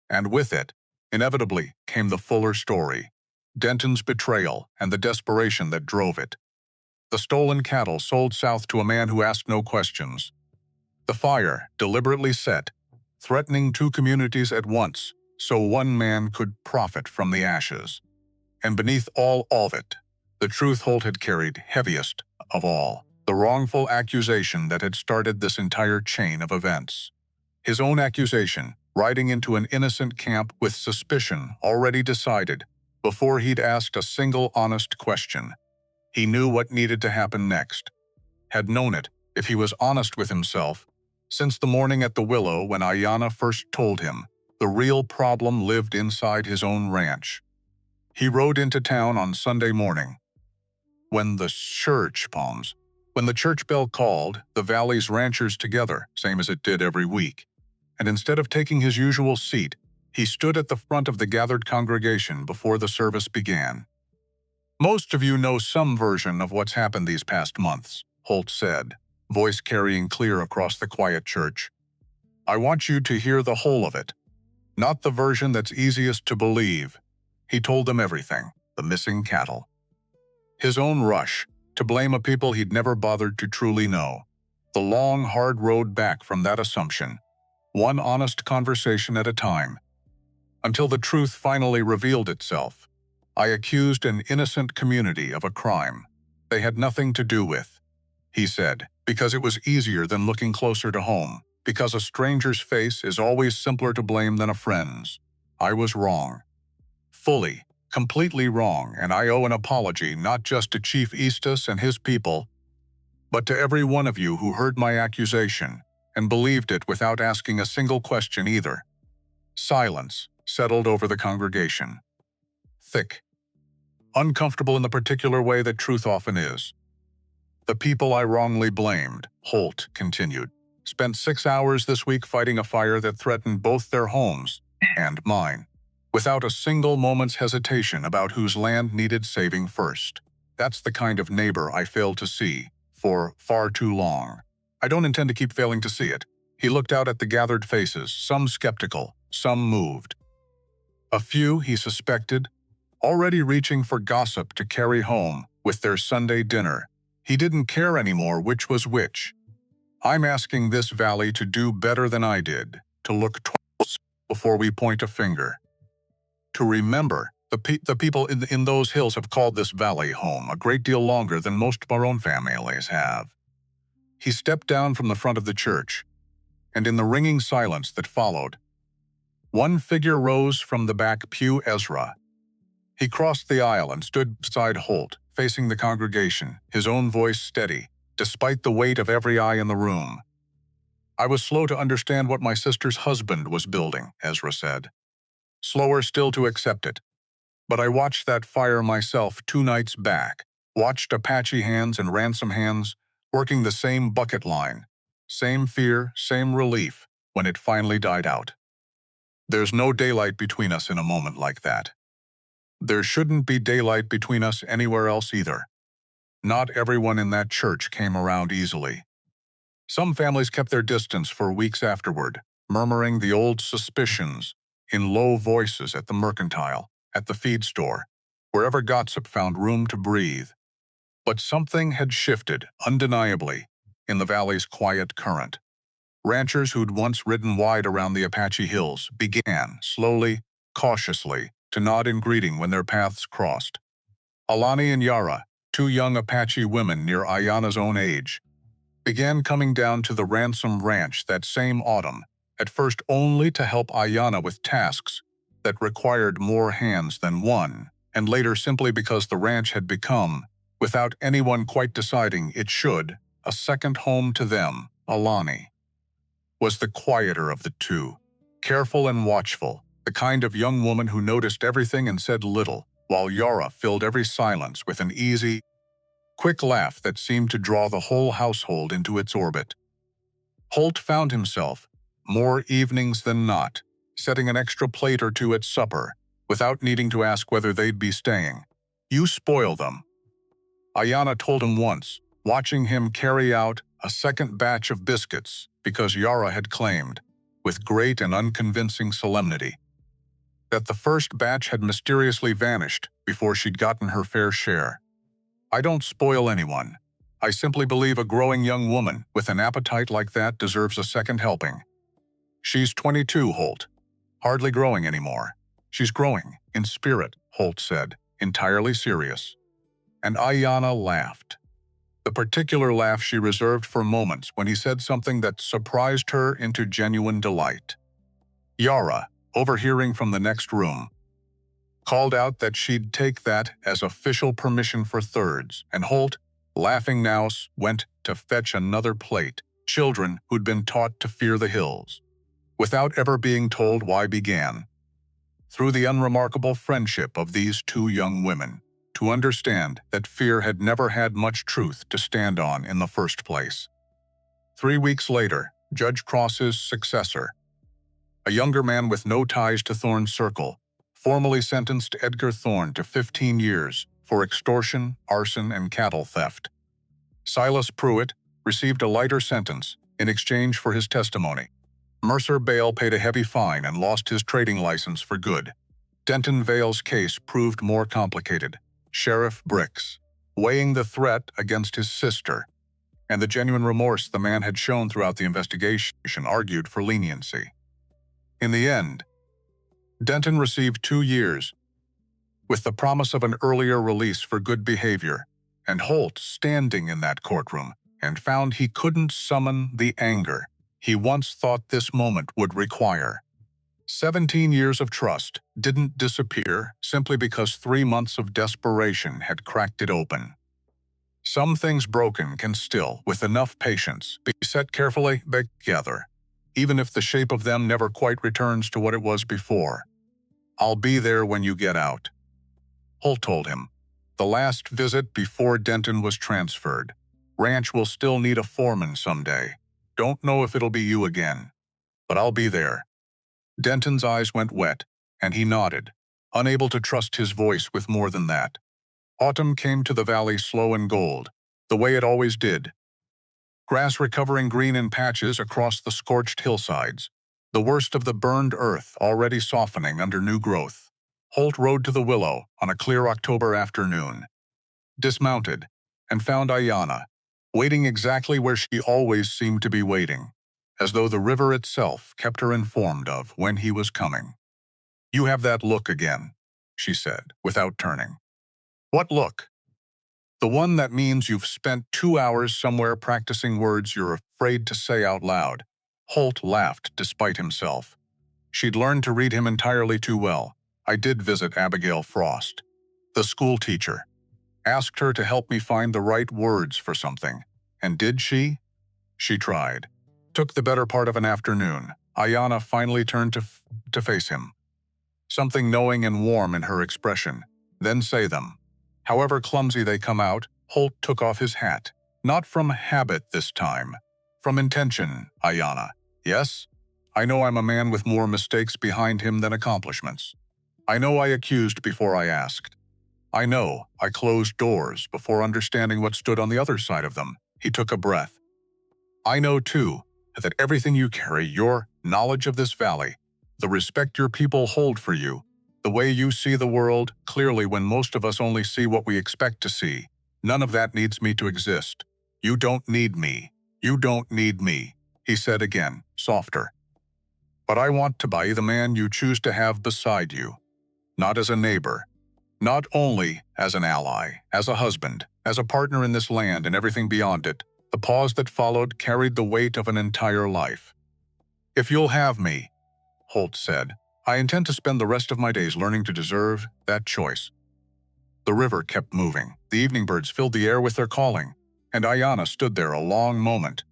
And with it, inevitably, came the fuller story, Denton's betrayal and the desperation that drove it. The stolen cattle sold south to a man who asked no questions. The fire, deliberately set, threatening 2 communities at once, so one man could profit from the ashes. And beneath all of it, the truth Holt had carried heaviest of all, the wrongful accusation that had started this entire chain of events. His own accusation, riding into an innocent camp with suspicion already decided, before he'd asked a single honest question. He knew what needed to happen next, had known it, if he was honest with himself, since the morning at the Willow when Aiyana first told him the real problem lived inside his own ranch. He rode into town on Sunday morning. When the church bell called the valley's ranchers together, same as it did every week, and instead of taking his usual seat, he stood at the front of the gathered congregation before the service began. "Most of you know some version of what's happened these past months," Holt said, voice carrying clear across the quiet church. "I want you to hear the whole of it, not the version that's easiest to believe." He told them everything, the missing cattle, his own rush to blame a people he'd never bothered to truly know, the long, hard road back from that assumption, one honest conversation at a time, until the truth finally revealed itself. "I accused an innocent community of a crime they had nothing to do with," he said, "because it was easier than looking closer to home, because a stranger's face is always simpler to blame than a friend's. I was wrong. Fully, completely wrong, and I owe an apology not just to Chief Eastus and his people, but to every one of you who heard my accusation and believed it without asking a single question either." Silence settled over the congregation. Thick, uncomfortable in the particular way that truth often is. "The people I wrongly blamed," Holt continued, "spent 6 hours this week fighting a fire that threatened both their homes and mine, without a single moment's hesitation about whose land needed saving first. That's the kind of neighbor I failed to see for far too long. I don't intend to keep failing to see it." He looked out at the gathered faces, some skeptical, some moved. A few, he suspected, already reaching for gossip to carry home with their Sunday dinner. He didn't care anymore which was which. "I'm asking this valley to do better than I did, to look twice before we point a finger. To remember, the people in those hills have called this valley home a great deal longer than most of our own families have." He stepped down from the front of the church, and in the ringing silence that followed, one figure rose from the back pew: Ezra. He crossed the aisle and stood beside Holt, facing the congregation, his own voice steady, despite the weight of every eye in the room. "I was slow to understand what my sister's husband was building," Ezra said. "Slower still to accept it. But I watched that fire myself 2 nights back, watched Apache hands and Ransome hands working the same bucket line, same fear, same relief, when it finally died out. There's no daylight between us in a moment like that. There shouldn't be daylight between us anywhere else either. Not everyone in that church came around easily. Some families kept their distance for weeks afterward, murmuring the old suspicions in low voices at the mercantile, at the feed store, wherever gossip found room to breathe. But something had shifted, undeniably, in the valley's quiet current. Ranchers who'd once ridden wide around the Apache hills began, slowly, cautiously, to nod in greeting when their paths crossed. Alani and Yara, 2 young Apache women near Aiyana's own age, began coming down to the Ransome ranch that same autumn, at first only to help Aiyana with tasks that required more hands than one, and later simply because the ranch had become, without anyone quite deciding it should, a second home to them. Alani was the quieter of the two, careful and watchful, the kind of young woman who noticed everything and said little, while Yara filled every silence with an easy, quick laugh that seemed to draw the whole household into its orbit. Holt found himself, more evenings than not, setting an extra plate or two at supper, without needing to ask whether they'd be staying. "You spoil them," Aiyana told him once, watching him carry out a second batch of biscuits because Yara had claimed, with great and unconvincing solemnity, that the first batch had mysteriously vanished before she'd gotten her fair share. "I don't spoil anyone. I simply believe a growing young woman with an appetite like that deserves a second helping." "She's 22, Holt. Hardly growing anymore." "She's growing, in spirit," Holt said, entirely serious. And Aiyana laughed. The particular laugh she reserved for moments when he said something that surprised her into genuine delight. Yara, overhearing from the next room, called out that she'd take that as official permission for thirds, and Holt, laughing now, went to fetch another plate. Children who'd been taught to fear the hills, without ever being told why, began, through the unremarkable friendship of these two young women, to understand that fear had never had much truth to stand on in the first place. 3 weeks later, Judge Cross's successor, a younger man with no ties to Thorne's circle, formally sentenced Edgar Thorne to 15 years for extortion, arson, and cattle theft. Silas Pruitt received a lighter sentence in exchange for his testimony. Mercer Bale paid a heavy fine and lost his trading license for good. Denton Vale's case proved more complicated. Sheriff Bricks, weighing the threat against his sister and the genuine remorse the man had shown throughout the investigation, argued for leniency. In the end, Denton received 2 years, with the promise of an earlier release for good behavior, and Holt, standing in that courtroom, and found he couldn't summon the anger he once thought this moment would require. 17 years of trust didn't disappear simply because 3 months of desperation had cracked it open. Some things broken can still, with enough patience, be set carefully back together, even if the shape of them never quite returns to what it was before. "I'll be there when you get out," Holt told him. "The last visit before Denton was transferred. Ranch will still need a foreman someday. Don't know if it'll be you again, but I'll be there." Denton's eyes went wet, and he nodded, unable to trust his voice with more than that. Autumn came to the valley slow and gold, the way it always did. Grass recovering green in patches across the scorched hillsides, the worst of the burned earth already softening under new growth. Holt rode to the Willow on a clear October afternoon, dismounted, and found Aiyana, waiting exactly where she always seemed to be waiting, as though the river itself kept her informed of when he was coming. "You have that look again," she said, without turning. "What look?" "The one that means you've spent 2 hours somewhere practicing words you're afraid to say out loud." Holt laughed despite himself. She'd learned to read him entirely too well. "I did visit Abigail Frost, the school teacher. Asked her to help me find the right words for something. And did she? She tried. Took the better part of an afternoon." Aiyana finally turned to face him, something knowing and warm in her expression. "Then say them. However clumsy they come out." Holt took off his hat. "Not from habit this time. From intention, Aiyana. Yes? I know I'm a man with more mistakes behind him than accomplishments. I know I accused before I asked. I know I closed doors before understanding what stood on the other side of them." He took a breath. "I know, too, that everything you carry, your knowledge of this valley, the respect your people hold for you, the way you see the world clearly when most of us only see what we expect to see, none of that needs me to exist. You don't need me. You don't need me," he said again, softer. "But I want to be the man you choose to have beside you, not as a neighbor, not only as an ally, as a husband, as a partner in this land and everything beyond it." The pause that followed carried the weight of an entire life. "If you'll have me," Holt said, "I intend to spend the rest of my days learning to deserve that choice." The river kept moving. The evening birds filled the air with their calling, and Aiyana stood there a long moment,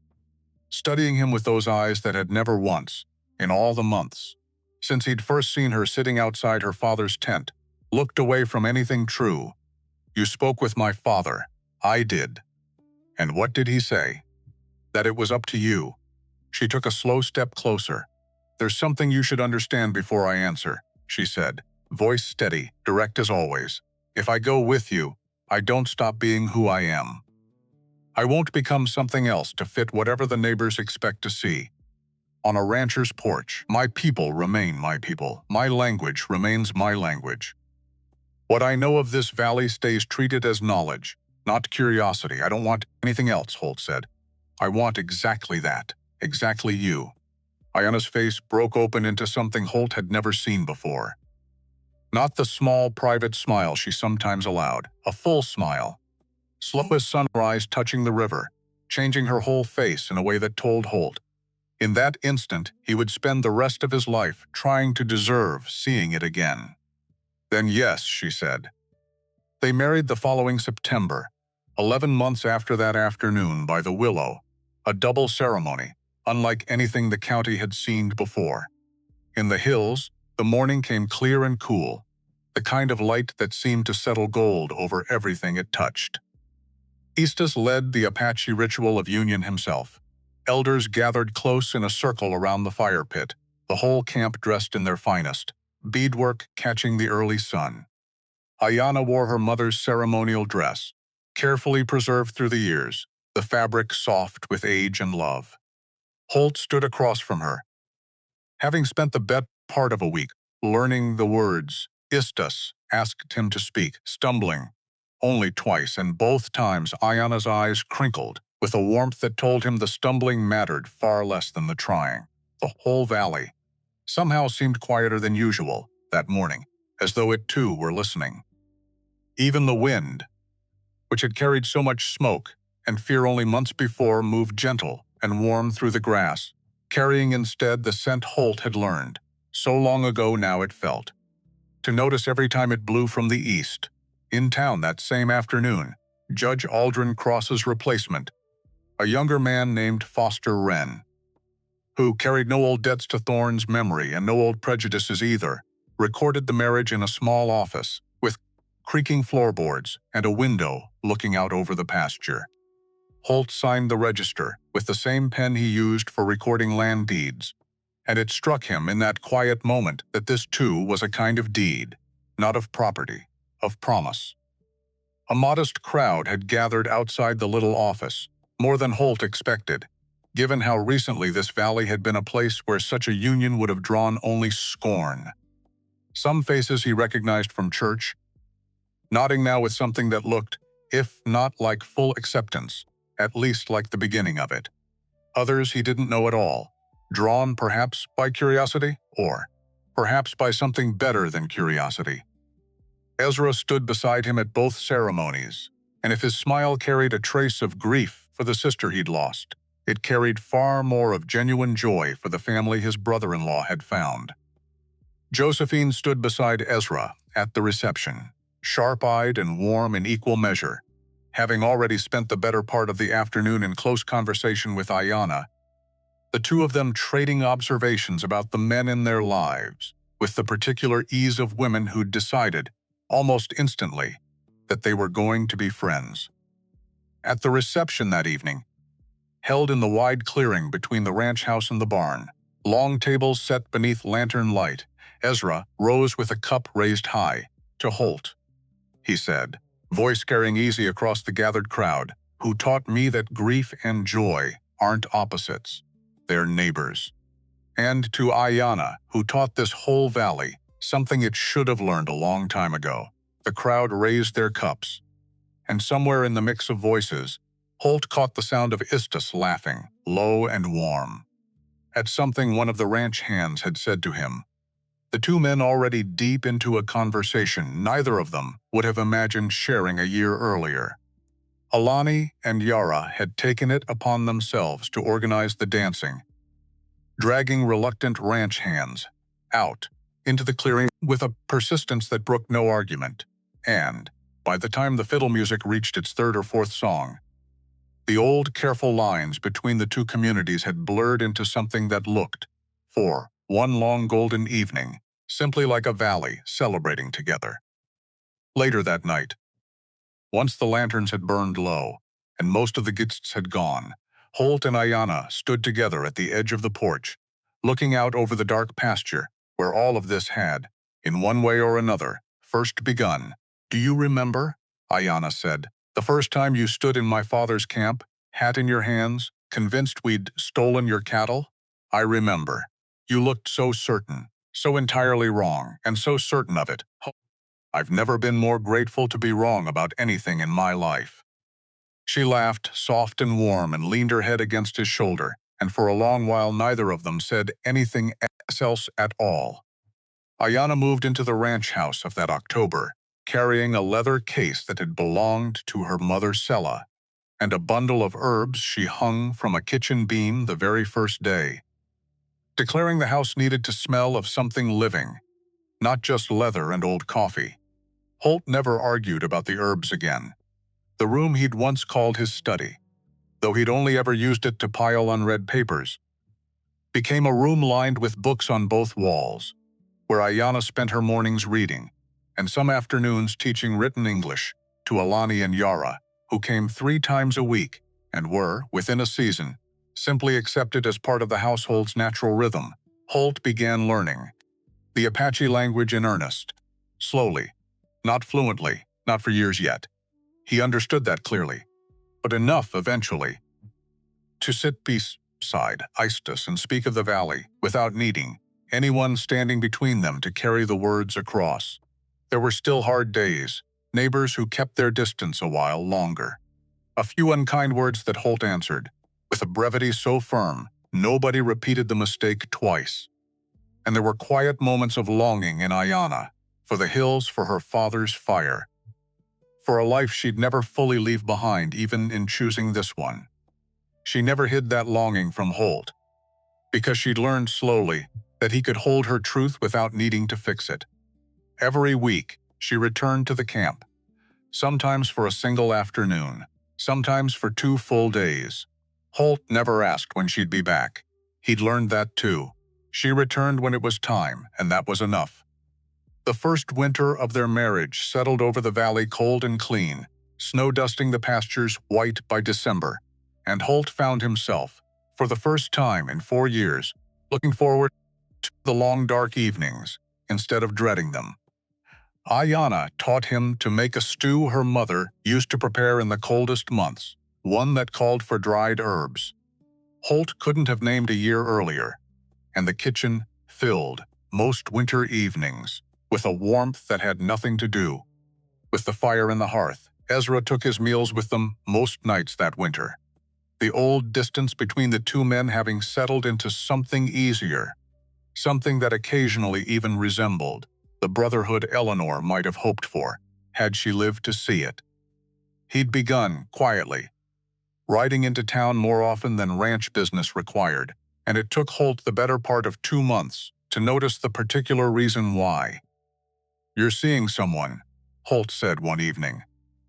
studying him with those eyes that had never once, in all the months, since he'd first seen her sitting outside her father's tent, looked away from anything true. "You spoke with my father." "I did." "And what did he say?" "That it was up to you." She took a slow step closer. "There's something you should understand before I answer," she said, voice steady, direct as always. "If I go with you, I don't stop being who I am. I won't become something else to fit whatever the neighbors expect to see. On a rancher's porch, my people remain my people. My language remains my language. What I know of this valley stays treated as knowledge, not curiosity. I don't want anything else," Holt said. "I want exactly that. Exactly you." Aiyana's face broke open into something Holt had never seen before. Not the small, private smile she sometimes allowed, a full smile. Slow as sunrise touching the river, changing her whole face in a way that told Holt, in that instant, he would spend the rest of his life trying to deserve seeing it again. "Then yes," she said. They married the following September, 11 months after that afternoon by the willow, a double ceremony, unlike anything the county had seen before. In the hills, the morning came clear and cool, the kind of light that seemed to settle gold over everything it touched. Estes led the Apache ritual of union himself. Elders gathered close in a circle around the fire pit, the whole camp dressed in their finest, beadwork catching the early sun. Aiyana wore her mother's ceremonial dress, carefully preserved through the years, the fabric soft with age and love. Holt stood across from her. Having spent the better part of a week learning the words, Estes asked him to speak, stumbling only twice, and both times Aiyana's eyes crinkled with a warmth that told him the stumbling mattered far less than the trying. The whole valley somehow seemed quieter than usual that morning, as though it too were listening. Even the wind, which had carried so much smoke and fear only months before, moved gentle and warm through the grass, carrying instead the scent Holt had learned. So long ago now it felt. To notice every time it blew from the east. In town that same afternoon, Judge Aldrin Cross's replacement, a younger man named Foster Wren, who carried no old debts to Thorne's memory and no old prejudices either, recorded the marriage in a small office, with creaking floorboards and a window looking out over the pasture. Holt signed the register with the same pen he used for recording land deeds, and it struck him in that quiet moment that this too was a kind of deed, not of property, of promise. A modest crowd had gathered outside the little office, more than Holt expected, given how recently this valley had been a place where such a union would have drawn only scorn. Some faces he recognized from church, nodding now with something that looked, if not like full acceptance, at least like the beginning of it. Others he didn't know at all, drawn perhaps by curiosity, or perhaps by something better than curiosity. Ezra stood beside him at both ceremonies, and if his smile carried a trace of grief for the sister he'd lost, it carried far more of genuine joy for the family his brother-in-law had found. Josephine stood beside Ezra at the reception, sharp-eyed and warm in equal measure, having already spent the better part of the afternoon in close conversation with Aiyana, the two of them trading observations about the men in their lives, with the particular ease of women who'd decided, almost instantly, that they were going to be friends. At the reception that evening, held in the wide clearing between the ranch house and the barn, long tables set beneath lantern light, Ezra rose with a cup raised high. "To Holt," he said, voice carrying easy across the gathered crowd, "who taught me that grief and joy aren't opposites, they're neighbors. And to Aiyana, who taught this whole valley something it should have learned a long time ago." The crowd raised their cups, and somewhere in the mix of voices, Holt caught the sound of Estes laughing, low and warm, at something one of the ranch hands had said to him. The two men already deep into a conversation neither of them would have imagined sharing a year earlier. Alani and Yara had taken it upon themselves to organize the dancing, dragging reluctant ranch hands out into the clearing with a persistence that brooked no argument. And, by the time the fiddle music reached its third or fourth song, the old, careful lines between the two communities had blurred into something that looked, for one long golden evening, simply like a valley celebrating together. Later that night, once the lanterns had burned low, and most of the guests had gone, Holt and Aiyana stood together at the edge of the porch, looking out over the dark pasture where all of this had, in one way or another, first begun. "Do you remember," Aiyana said, "the first time you stood in my father's camp, hat in your hands, convinced we'd stolen your cattle? I remember. You looked so certain, so entirely wrong, and so certain of it. I've never been more grateful to be wrong about anything in my life." She laughed, soft and warm, and leaned her head against his shoulder, and for a long while neither of them said anything else at all. Aiyana moved into the ranch house of that October, carrying a leather case that had belonged to her mother Sella, and a bundle of herbs she hung from a kitchen beam the very first day, declaring the house needed to smell of something living, not just leather and old coffee. Holt never argued about the herbs again. The room he'd once called his study, though he'd only ever used it to pile unread papers, became a room lined with books on both walls, where Aiyana spent her mornings reading, and some afternoons teaching written English to Alani and Yara, who came 3 times a week and were, within a season, simply accepted as part of the household's natural rhythm. Holt began learning the Apache language in earnest, slowly, not fluently, not for years yet. He understood that clearly, but enough eventually to sit beside Istus and speak of the valley without needing anyone standing between them to carry the words across. There were still hard days, neighbors who kept their distance a while longer. A few unkind words that Holt answered, with a brevity so firm, nobody repeated the mistake twice. And there were quiet moments of longing in Aiyana, for the hills, for her father's fire, for a life she'd never fully leave behind even in choosing this one. She never hid that longing from Holt, because she'd learned slowly that he could hold her truth without needing to fix it. Every week, she returned to the camp, sometimes for a single afternoon, sometimes for 2 full days. Holt never asked when she'd be back. He'd learned that too. She returned when it was time, and that was enough. The first winter of their marriage settled over the valley cold and clean, snow dusting the pastures white by December, and Holt found himself, for the first time in 4 years, looking forward to the long dark evenings instead of dreading them. Aiyana taught him to make a stew her mother used to prepare in the coldest months, one that called for dried herbs. Holt couldn't have named a year earlier, and the kitchen filled most winter evenings with a warmth that had nothing to do with the fire in the hearth. Ezra took his meals with them most nights that winter, the old distance between the two men having settled into something easier, something that occasionally even resembled the brotherhood Eleanor might have hoped for, had she lived to see it. He'd begun, quietly, riding into town more often than ranch business required, and it took Holt the better part of 2 months to notice the particular reason why. "You're seeing someone," Holt said one evening,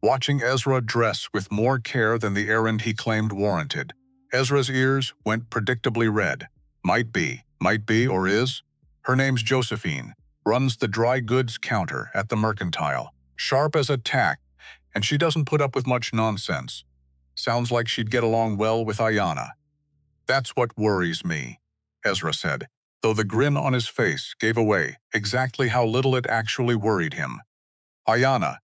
watching Ezra dress with more care than the errand he claimed warranted. Ezra's ears went predictably red. Might be, or is. Her name's Josephine, runs the dry goods counter at the Mercantile, sharp as a tack, and she doesn't put up with much nonsense. Sounds like she'd get along well with Aiyana." "That's what worries me," Ezra said, though the grin on his face gave away exactly how little it actually worried him. Aiyana,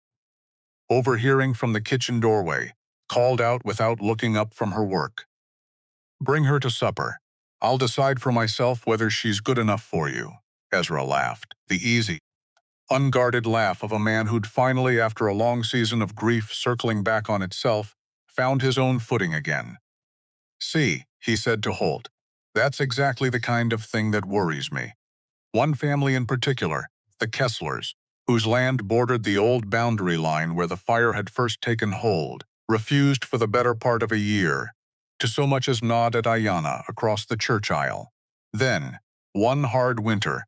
overhearing from the kitchen doorway, called out without looking up from her work. "Bring her to supper. I'll decide for myself whether she's good enough for you." Ezra laughed, the easy, unguarded laugh of a man who'd finally, after a long season of grief circling back on itself, found his own footing again. "See," he said to Holt, "that's exactly the kind of thing that worries me. One family in particular, the Kesslers, whose land bordered the old boundary line where the fire had first taken hold, refused for the better part of a year to so much as nod at Aiyana across the church aisle. Then, one hard winter,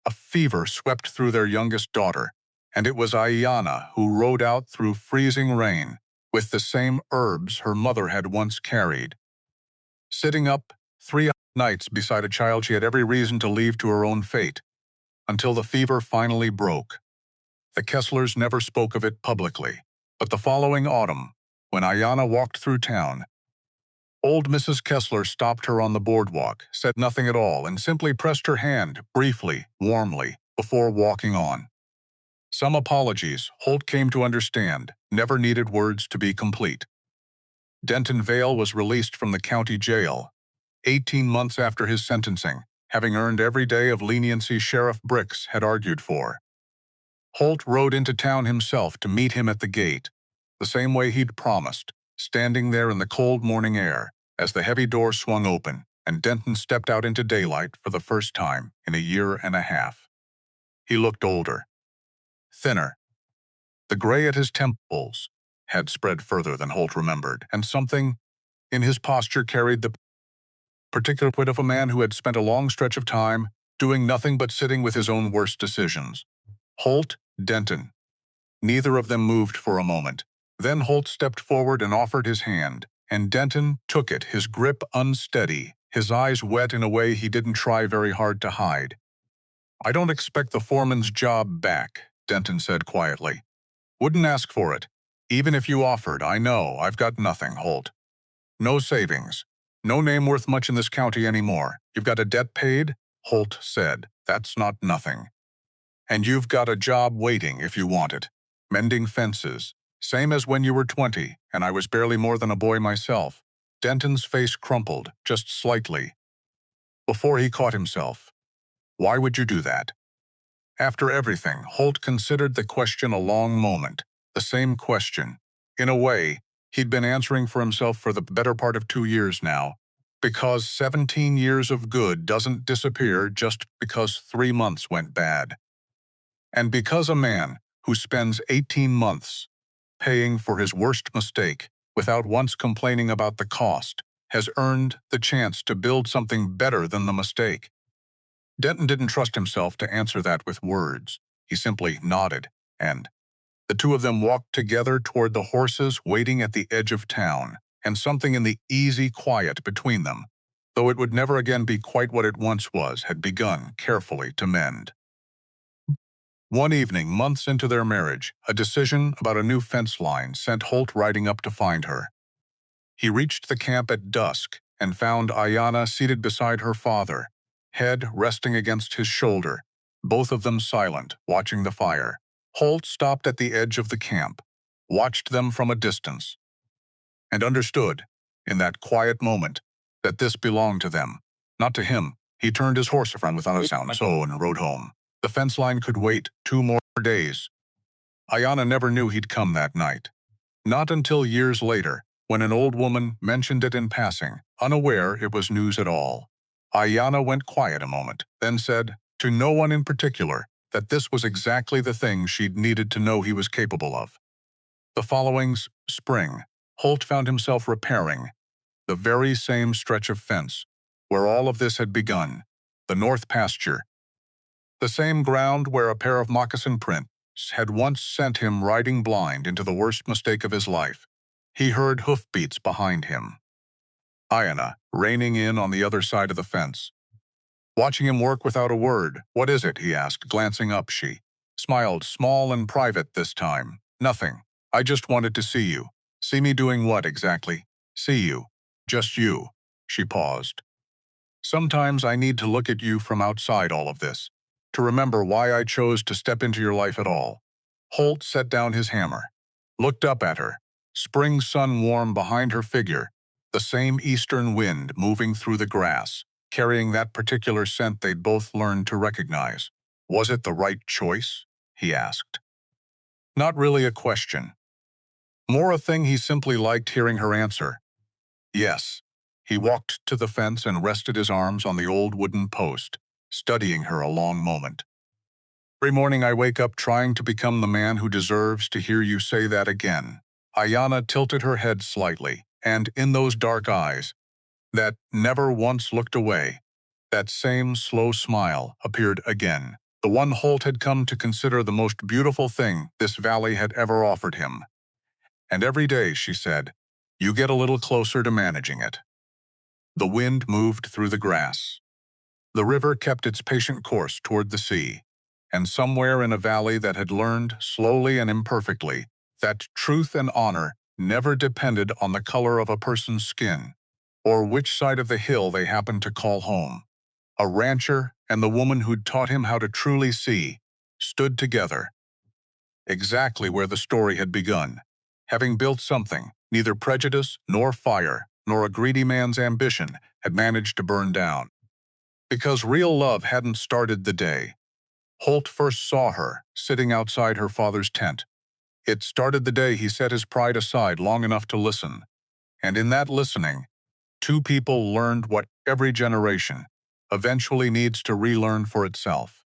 a fever swept through their youngest daughter, and it was Aiyana who rode out through freezing rain with the same herbs her mother had once carried. Sitting up 3 nights beside a child she had every reason to leave to her own fate, until the fever finally broke. The Kesslers never spoke of it publicly, but the following autumn, when Aiyana walked through town, old Mrs. Kessler stopped her on the boardwalk, said nothing at all, and simply pressed her hand, briefly, warmly, before walking on. Some apologies, Holt came to understand, never needed words to be complete. Denton Vale was released from the county jail, 18 months after his sentencing, having earned every day of leniency Sheriff Bricks had argued for. Holt rode into town himself to meet him at the gate, the same way he'd promised, standing there in the cold morning air as the heavy door swung open and Denton stepped out into daylight for the first time in a year and a half. He looked older, thinner. The gray at his temples had spread further than Holt remembered, and something in his posture carried the particular wit of a man who had spent a long stretch of time doing nothing but sitting with his own worst decisions. Holt, Denton. Neither of them moved for a moment. Then Holt stepped forward and offered his hand, and Denton took it, his grip unsteady, his eyes wet in a way he didn't try very hard to hide. "I don't expect the foreman's job back," Denton said quietly. "Wouldn't ask for it. Even if you offered, I know I've got nothing, Holt. No savings. No name worth much in this county anymore. You've got a debt paid?" Holt said. "That's not nothing. And you've got a job waiting if you want it. Mending fences. Same as when you were 20, and I was barely more than a boy myself." Denton's face crumpled, just slightly, before he caught himself. Why would you do that? After everything, Holt considered the question a long moment. The same question. In a way, he'd been answering for himself for the better part of 2 years now. Because 17 years of good doesn't disappear just because 3 months went bad. And because a man who spends 18 months paying for his worst mistake without once complaining about the cost has earned the chance to build something better than the mistake. Denton didn't trust himself to answer that with words. He simply nodded, and the two of them walked together toward the horses waiting at the edge of town, and something in the easy quiet between them, though it would never again be quite what it once was, had begun carefully to mend. One evening, months into their marriage, a decision about a new fence line sent Holt riding up to find her. He reached the camp at dusk and found Aiyana seated beside her father, head resting against his shoulder, both of them silent, watching the fire. Holt stopped at the edge of the camp, watched them from a distance, and understood, in that quiet moment, that this belonged to them, not to him. He turned his horse around without a sound and rode home. The fence line could wait 2 more days. Aiyana never knew he'd come that night. Not until years later, when an old woman mentioned it in passing, unaware it was news at all. Aiyana went quiet a moment, then said, to no one in particular, that this was exactly the thing she'd needed to know he was capable of. The following spring, Holt found himself repairing the very same stretch of fence where all of this had begun, the north pasture, the same ground where a pair of moccasin prints had once sent him riding blind into the worst mistake of his life. He heard hoofbeats behind him. Aiyana, reining in on the other side of the fence, watching him work without a word. "What is it?" he asked, glancing up. She smiled, small and private this time. "Nothing. I just wanted to see you." "See me doing what exactly?" "See you. Just you." She paused. "Sometimes I need to look at you from outside all of this, to remember why I chose to step into your life at all." Holt set down his hammer, looked up at her, spring sun warm behind her figure, the same eastern wind moving through the grass, carrying that particular scent they'd both learned to recognize. Was it the right choice? He asked. Not really a question. More a thing he simply liked hearing her answer. Yes. He walked to the fence and rested his arms on the old wooden post, studying her a long moment. "Every morning I wake up trying to become the man who deserves to hear you say that again." Aiyana tilted her head slightly, and in those dark eyes, that never once looked away, That same slow smile appeared again, the one Holt had come to consider the most beautiful thing this valley had ever offered him. And every day, she said, you get a little closer to managing it. The wind moved through the grass. The river kept its patient course toward the sea, and somewhere in a valley that had learned, slowly and imperfectly, that truth and honor never depended on the color of a person's skin, or which side of the hill they happened to call home. A rancher and the woman who'd taught him how to truly see stood together, exactly where the story had begun, having built something neither prejudice nor fire nor a greedy man's ambition had managed to burn down. Because real love hadn't started the day Holt first saw her sitting outside her father's tent. It started the day he set his pride aside long enough to listen, and in that listening, two people learned what every generation eventually needs to relearn for itself.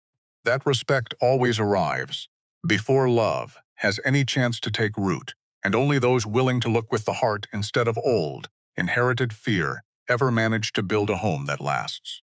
That respect always arrives before love has any chance to take root, and only those willing to look with the heart instead of old, inherited fear ever manage to build a home that lasts.